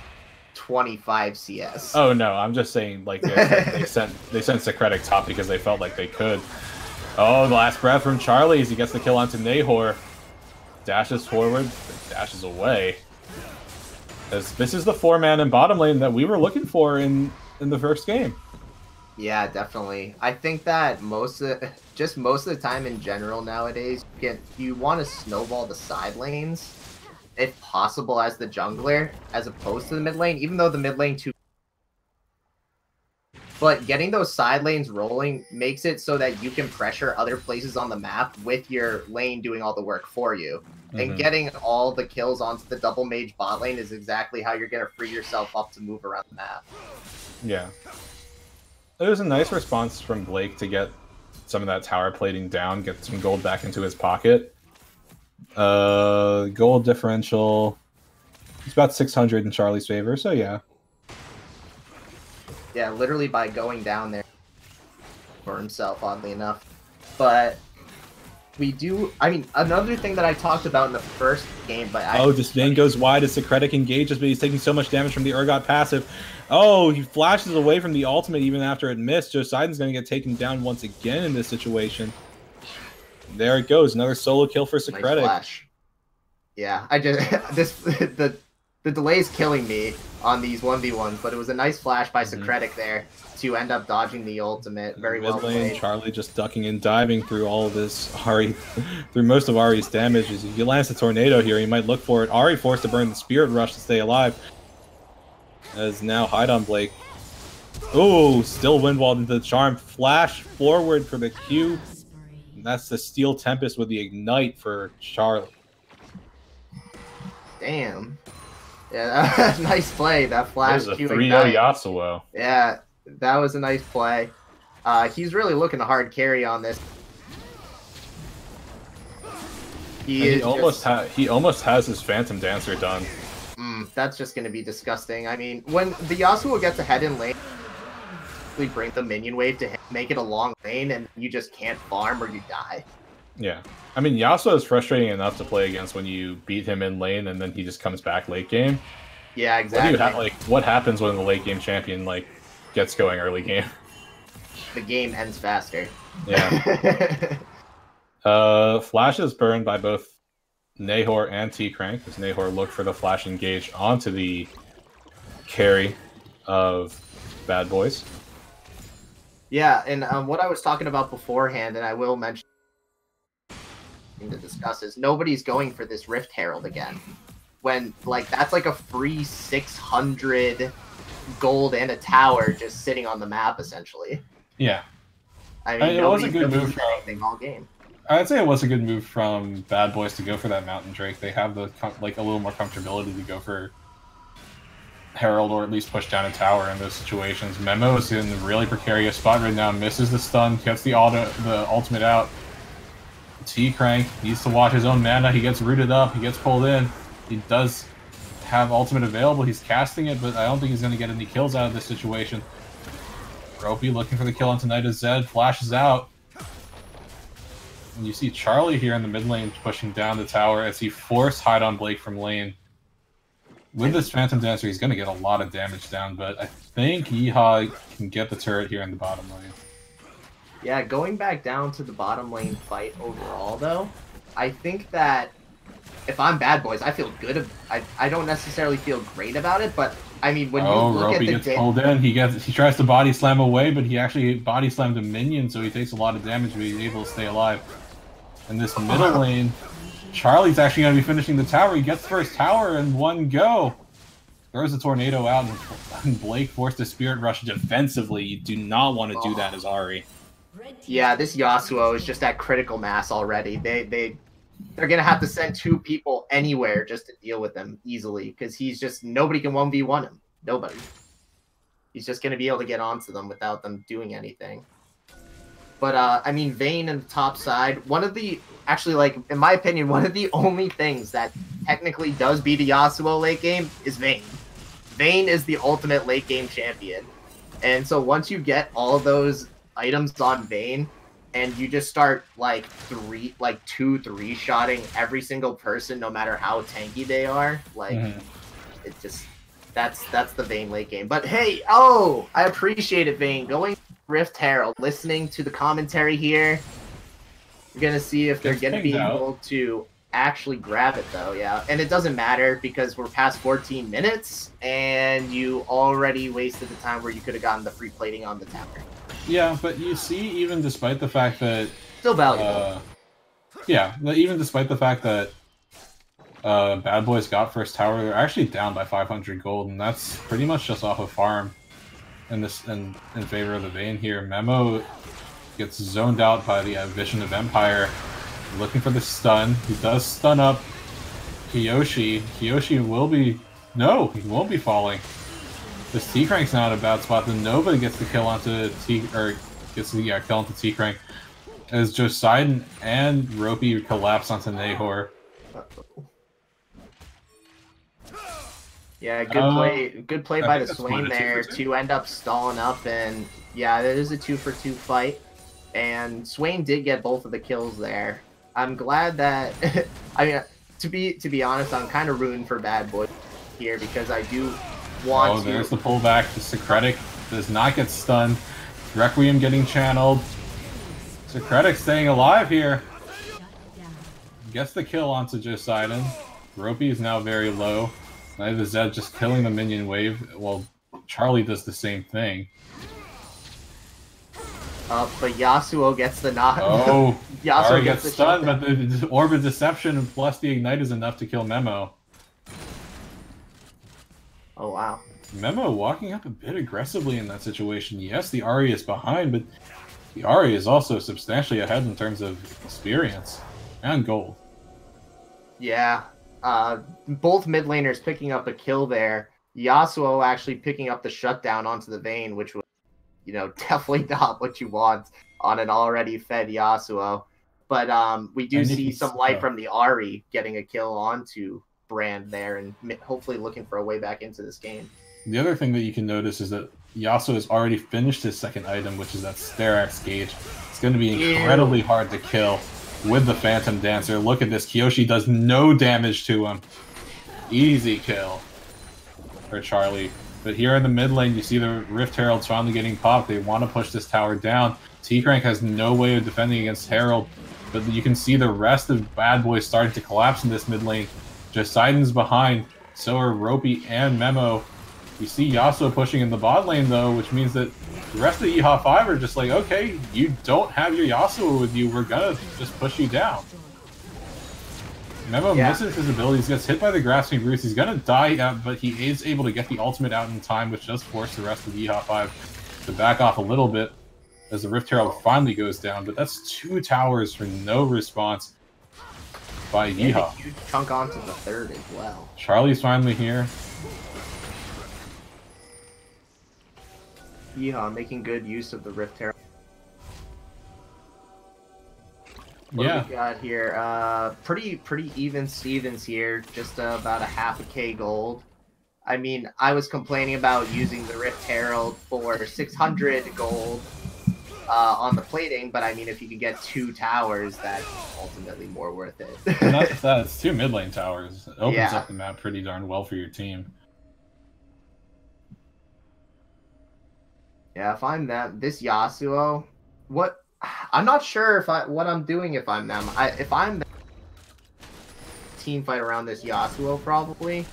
25 CS. Oh no, I'm just saying like they sent Secretic top because they felt like they could. Oh, the last breath from Charlie as he gets the kill onto Nahor. Dashes forward, dashes away. As this is the 4-man in bottom lane that we were looking for in the first game. Yeah, definitely. I think that most of the time in general nowadays, you want to snowball the side lanes, if possible, as the jungler, as opposed to the mid lane, even though the mid lane too. But getting those side lanes rolling makes it so that you can pressure other places on the map with your lane doing all the work for you. And getting all the kills onto the double mage bot lane is exactly how you're going to free yourself up to move around the map. Yeah. It was a nice response from Blake to get some of that tower plating down, get some gold back into his pocket. Gold differential, it's about 600 in Charlie's favor, so yeah. Yeah, literally by going down there for himself, oddly enough. But we do, I mean, another thing that I talked about in the first game, but just Vayne goes wide as Secretic engages, but he's taking so much damage from the Urgot passive. Oh, he flashes away from the ultimate even after it missed. Poseidon's going to get taken down once again in this situation. There it goes, another solo kill for Secretic. Nice flash. Yeah, I just the delay is killing me on these 1v1s, but it was a nice flash by Secretic there to end up dodging the ultimate. Very well played. Charlie just ducking and diving through all of this Ahri, through most of Ahri's damage. If he lands a tornado here, he might look for it. Ahri forced to burn the Spirit Rush to stay alive. As now hide on Blake. Oh, still windwalled into the charm. Flash forward for the Q. And that's the Steel Tempest with the Ignite for Charlie. Damn. Yeah, nice play. That flash Q. That was a 3-0 Yasuo. Yeah, that was a nice play. He's really looking to hard carry on this. He almost has his Phantom Dancer done. That's just going to be disgusting. I mean, when the Yasuo gets ahead in lane, we bring the minion wave to him, make it a long lane, and you just can't farm or you die. Yeah. I mean, Yasuo is frustrating enough to play against when you beat him in lane and then he just comes back late game. Yeah, exactly. What happens when the late game champion gets going early game? The game ends faster. Yeah. Flash is burned by both Nahor and T-Crank, because Nahor looked for the flash engage onto the carry of Bad Boys. Yeah, and what I was talking about beforehand, and I will mention to discuss, is nobody's going for this Rift Herald again. When, that's like a free 600 gold and a tower just sitting on the map, essentially. Yeah. I mean, it was a good move from anything all game. I'd say it was a good move from Bad Boys to go for that Mountain Drake. They have the a little more comfortability to go for Herald, or at least push down a tower in those situations. Memo is in a really precarious spot right now. Misses the stun, gets the ultimate out. T-Crank needs to watch his own mana. He gets rooted up. He gets pulled in. He does have ultimate available. He's casting it, but I don't think he's going to get any kills out of this situation. Ropey looking for the kill onto Knight of Zed. Flashes out. And you see Charlie here in the mid lane pushing down the tower as he forced hide on Blake from lane. With this Phantom Dancer, he's going to get a lot of damage down, but I think Yeehaw can get the turret here in the bottom lane. Yeah, going back down to the bottom lane fight overall, though, I think that if I'm Bad Boys, I feel good. I don't necessarily feel great about it, but I mean, when you look Ropey at the gets pulled in, he tries to body slam away, but he actually body slammed a minion, so he takes a lot of damage, but he's able to stay alive. In this middle lane, Charlie's actually going to be finishing the tower. He gets the first tower in one go. Throws the tornado out, and Blake forced a Spirit Rush defensively. You do not want to do that as Ahri. Yeah, this Yasuo is just at critical mass already. They're going to have to send 2 people anywhere just to deal with him easily, because he's just, nobody can 1v1 him. Nobody. He's just going to be able to get onto them without them doing anything. But, I mean, Vayne in the top side, actually, in my opinion, one of the only things that technically does beat a Yasuo late game is Vayne. Vayne is the ultimate late game champion. And so once you get all of those items on Vayne, and you just start, 2-3-shotting every single person, no matter how tanky they are, it just, that's the Vayne late game. But hey, I appreciate it, Vayne. Going Rift Herald, listening to the commentary here. We're going to see if they're going to be able to actually grab it, though, yeah. And it doesn't matter, because we're past 14 minutes, and you already wasted the time where you could have gotten the free plating on the tower. Yeah, but you see, even despite the fact that... Still valuable. Yeah, even despite the fact that Bad Boys got first tower, they're actually down by 500 gold, and that's pretty much just off of farm in favor of the Vayne here. Memo gets zoned out by the Vision of Empire, looking for the stun. He does stun up Kiyoshi. Kiyoshi will be... No, he won't be falling. This T-Crank's now at a bad spot. The Nova gets the kill onto gets the kill onto T-Crank. As Joseiden and Ropey collapse onto Nahor. Yeah, good play by the Swain there to end up stalling up, and yeah, it is a 2-for-2 fight. And Swain did get both of the kills there. I'm glad that I mean, to be honest, I'm kind of rooting for Bad Boy here because I do want to. There's the pullback. The Secretic does not get stunned. Requiem getting channeled. Secretic staying alive here. Gets the kill onto Joseiden. Ropey is now very low. Neither Zed just killing the minion wave. Well, Charlie does the same thing. But Yasuo gets the knock. Oh, Yasuo gets stunned, but the Orb of Deception plus the Ignite is enough to kill Memo. Oh, wow. Memo walking up a bit aggressively in that situation. Yes, the Ahri is behind, but the Ahri is also substantially ahead in terms of experience and gold. Yeah, both mid laners picking up a kill there. Yasuo actually picking up the shutdown onto the Vayne, which was, you know, definitely not what you want on an already fed Yasuo. But we do see some light from the Ahri getting a kill onto Brand there and hopefully looking for a way back into this game. The other thing that you can notice is that Yasuo has already finished his second item, which is that Sterax Gauge. It's going to be incredibly hard to kill with the Phantom Dancer. Look at this. Kyoshi does no damage to him. Easy kill for Charlie. But here in the mid lane, you see the Rift Heralds finally getting popped. They want to push this tower down. T-Crank has no way of defending against Herald. But you can see the rest of Bad Boy starting to collapse in this mid lane. Joseiden's behind. So are Ropey and Memo. We see Yasuo pushing in the bot lane, though, which means that the rest of the Yeehaw5 are just like, okay, you don't have your Yasuo with you, we're gonna just push you down. Memo misses his abilities, gets hit by the Grasping Roots, he's gonna die, but he is able to get the ultimate out in time, which does force the rest of the Yeehaw5 to back off a little bit as the Rift Herald finally goes down, but that's 2 towers for no response by Yeehaw. A huge chunk onto the third as well. Charlie's finally here. Yeehaw making good use of the Rift Herald. What do we got here? Pretty even Stevens here, just about a half a K gold. I mean, I was complaining about using the Rift Herald for 600 gold on the plating, but I mean, if you could get 2 towers, that's ultimately more worth it. And that's 2 mid lane towers. It opens up the map pretty darn well for your team. Yeah, if I'm this Yasuo, I'm not sure what I'm doing if I'm them. If I'm them, team fight around this Yasuo probably,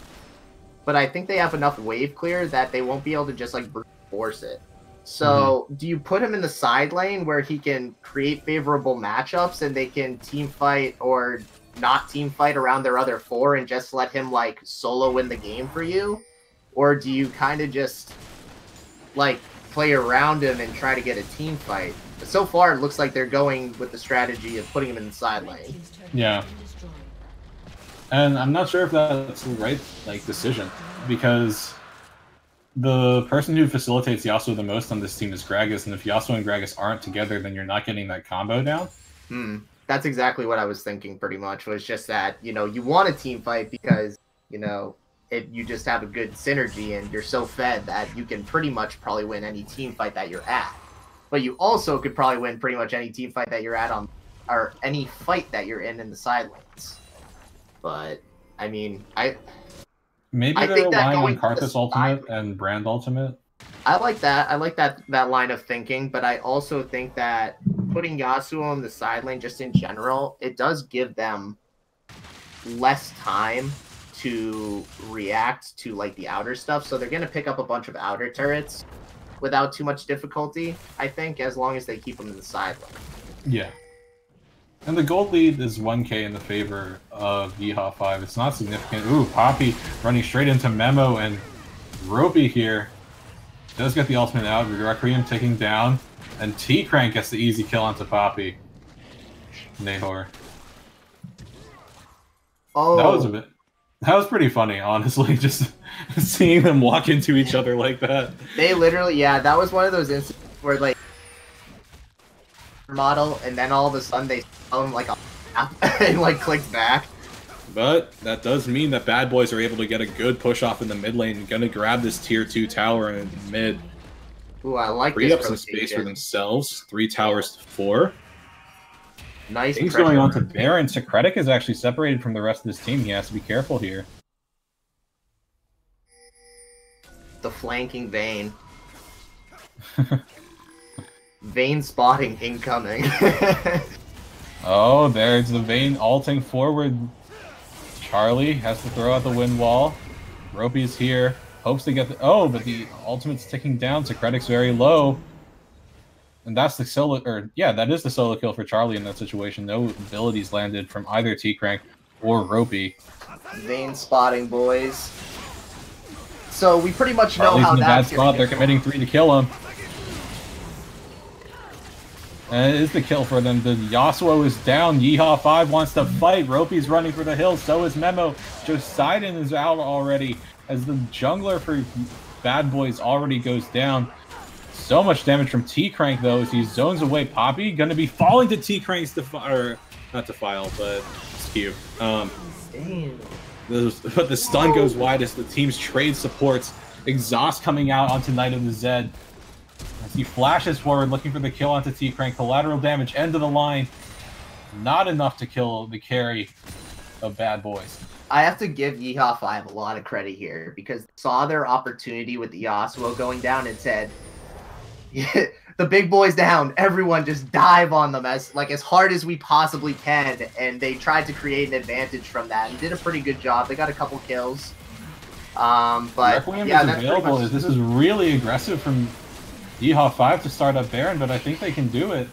but I think they have enough wave clear that they won't be able to just like brute force it. So do you put him in the side lane where he can create favorable matchups and they can team fight or not team fight around their other 4 and just let him like solo win the game for you? Or do you kind of just like play around him and try to get a team fight? But so far, it looks like they're going with the strategy of putting him in the side lane. Yeah. And I'm not sure if that's the right decision, because the person who facilitates Yasuo the most on this team is Gragas, and if Yasuo and Gragas aren't together, then you're not getting that combo down. That's exactly what I was thinking, pretty much, was just that, you know, you want a team fight because, you know, you just have a good synergy and you're so fed that you can pretty much probably win any team fight that you're at. But you also could probably win pretty much any team fight that you're at or any fight that you're in the side lanes. But, I mean, Maybe they're relying on Karthus ultimate and Brand ultimate. I like that. I like that line of thinking, but I also think that putting Yasuo in the side lane just in general, it does give them less time to react to like the outer stuff, so they're going to pick up a bunch of outer turrets without too much difficulty, I think, as long as they keep them in the side lane. Yeah. And the gold lead is 1k in the favor of Yeehaw5. It's not significant. Ooh, Poppy running straight into Memo, and Ropey here does get the ultimate out. Requiem taking down, and T-Crank gets the easy kill onto Poppy. Nahor. Oh. That was pretty funny, honestly, just seeing them walk into each other like that. They literally, that was one of those instances where, like, model, and then all of a sudden they sell him like a and like clicks back. But that does mean that Bad Boys are able to get a good push off in the mid lane. Gonna grab this tier 2 tower in mid. Ooh, I like Free this up some rotation. space for themselves. 3 towers to 4. Nice. Things going on to Baron. Secretic is actually separated from the rest of this team. He has to be careful here. The flanking Vayne. Vayne spotting incoming. Oh, there's the Vayne ulting forward. Charlie has to throw out the wind wall. Ropey's here. Hopes to get the... Oh, but the ultimate's ticking down. Secretic's very low. And that's the solo... Or, yeah, that is the solo kill for Charlie in that situation. No abilities landed from either T-Crank or Ropey. Vayne spotting, boys. So we pretty much know Charlie's how in a bad that's spot. They're committing 3 to kill him. And it is the kill for them. The Yasuo is down. Yeehaw5 wants to fight. Ropey's running for the hill. So is Memo. Poseidon is out already. As the jungler for Bad Boys already goes down. So much damage from T-Crank, though, as he zones away. Poppy going to be falling to T-Crank's or not Defile, but Skew. Damn. But the stun goes wide as the team's trade supports. Exhaust coming out onto Knight of the Zed. As he flashes forward, looking for the kill onto T-Crank. Collateral damage, end of the line. Not enough to kill the carry of Bad Boys. I have to give Yeehaw5 a lot of credit here, because they saw their opportunity with the Yasuo going down and said, the big boy's down, everyone just dive on them as hard as we possibly can, and they tried to create an advantage from that and did a pretty good job. They got a couple kills. But Requiem yeah, is that's available. This is really aggressive from Yeehaw5 to start up Baron, but I think they can do it.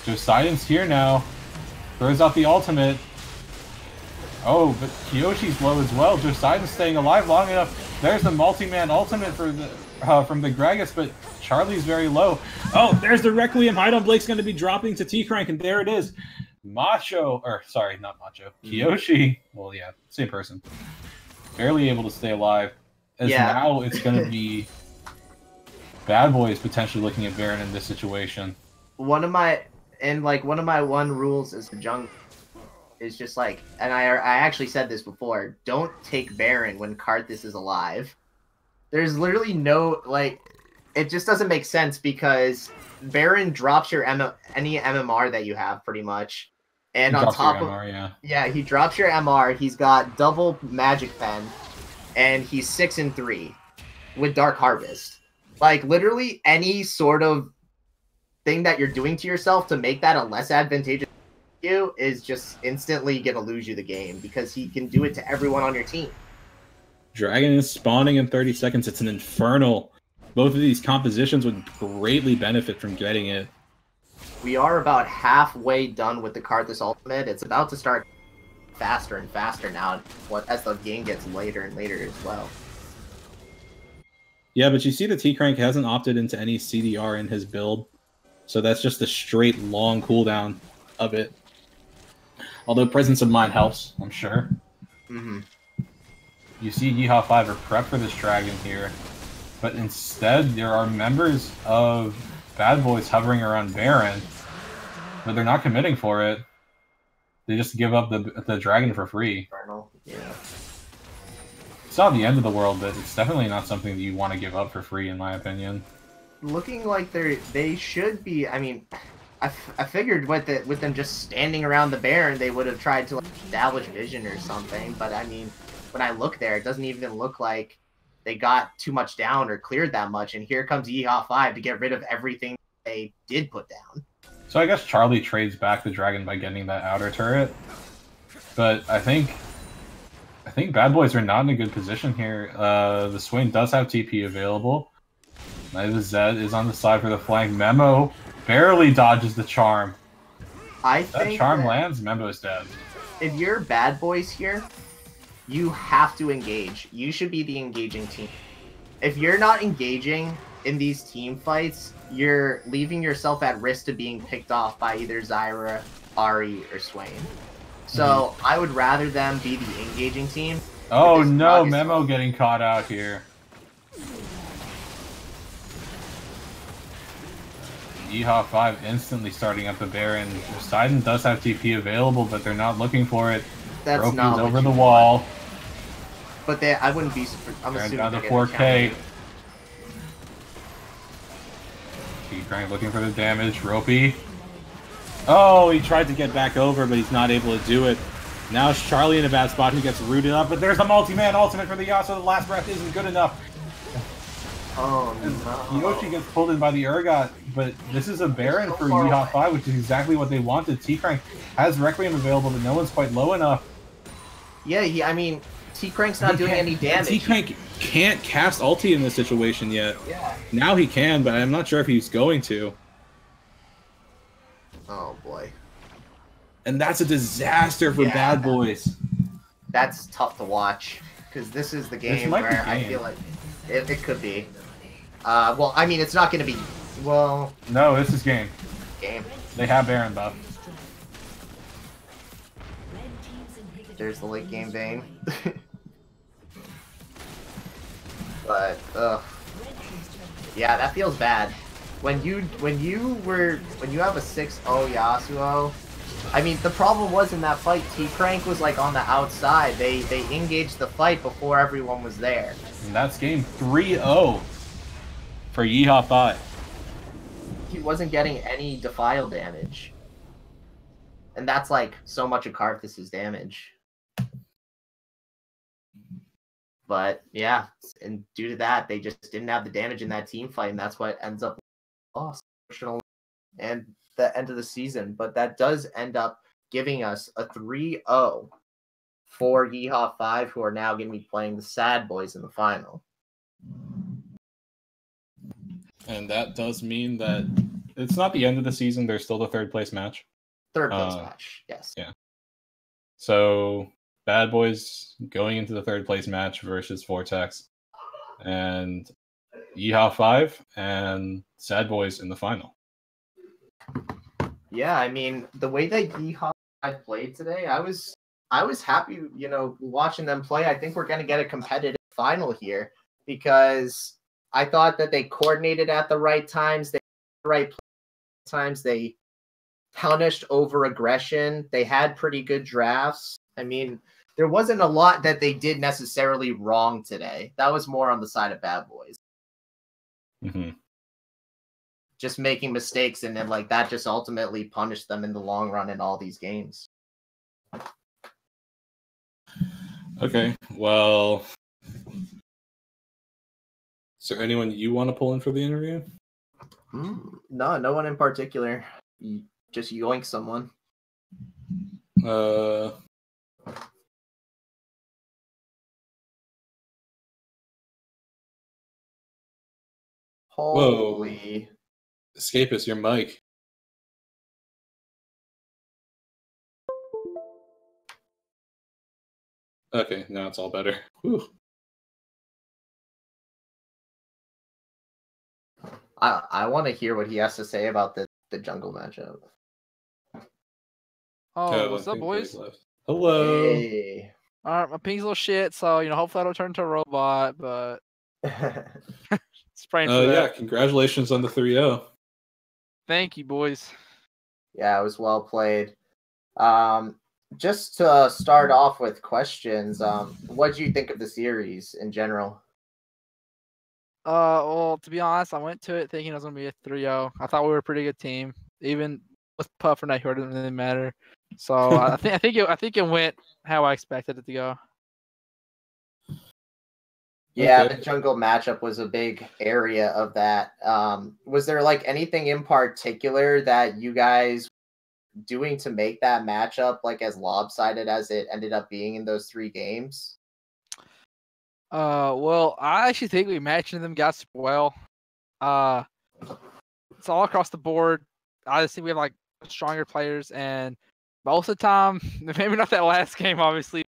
Poseidon's here now. Throws out the ultimate. Oh, but Kiyoshi's low as well. Poseidon's staying alive long enough. There's the multi-man ultimate for the from the Gragas, but Charlie's very low. Oh, there's the Requiem. Hydon Blake's going to be dropping to T-Crank, and there it is. Macho, or sorry, not Macho. Kiyoshi. Well, yeah, same person. Barely able to stay alive. As now it's going to be Bad Boys potentially looking at Baron in this situation. One of my rules is the jungle is just like, and I actually said this before, don't take Baron when Karthus is alive. There's literally no, it just doesn't make sense, because Baron drops your any MMR that you have, pretty much. And on top of MR, he drops your MR, he's got double Magic Pen, and he's 6-3 with Dark Harvest. Literally any sort of thing that you're doing to yourself to make that a less advantageous for you is just instantly gonna lose you the game, because he can do it to everyone on your team. Dragon is spawning in 30 seconds. It's an Infernal. Both of these compositions would greatly benefit from getting it. We are about halfway done with the Karthus ultimate. It's about to start faster and faster now as the game gets later and later as well. Yeah, but you see the T-Crank hasn't opted into any CDR in his build. So that's just a straight long cooldown of it. Although Presence of Mind helps, I'm sure. Mm-hmm. You see Yeehaw5 are prepped for this dragon here, but instead there are members of Bad Boys hovering around Baron, but they're not committing for it. They just give up the dragon for free. Yeah. It's not the end of the world, but it's definitely not something that you want to give up for free, in my opinion. Looking like they should be. I mean, I figured with them just standing around the Baron, they would have tried to establish vision or something. But I mean, when I look there, it doesn't even look like they got too much down or cleared that much. And here comes Yeehaw5 to get rid of everything they did put down. So I guess Charlie trades back the dragon by getting that outer turret. But I think Bad Boys are not in a good position here. The Swain does have TP available. Knight of the Zed is on the side for the flank. Memo barely dodges the charm. I think that charm lands, Memo's dead. If you're Bad Boys here, you have to engage. You should be the engaging team. If you're not engaging in these team fights, you're leaving yourself at risk to being picked off by either Zyra, Ahri, or Swain. So I would rather them be the engaging team. Oh no, Memo getting caught out here. Yeehaw5 instantly starting up the Baron. Poseidon does have TP available, but they're not looking for it. That's Roku's not over what the you wall. want. But I wouldn't be. I'm They're assuming down to they're gonna 4K. counter. T-Crank looking for the damage. Ropey. Oh, he tried to get back over, but he's not able to do it. Now it's Charlie in a bad spot who gets rooted up, but there's a multi-man ultimate for the Yasuo. The last breath isn't good enough. Oh no. Yoshi gets pulled in by the Urgot, but this is a Baron for Yeehaw5, which is exactly what they wanted. T-Crank has Requiem available, but no one's quite low enough. Yeah, I mean, T-Crank's not doing any damage. T-Crank can't cast ulti in this situation yet. Yeah. Now he can, but I'm not sure if he's going to. Oh boy. And that's a disaster for Bad Boys. That's tough to watch, because this is the game where I feel like it could be. Well, I mean, it's not going to be. Well. No, this is game. Game. They have Baron buff. There's the late game vein. But yeah, that feels bad. When you have a 6-0 Yasuo, I mean, the problem was in that fight, T-Crank was like on the outside. They engaged the fight before everyone was there. And that's game 3-0 for Yeehaw5. He wasn't getting any defile damage. And that's like so much of Karthus' damage. But yeah, and due to that, they just didn't have the damage in that team fight, and that's what ends up lost and the end of the season. But that does end up giving us a 3-0 for Yeehaw5, who are now going to be playing the Sad Boys in the final. And that does mean that it's not the end of the season. There's still the third place match. Third place match, yes. Yeah. So Bad Boys going into the third place match versus Vortex, and Yeehaw5 and Sad Boys in the final. Yeah, I mean, the way that Yeehaw played today, I was happy, watching them play. I think we're going to get a competitive final here, because I thought that they coordinated at the right times. They the right times. They punished over aggression. They had pretty good drafts. I mean, there wasn't a lot that they did necessarily wrong today. That was more on the side of Bad Boys. Mm-hmm. Just making mistakes, and then like that just ultimately punished them in the long run in all these games. Okay, well, is there anyone you want to pull in for the interview? No, no one in particular. Just yoink someone. Holy. Whoa. Escapist, your mic. Okay, now it's all better. Whew. I want to hear what he has to say about the jungle matchup. Oh, what's up, boys? Hello. Hey. Alright, my ping's a little shit, so hopefully I don't turn into a robot, but spraying for that. Yeah, congratulations on the 3-0. Thank you, boys. Yeah, it was well played. Just to start off with questions, what did you think of the series in general? Well, to be honest, I went to it thinking it was gonna be a 3-0. I thought we were a pretty good team, even with Puff and I heard it didn't really matter. So I think it went how I expected it to go. Yeah, Okay. the jungle matchup was a big area of that. Was there like anything in particular that you guys doing to make that matchup like as lopsided as it ended up being in those 3 games? Well, I actually think we matched them guys well. It's all across the board. I just think we have like stronger players, and most of the time, maybe not that last game, obviously.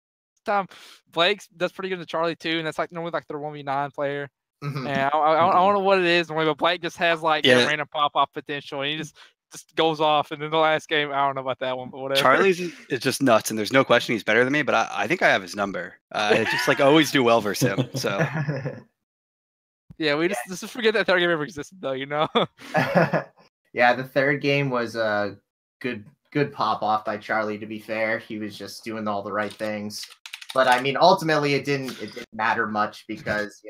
Time Blake does pretty good to Charlie too, and that's like normally like their 1v9 player. Mm-hmm. And I don't know what it is normally, but Blake just has like a random pop-off potential, and he just goes off. And then the last game, I don't know about that one, but whatever. Charlie's is just nuts, and there's no question he's better than me, but I think I have his number. I just like always do well versus him. So yeah, we just forget that third game ever existed, though. Yeah, the third game was a good pop off by Charlie. To be fair, he was just doing all the right things. But I mean, ultimately, it didn't matter much because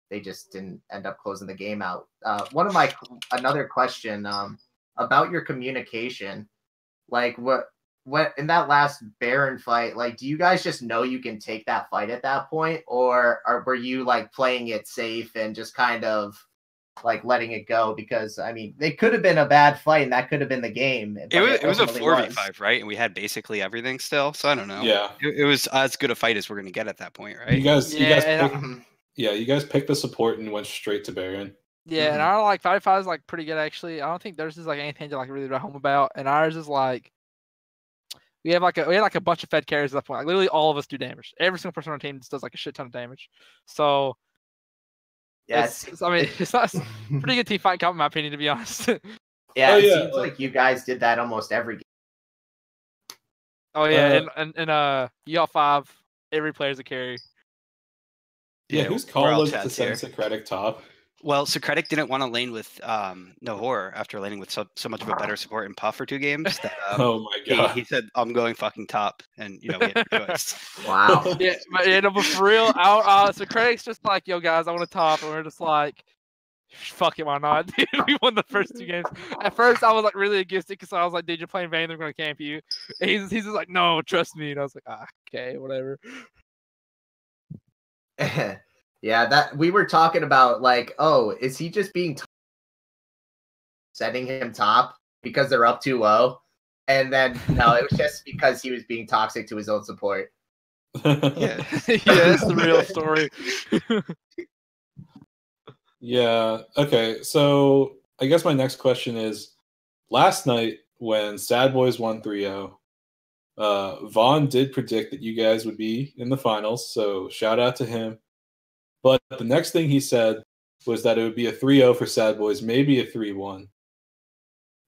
they just didn't end up closing the game out. Another question about your communication, like what in that last Baron fight, like do you guys just know you can take that fight at that point, or were you like playing it safe and just kind of like letting it go? Because I mean, they could have been a bad fight and that could have been the game. It was a 4v5, right? And we had basically everything still, so I don't know. Yeah, it was as good a fight as we're gonna get at that point, right? You guys picked the support and went straight to Baron. Yeah, and our like 5v5 is like pretty good actually. I don't think theirs is like anything to like really write home about, and ours is like we had like a bunch of fed carries at that point. Like literally all of us do damage. Every single person on our team just does like a shit ton of damage. So yes, it's not a pretty good team fight count in my opinion, to be honest. Yeah, it seems like you guys did that almost every game. Oh yeah, and Yeehaw5, every player's a carry. Yeah, whose call was to send Socratic top? Well, Socratic didn't want to lane with No Horror after laning with so much of a better support in Puff for 2 games. That, oh my god! He said, "I'm going fucking top," and we had no choice. Wow. But for real, Socratic's just like, "Yo guys, I want to top," and we're just like, "Fuck it, why not?" Dude, we won the first 2 games. At first, I was like really against it because I was like, "Dude, you're playing Vayne, they're gonna camp you." And he's just like, "No, trust me," and I was like, "Okay, whatever." Yeah, that we were talking about, like, oh, is he just being setting him top because they're up 2-0? And then no, it was just because he was being toxic to his own support. Yeah, that's the real story. Yeah. Okay. So I guess my next question is: last night when Sad Boys won 3-0, Vaughn did predict that you guys would be in the finals. So shout out to him. But the next thing he said was that it would be a 3-0 for Sad Boys, maybe a 3-1.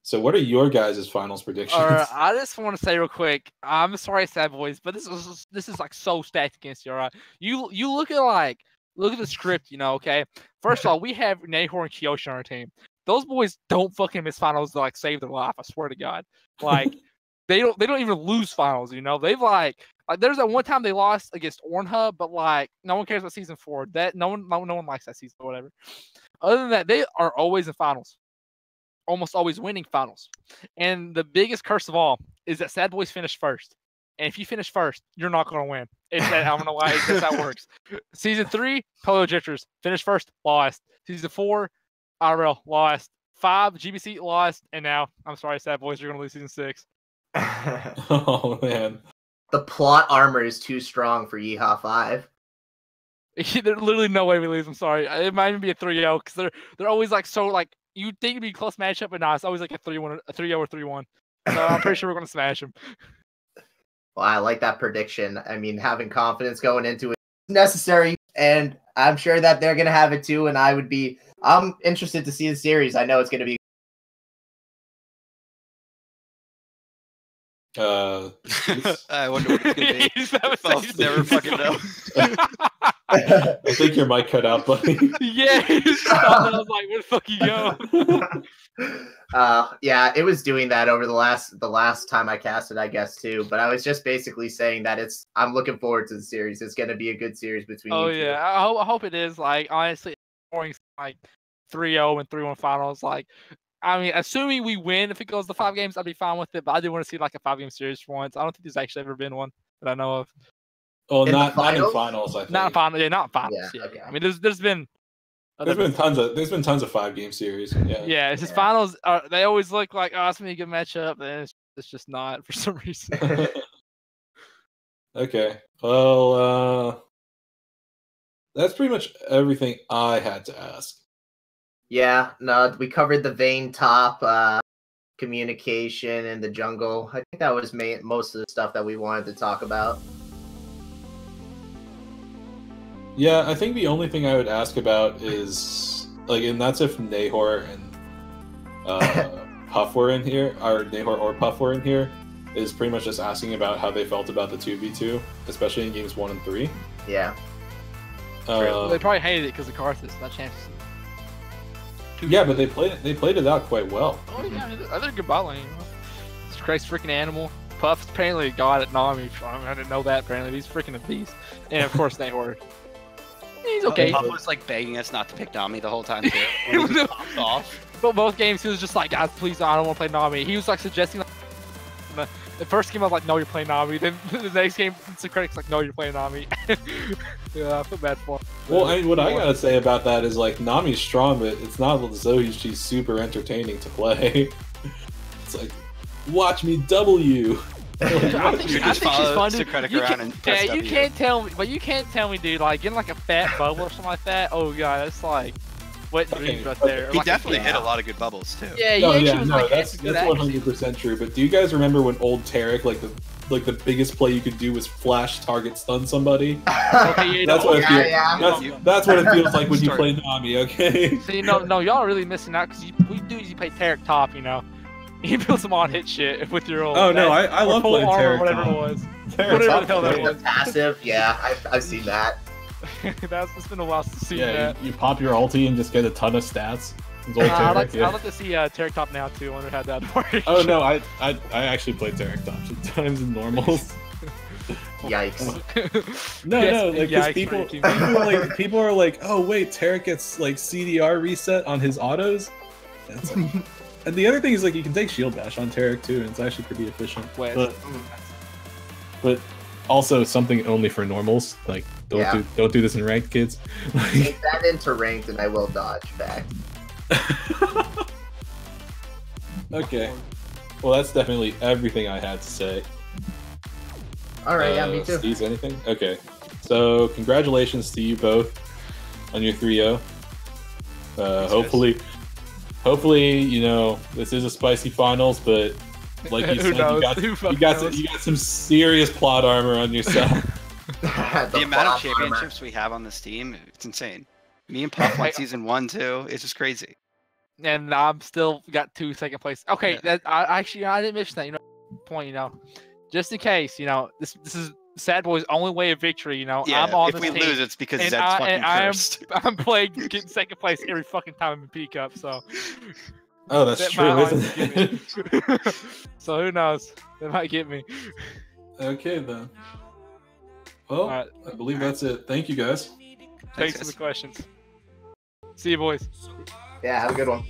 So what are your guys' finals predictions? I just want to say real quick, I'm sorry, Sad Boys, but this is like so stacked against you, all right? You look at the script, okay? First of all, we have Nahor and Kiyoshi on our team. Those boys don't fucking miss finals to like save their life, I swear to God. Like they don't even lose finals, They've like there's that one time they lost against Ornhub, but like no one cares about season 4. That no one likes that season or whatever. Other than that, they are always in finals. Almost always winning finals. And the biggest curse of all is that Sad Boys finish first. And if you finish first, you're not going to win. I don't know why that's how it works. Season 3, Polo Jitters, finish first, lost. Season 4, IRL, lost. 5, GBC, lost. And now, I'm sorry, Sad Boys, you're going to lose season 6. Oh, man. The plot armor is too strong for Yeehaw5. There's literally no way we lose. I'm sorry. It might even be a 3-0 because they're always like so like you'd think it'd be a close matchup, but nah, it's always like a 3-1, a 3-0 or 3-1. So I'm pretty sure we're gonna smash them. Well, I like that prediction. I mean, having confidence going into it is necessary, and I'm sure that they're gonna have it too. And I'm interested to see the series. I know it's gonna be. I wonder what it's gonna be. I'll never fucking know. I think your mic cut out, buddy. Yeah, I was like, where the fuck you go? Yeah, it was doing that over the last time I casted, I guess too. But I was just basically saying that I'm looking forward to the series. It's gonna be a good series between. Oh you yeah, I hope it is. Like honestly, like 3-0 and 3-1 finals. Like, I mean, assuming we win, if it goes to 5 games, I'd be fine with it. But I do want to see like a 5-game series for once. I don't think there's actually ever been one that I know of. Oh, not in finals. I think not in finals. Yeah, not in finals. Yeah, okay. I mean, there's been tons of 5-game series. Yeah. Yeah, it's just finals. They always look like it's gonna be a good matchup, and it's just not for some reason. Okay. Well, that's pretty much everything I had to ask. Yeah, no, we covered the Vayne top, communication, and the jungle. I think that was most of the stuff that we wanted to talk about. Yeah, I think the only thing I would ask about is and that's if Nahor and Puff were in here, or Nahor or Puff were in here, is pretty much just asking about how they felt about the 2v2, especially in games 1 and 3. Yeah. They probably hated it because of Karthus, not chances. Yeah, but they played it out quite well. Oh yeah, I mean, they're good bot lane. This crazy freaking animal. Puff's apparently a god at Nami. I didn't know that. Apparently, he's freaking a beast. And of course, Nahor. He's okay. Puff was like begging us not to pick Nami the whole time too. He just popped off. But both games, he was just like, guys, please, I don't want to play Nami. He was like suggesting. Like, the first game, I was like, no, you're playing Nami. Then the next game, the critics like, no, you're playing Nami. Yeah, I feel bad for him. Well, I mean, what I gotta say about that is like Nami's strong, but it's not as though she's super entertaining to play. It's like, watch me W. I think she's fun. You can't tell me, but you can't tell me, dude. Like getting like a fat bubble or something like that. Oh god, that's like wet dreams right there. He like definitely hit a lot of good bubbles too. Yeah, that's 100% true. But do you guys remember when old Tarek, like the biggest play you could do was flash target stun somebody? That's what it feels. That's what it feels like when you play Nami. Okay. So no, y'all are really missing out because you play Tarek top, you know. You build some on hit shit with your old. Oh no, I love playing Tarek. Whatever it was. Whatever the hell that was. Passive, yeah, I've seen that. It's been a while since seen that. You pop your ulti and just get a ton of stats. I'd like to see Tarek top now too. I wonder how that works. Oh no, I actually played Tarek top sometimes in normals. Yikes. No, like because people are like, oh wait, Tarek gets like CDR reset on his autos. That's like, and the other thing is like you can take shield bash on Tarek too, and it's actually pretty efficient. But also something only for normals. Like don't do this in ranked, kids. Take that into ranked, and I will dodge back. Okay. Well, that's definitely everything I had to say. All right, yeah, me too. Steez, anything? Okay. So congratulations to you both on your 3-0. Hopefully, you know, this is a spicy finals, but like you said, you got some serious plot armor on yourself. The amount of championships we have on this team, it's insane. Me and Puff won season 1 too. It's just crazy. And I'm still got 2 second place. Okay, yeah. I didn't mention that. You know, point. You know, just in case. You know, this is Sad Boy's only way of victory. You know, yeah, I'm on if this we team, lose, it's because Zed's fucking cursed. I'm playing getting second place every fucking time I'm in P Cup. So. Oh, that's true, isn't it? So who knows? They might get me. Okay then. Well, right. I believe that's it. Thank you guys. Thanks for the questions. See you, boys. Yeah, have a good one.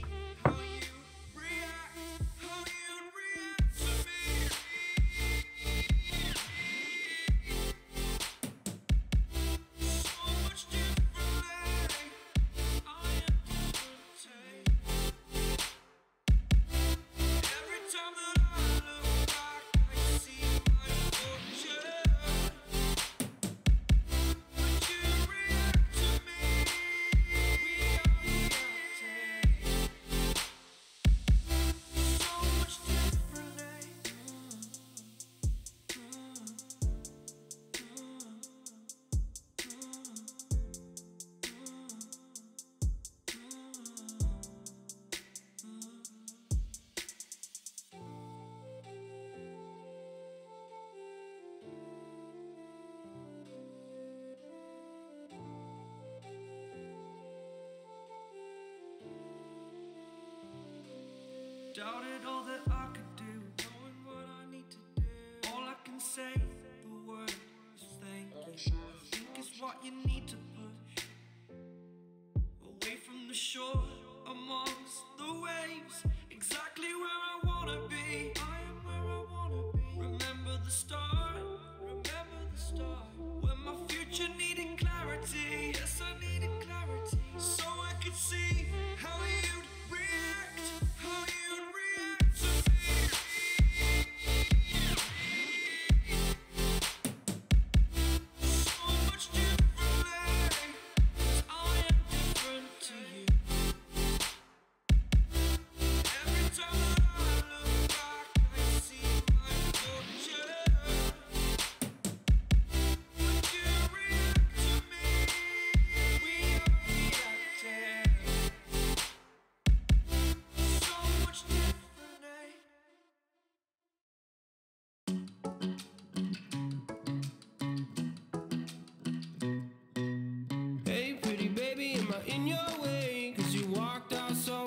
Doubted all that I could do, knowing what I need to do. All I can say, the word is thank you. I think it's what you need to push away from the shore, amongst the waves. Exactly where I wanna be. I am where I wanna be. Remember the start, when my future needed clarity. Yes, I needed clarity, so I could see how you'd react, how you'd react to me. So much differently, 'cause I am different to you. Every time that I look back, I see my future. When you react to me, we are reacting. So much differently. Hey, pretty baby, am I in your way? 'Cause you walked out so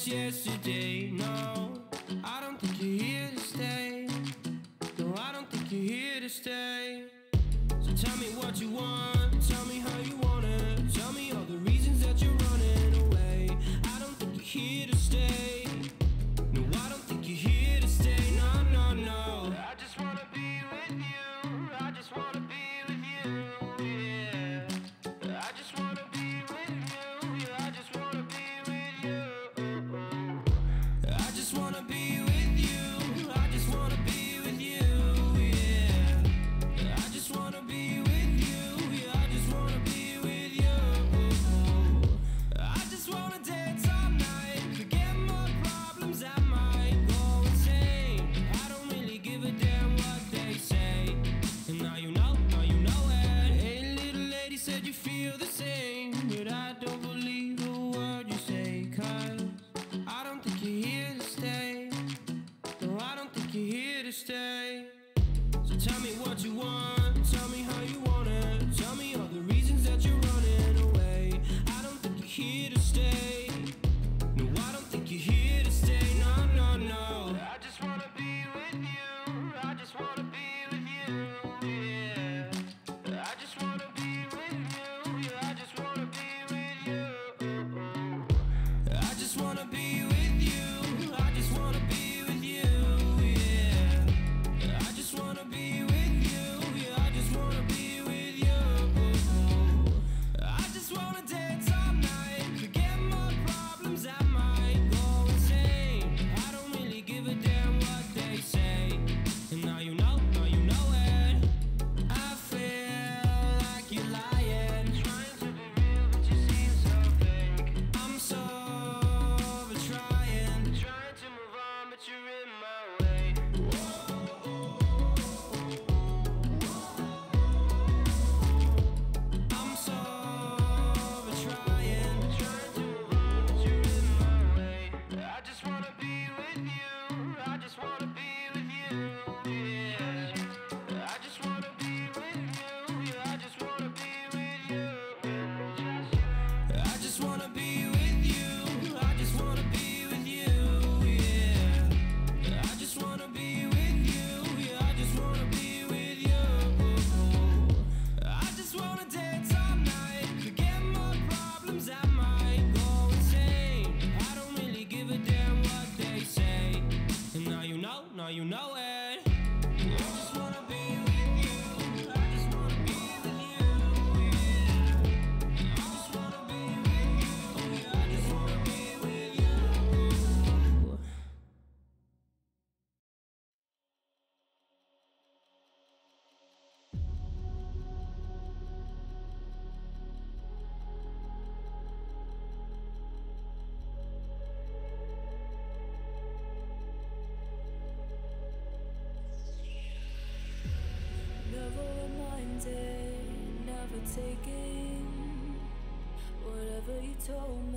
just yesterday. No, I don't think you're here to stay. No, I don't think you're here to stay. So tell me what you want, tell me how you want it. Tell me all the reasons that you're running away. I don't think you're here to stay. No, I don't think you're here to stay. No, no, no. I just wanna be with you. I just wanna be with you. Yeah. I just wanna be with you. Yeah, I just wanna be with you. I just wanna be with you. I just wanna be with you. Yeah. I just wanna be with you. Yeah, I just wanna be with you. I just wanna dance all night. Forget my problems. I might go insane. I don't really give a damn what they say. And now you know it. Hey, little lady said you feel the same, but I don't believe a word you say. 'Cause I don't think you're here to stay. No, I don't think you're here to stay. So tell me what you want, tell me how you want it. Tell me all the reasons that you're running away. I don't think you're here to stay. No, I don't think you're here to stay. No, no, no. I just wanna be with you. I just wanna be with you. Yeah. I just wanna be with you. Yeah, I just wanna be with you. I just wanna be with you. I just wanna be with you. Yeah. I just wanna be with you. Yeah, I just wanna be with you. I just wanna dance all night. Forget my problems. I might go insane. I don't really give a damn what they say. And now you know it. I feel like you're lying. Trying to be real, but you seem so fake. I'm so over trying to move on, but you're in my way. I'm so over trying to move on, but you're in my way. I just wanna be with you. I just wanna be with you. Yeah. I just wanna be with you. Yeah, I just wanna be with you. I just wanna be with you. I just wanna be with you. Yeah. I just wanna be with you. Yeah, I just wanna be with you. I just wanna dance all night. Forget my problems. I might go insane. I don't really give a damn what they say. And now you know it. I just wanna be with you. I just wanna be with you. Yeah. I just wanna be with you. Yeah, I just wanna be with you. Never reminded, never taking whatever you told me.